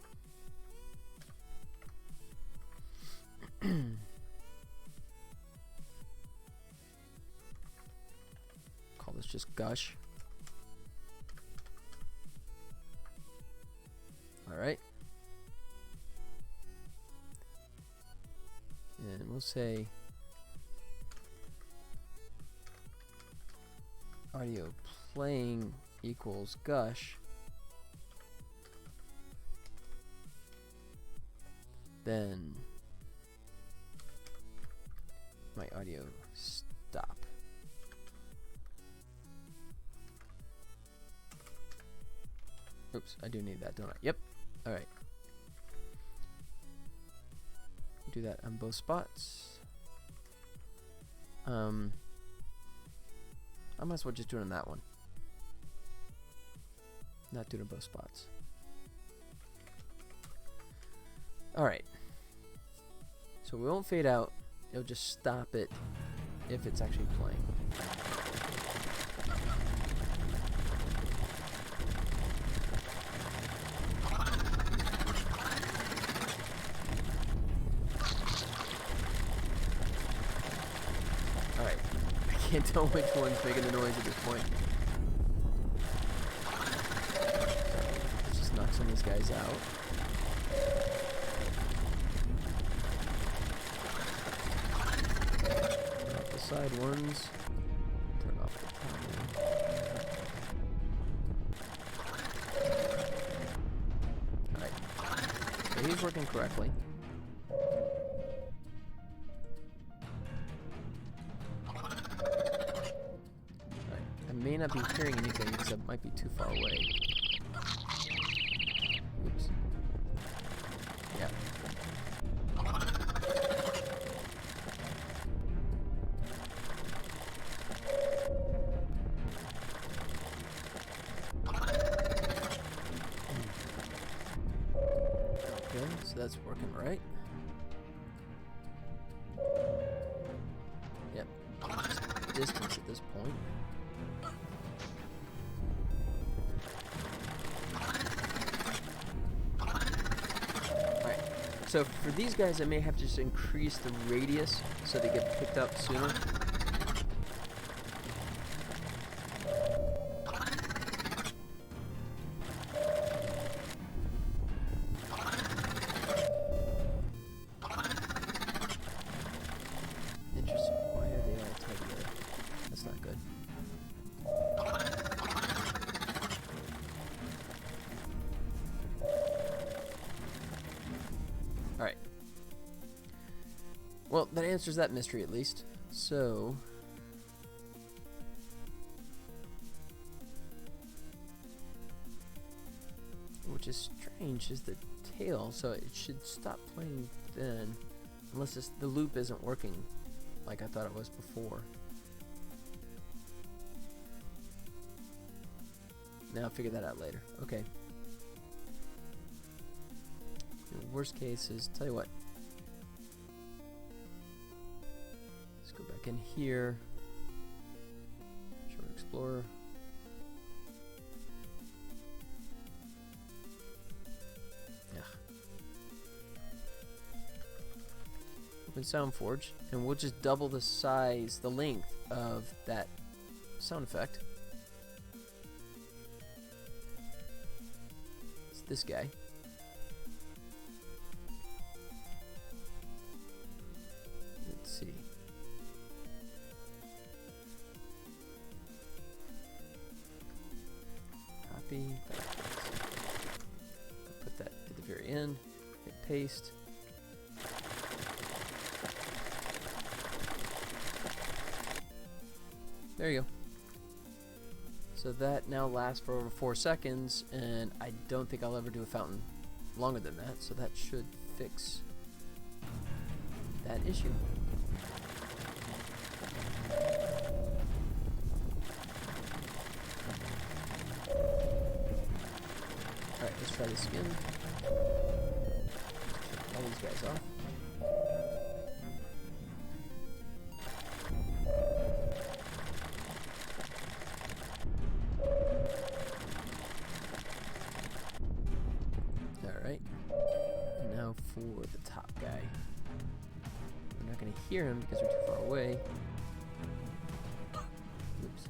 Call this just gush. Alright. And we'll say audio playing equals gush. Then my audio stop. Oops, I do need that, don't I? Yep. Alright. Do that on both spots. I might as well just do it on that one. Not do it on both spots. Alright. So we won't fade out. It'll just stop it if it's actually playing. Alright. I can't tell which one's making the noise at this point. Let's just knock some of these guys out. Turn off the side ones. Turn off So he's working correctly. I may not be hearing anything because it might be too far away. Oops. Yeah. Okay, so that's working right. Yep. Distance at this point. So for these guys, I may have to just increase the radius so they get picked up sooner. Interesting. Why are they all tied together? That's not good. Alright. Well, that answers that mystery at least. So... which is strange is the tail, so it should stop playing then. Unless the loop isn't working like I thought it was before. Now I'll figure that out later. Okay. The worst case is, tell you what. Let's go back in here. Short Explorer. Open SoundForge, and we'll just double the size, the length of that sound effect. It's this guy. Let's see. Copy. I'll put that at the very end. Hit paste. There you go. So that now lasts for over 4 seconds, and I don't think I'll ever do a fountain longer than that, so that should fix that issue. Alright, let's try this again. Turn all these guys off. For the top guy. We're not going to hear him because we're too far away. Oops.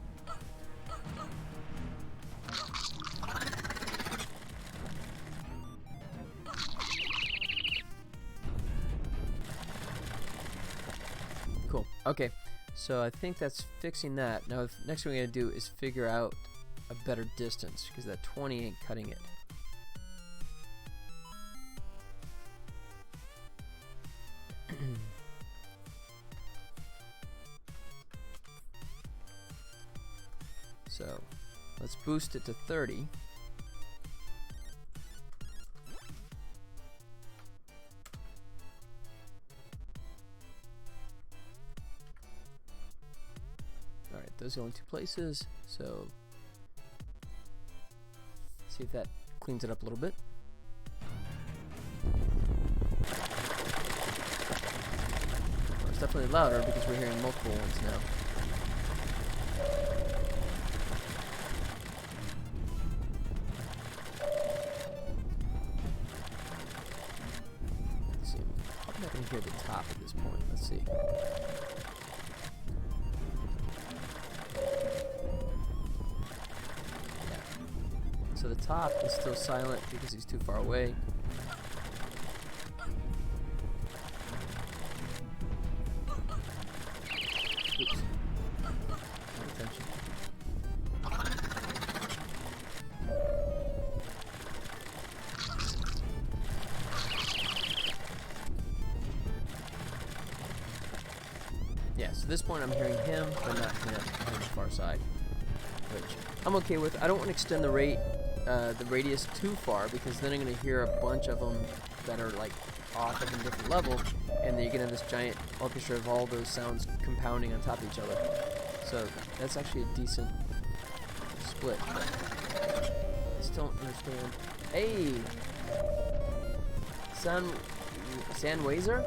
Cool. Okay. So I think that's fixing that. Now, next thing we're going to do is figure out a better distance because that 20 ain't cutting it. So let's boost it to 30. Alright, those are the only two places, so see if that cleans it up a little bit. Well, it's definitely louder because we're hearing multiple ones now. Hear the top at this point. Let's see. Yeah. So the top is still silent because he's too far away. Oops. Pay attention. Yeah, so at this point I'm hearing him, but not him on the far side, which I'm okay with. I don't want to extend the radius too far, because then I'm going to hear a bunch of them that are like off of a different level, and then you're going to have this giant orchestra of all those sounds compounding on top of each other. So that's actually a decent split. But I still don't understand. Hey! Sandweiser?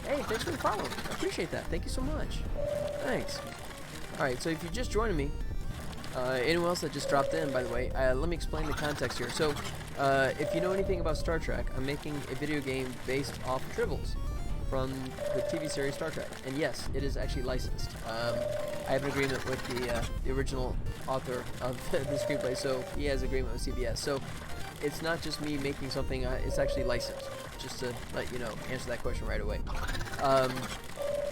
Hey, thanks for the follow. I appreciate that. Thank you so much. Thanks. Alright, so if you're just joining me, anyone else that just dropped in, by the way, let me explain the context here. So, if you know anything about Star Trek, I'm making a video game based off Tribbles from the TV series Star Trek. And yes, it is actually licensed. I have an agreement with the original author of the screenplay, so he has agreement with CBS. So, it's not just me making something, it's actually licensed. Just to let you know, answer that question right away.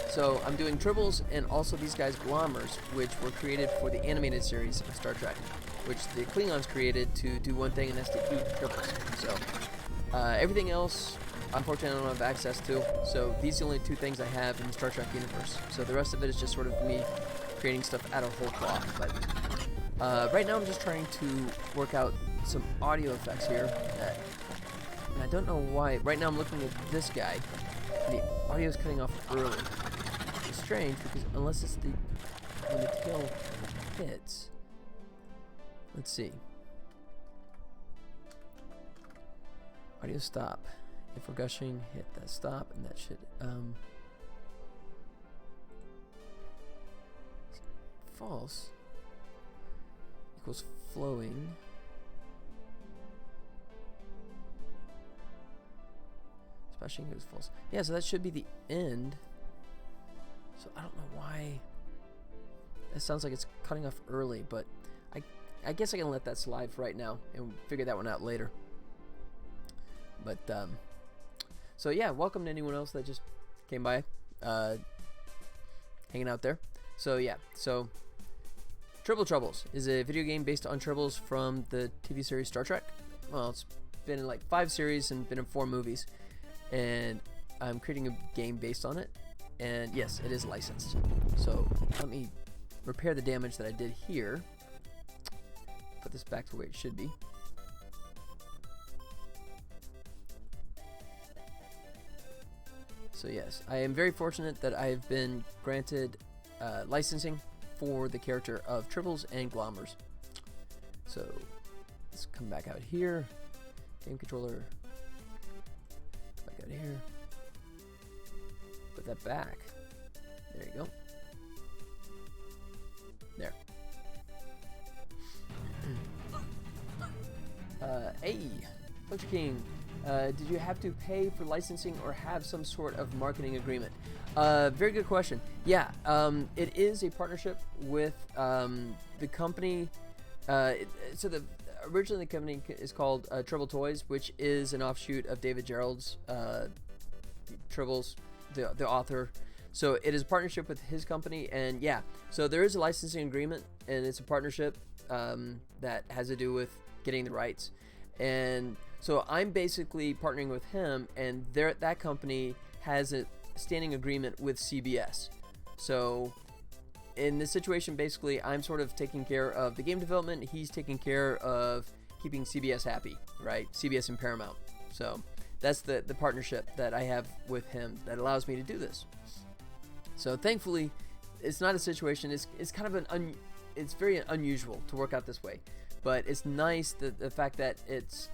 So I'm doing Tribbles and also these guys Glommers, which were created for the animated series of Star Trek, which the Klingons created to do one thing, and that's to eat Tribbles. So everything else, unfortunately, I don't have access to. So these are the only two things I have in the Star Trek universe. So the rest of it is just sort of me creating stuff out of whole cloth. But right now I'm just trying to work out some audio effects here that, and I don't know why. Right now I'm looking at this guy, and the audio is cutting off early. It's strange, because unless it's when the tail hits. Let's see. Audio stop. If we're gushing, hit that stop, and that should false equals flowing. Splashing goes false. Yeah, so that should be the end. So I don't know why. That sounds like it's cutting off early, but I guess I can let that slide for right now and figure that one out later. But so yeah, welcome to anyone else that just came by, hanging out there. So yeah, so Tribble Troubles is a video game based on Tribbles from the TV series Star Trek. Well, it's been in like 5 series and been in 4 movies. And I'm creating a game based on it, and yes, it is licensed. So let me repair the damage that I did here, put this back to where it should be. So yes, I am very fortunate that I've been granted licensing for the character of Tribbles and Glommers. So let's come back out here, game controller. Out here, put that back. There you go. There. Hey, Butcher King, did you have to pay for licensing or have some sort of marketing agreement? Very good question. Yeah, it is a partnership with the company. Originally the company is called Tribble Toys, which is an offshoot of David Gerald's Tribbles, the author. So it is a partnership with his company, and yeah, so there is a licensing agreement, and it's a partnership that has to do with getting the rights. And so I'm basically partnering with him, and that company has a standing agreement with CBS. So in this situation, basically, I'm sort of taking care of the game development. He's taking care of keeping CBS happy, right? CBS and Paramount. So that's the partnership that I have with him that allows me to do this. So thankfully, it's not a situation. It's kind of it's very unusual to work out this way, but it's nice the fact that it's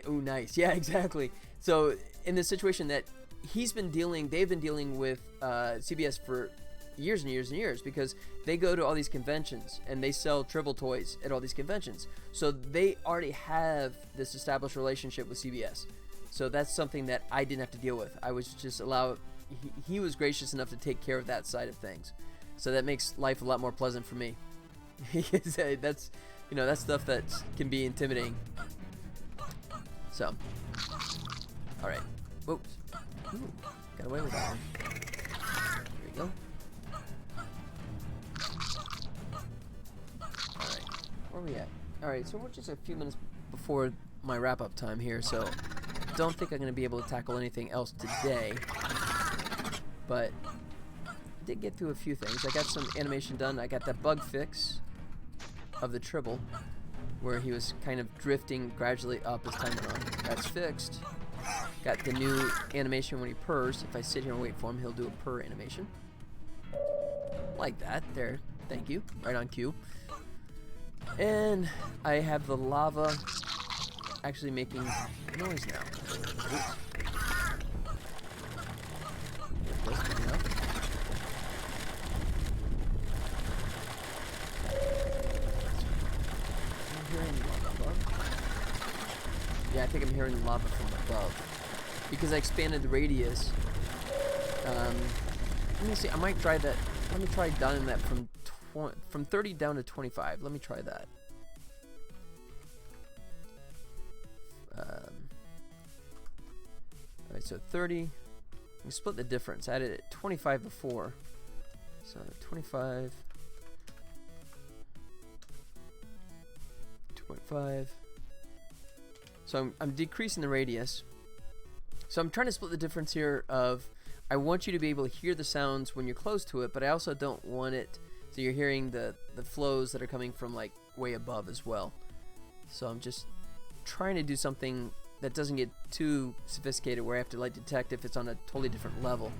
nice. Yeah, exactly. So in the situation that they've been dealing with CBS for years and years and years, because they go to all these conventions and they sell Tribble toys at all these conventions. So they already have this established relationship with CBS. So that's something that I didn't have to deal with. I was just he was gracious enough to take care of that side of things. So that makes life a lot more pleasant for me. That's stuff that can be intimidating. So, all right. Whoops. Ooh, got away with that one. There we go. Alright, where are we at? Alright, so we're just a few minutes before my wrap-up time here, so don't think I'm going to be able to tackle anything else today. But did get through a few things. I got some animation done. I got that bug fix of the Tribble, where he was kind of drifting gradually up as time went on. That's fixed. Got the new animation when he purrs. If I sit here and wait for him, he'll do a purr animation. Like that. There. Thank you. Right on cue. And I have the lava actually making noise now. Oops. Yeah, I think I'm hearing lava from above because I expanded the radius. Let me see. I might try that. Let me try down that from 30 down to 25. Let me try that. Alright, so 30. We split the difference. I added 25 before. So 25. 2.5. So I'm decreasing the radius. So I'm trying to split the difference here of I want you to be able to hear the sounds when you're close to it, but I also don't want it so you're hearing the flows that are coming from like way above as well. So I'm just trying to do something that doesn't get too sophisticated where I have to like detect if it's on a totally different level.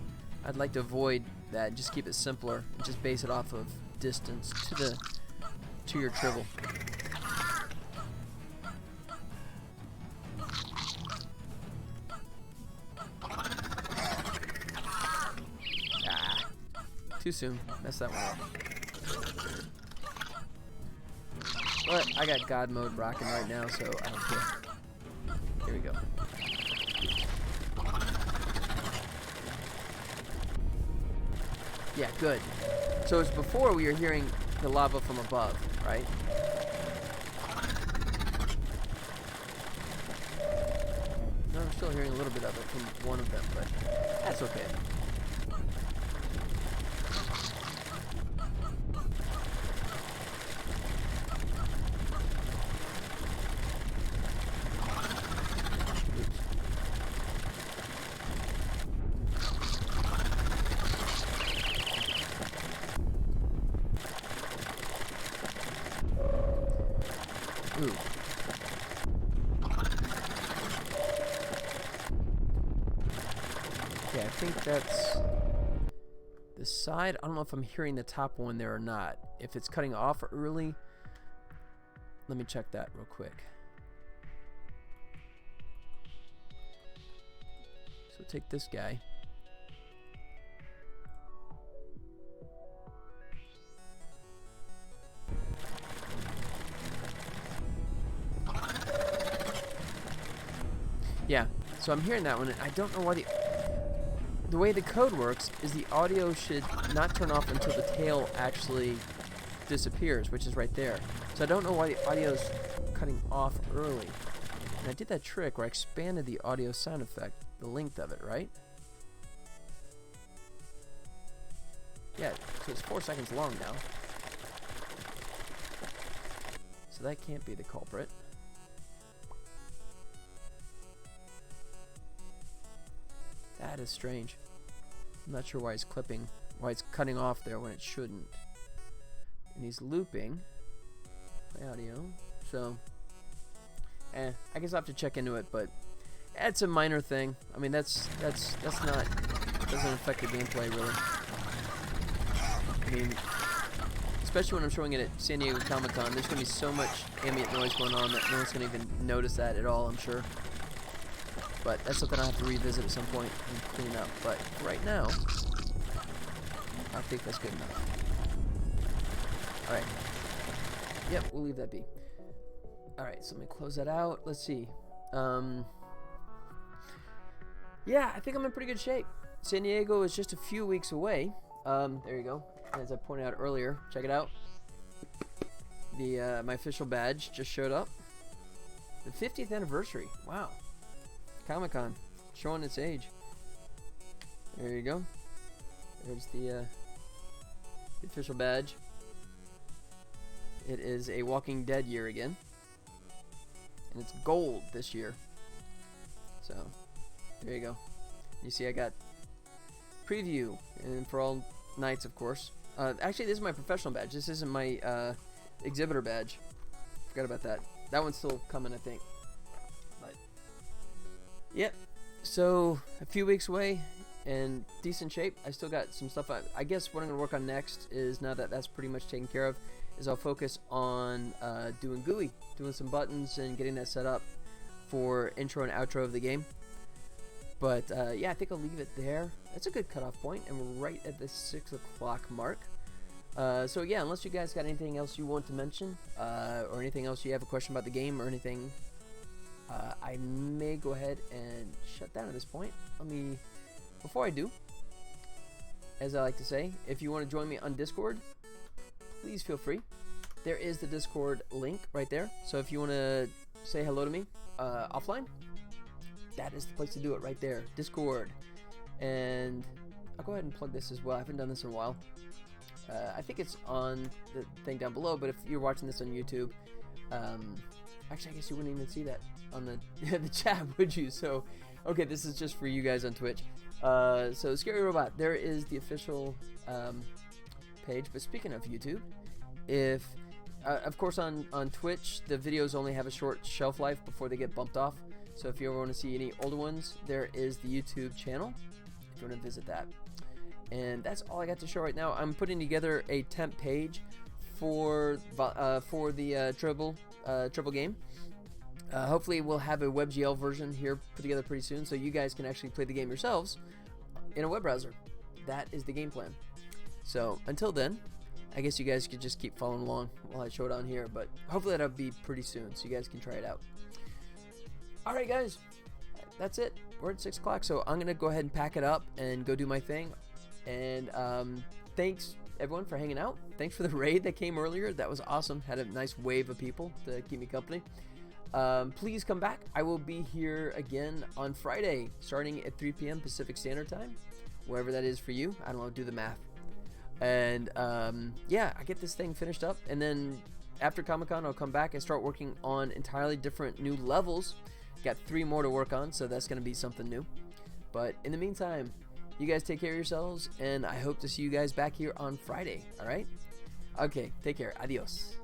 I'd like to avoid that and just keep it simpler and just base it off of distance to your Tribble. Too soon. Messed that one up. But I got God mode rocking right now, so I don't care. Here we go. Yeah, good. So it's before we were hearing the lava from above, right? No, I'm still hearing a little bit of it from one of them, but that's okay. Ooh. Okay, I think that's the side. I don't know if I'm hearing the top one there or not. If it's cutting off early, let me check that real quick. So take this guy. Yeah, so I'm hearing that one, and I don't know why the way the code works is the audio should not turn off until the tail actually disappears, which is right there. So I don't know why the audio's cutting off early. And I did that trick where I expanded the audio sound effect, the length of it, right? Yeah, so it's 4 seconds long now. So that can't be the culprit. That is strange. I'm not sure why it's clipping, why it's cutting off there when it shouldn't. And he's looping my audio. So, I guess I'll have to check into it, but it's a minor thing. I mean, that's not, doesn't affect the gameplay really. I mean, especially when I'm showing it at San Diego Comic-Con, there's gonna be so much ambient noise going on that no one's gonna even notice that at all, I'm sure. But that's something I'll have to revisit at some point and clean up. But right now, I think that's good enough. Alright. Yep, we'll leave that be. Alright, so let me close that out. Let's see. Yeah, I think I'm in pretty good shape. San Diego is just a few weeks away. There you go. As I pointed out earlier, check it out. My official badge just showed up. The 50th anniversary. Wow. Comic-Con, showing its age. There you go. There's the official badge. It is a Walking Dead year again. And it's gold this year. So, there you go. You see I got preview. And for all nights, of course. Actually, this is my professional badge. This isn't my exhibitor badge. Forgot about that. That one's still coming, I think. But yep. So a few weeks away, in decent shape. I still got some stuff. I guess what I'm gonna work on next is, now that that's pretty much taken care of, is I'll focus on doing GUI, doing some buttons and getting that set up for intro and outro of the game. But yeah, I think I'll leave it there. That's a good cutoff point, and we're right at the 6 o'clock mark. So yeah, unless you guys got anything else you want to mention, or anything else you have a question about the game or anything, I may go ahead and shut down at this point. Before I do, as I like to say, if you want to join me on Discord, please feel free. There is the Discord link right there. So if you want to say hello to me offline, that is the place to do it right there, Discord. And I'll go ahead and plug this as well. I haven't done this in a while. I think it's on the thing down below, but if you're watching this on YouTube, actually I guess you wouldn't even see that on the the chat, would you? So okay, this is just for you guys on Twitch. So Scary Robot, there is the official page. But speaking of YouTube, if of course on Twitch the videos only have a short shelf life before they get bumped off. So if you ever want to see any older ones, there is the YouTube channel if you want to visit that. And that's all I got to show right now. I'm putting together a temp page for the Tribble game. Hopefully we'll have a WebGL version here put together pretty soon, so you guys can actually play the game yourselves in a web browser. That is the game plan. So until then, I guess you guys could just keep following along while I show it on here, but hopefully that'll be pretty soon, so you guys can try it out. Alright guys, that's it. We're at 6 o'clock, so I'm going to go ahead and pack it up and go do my thing. And thanks everyone for hanging out. Thanks for the raid that came earlier. That was awesome. Had a nice wave of people to keep me company. Please come back. I will be here again on Friday, starting at 3 p.m. Pacific Standard Time, wherever that is for you. I don't know, do the math. And yeah, I get this thing finished up, and then after Comic-Con, I'll come back and start working on entirely different new levels. Got 3 more to work on, so that's going to be something new. But in the meantime, you guys take care of yourselves, and I hope to see you guys back here on Friday. All right? Okay, take care. Adios.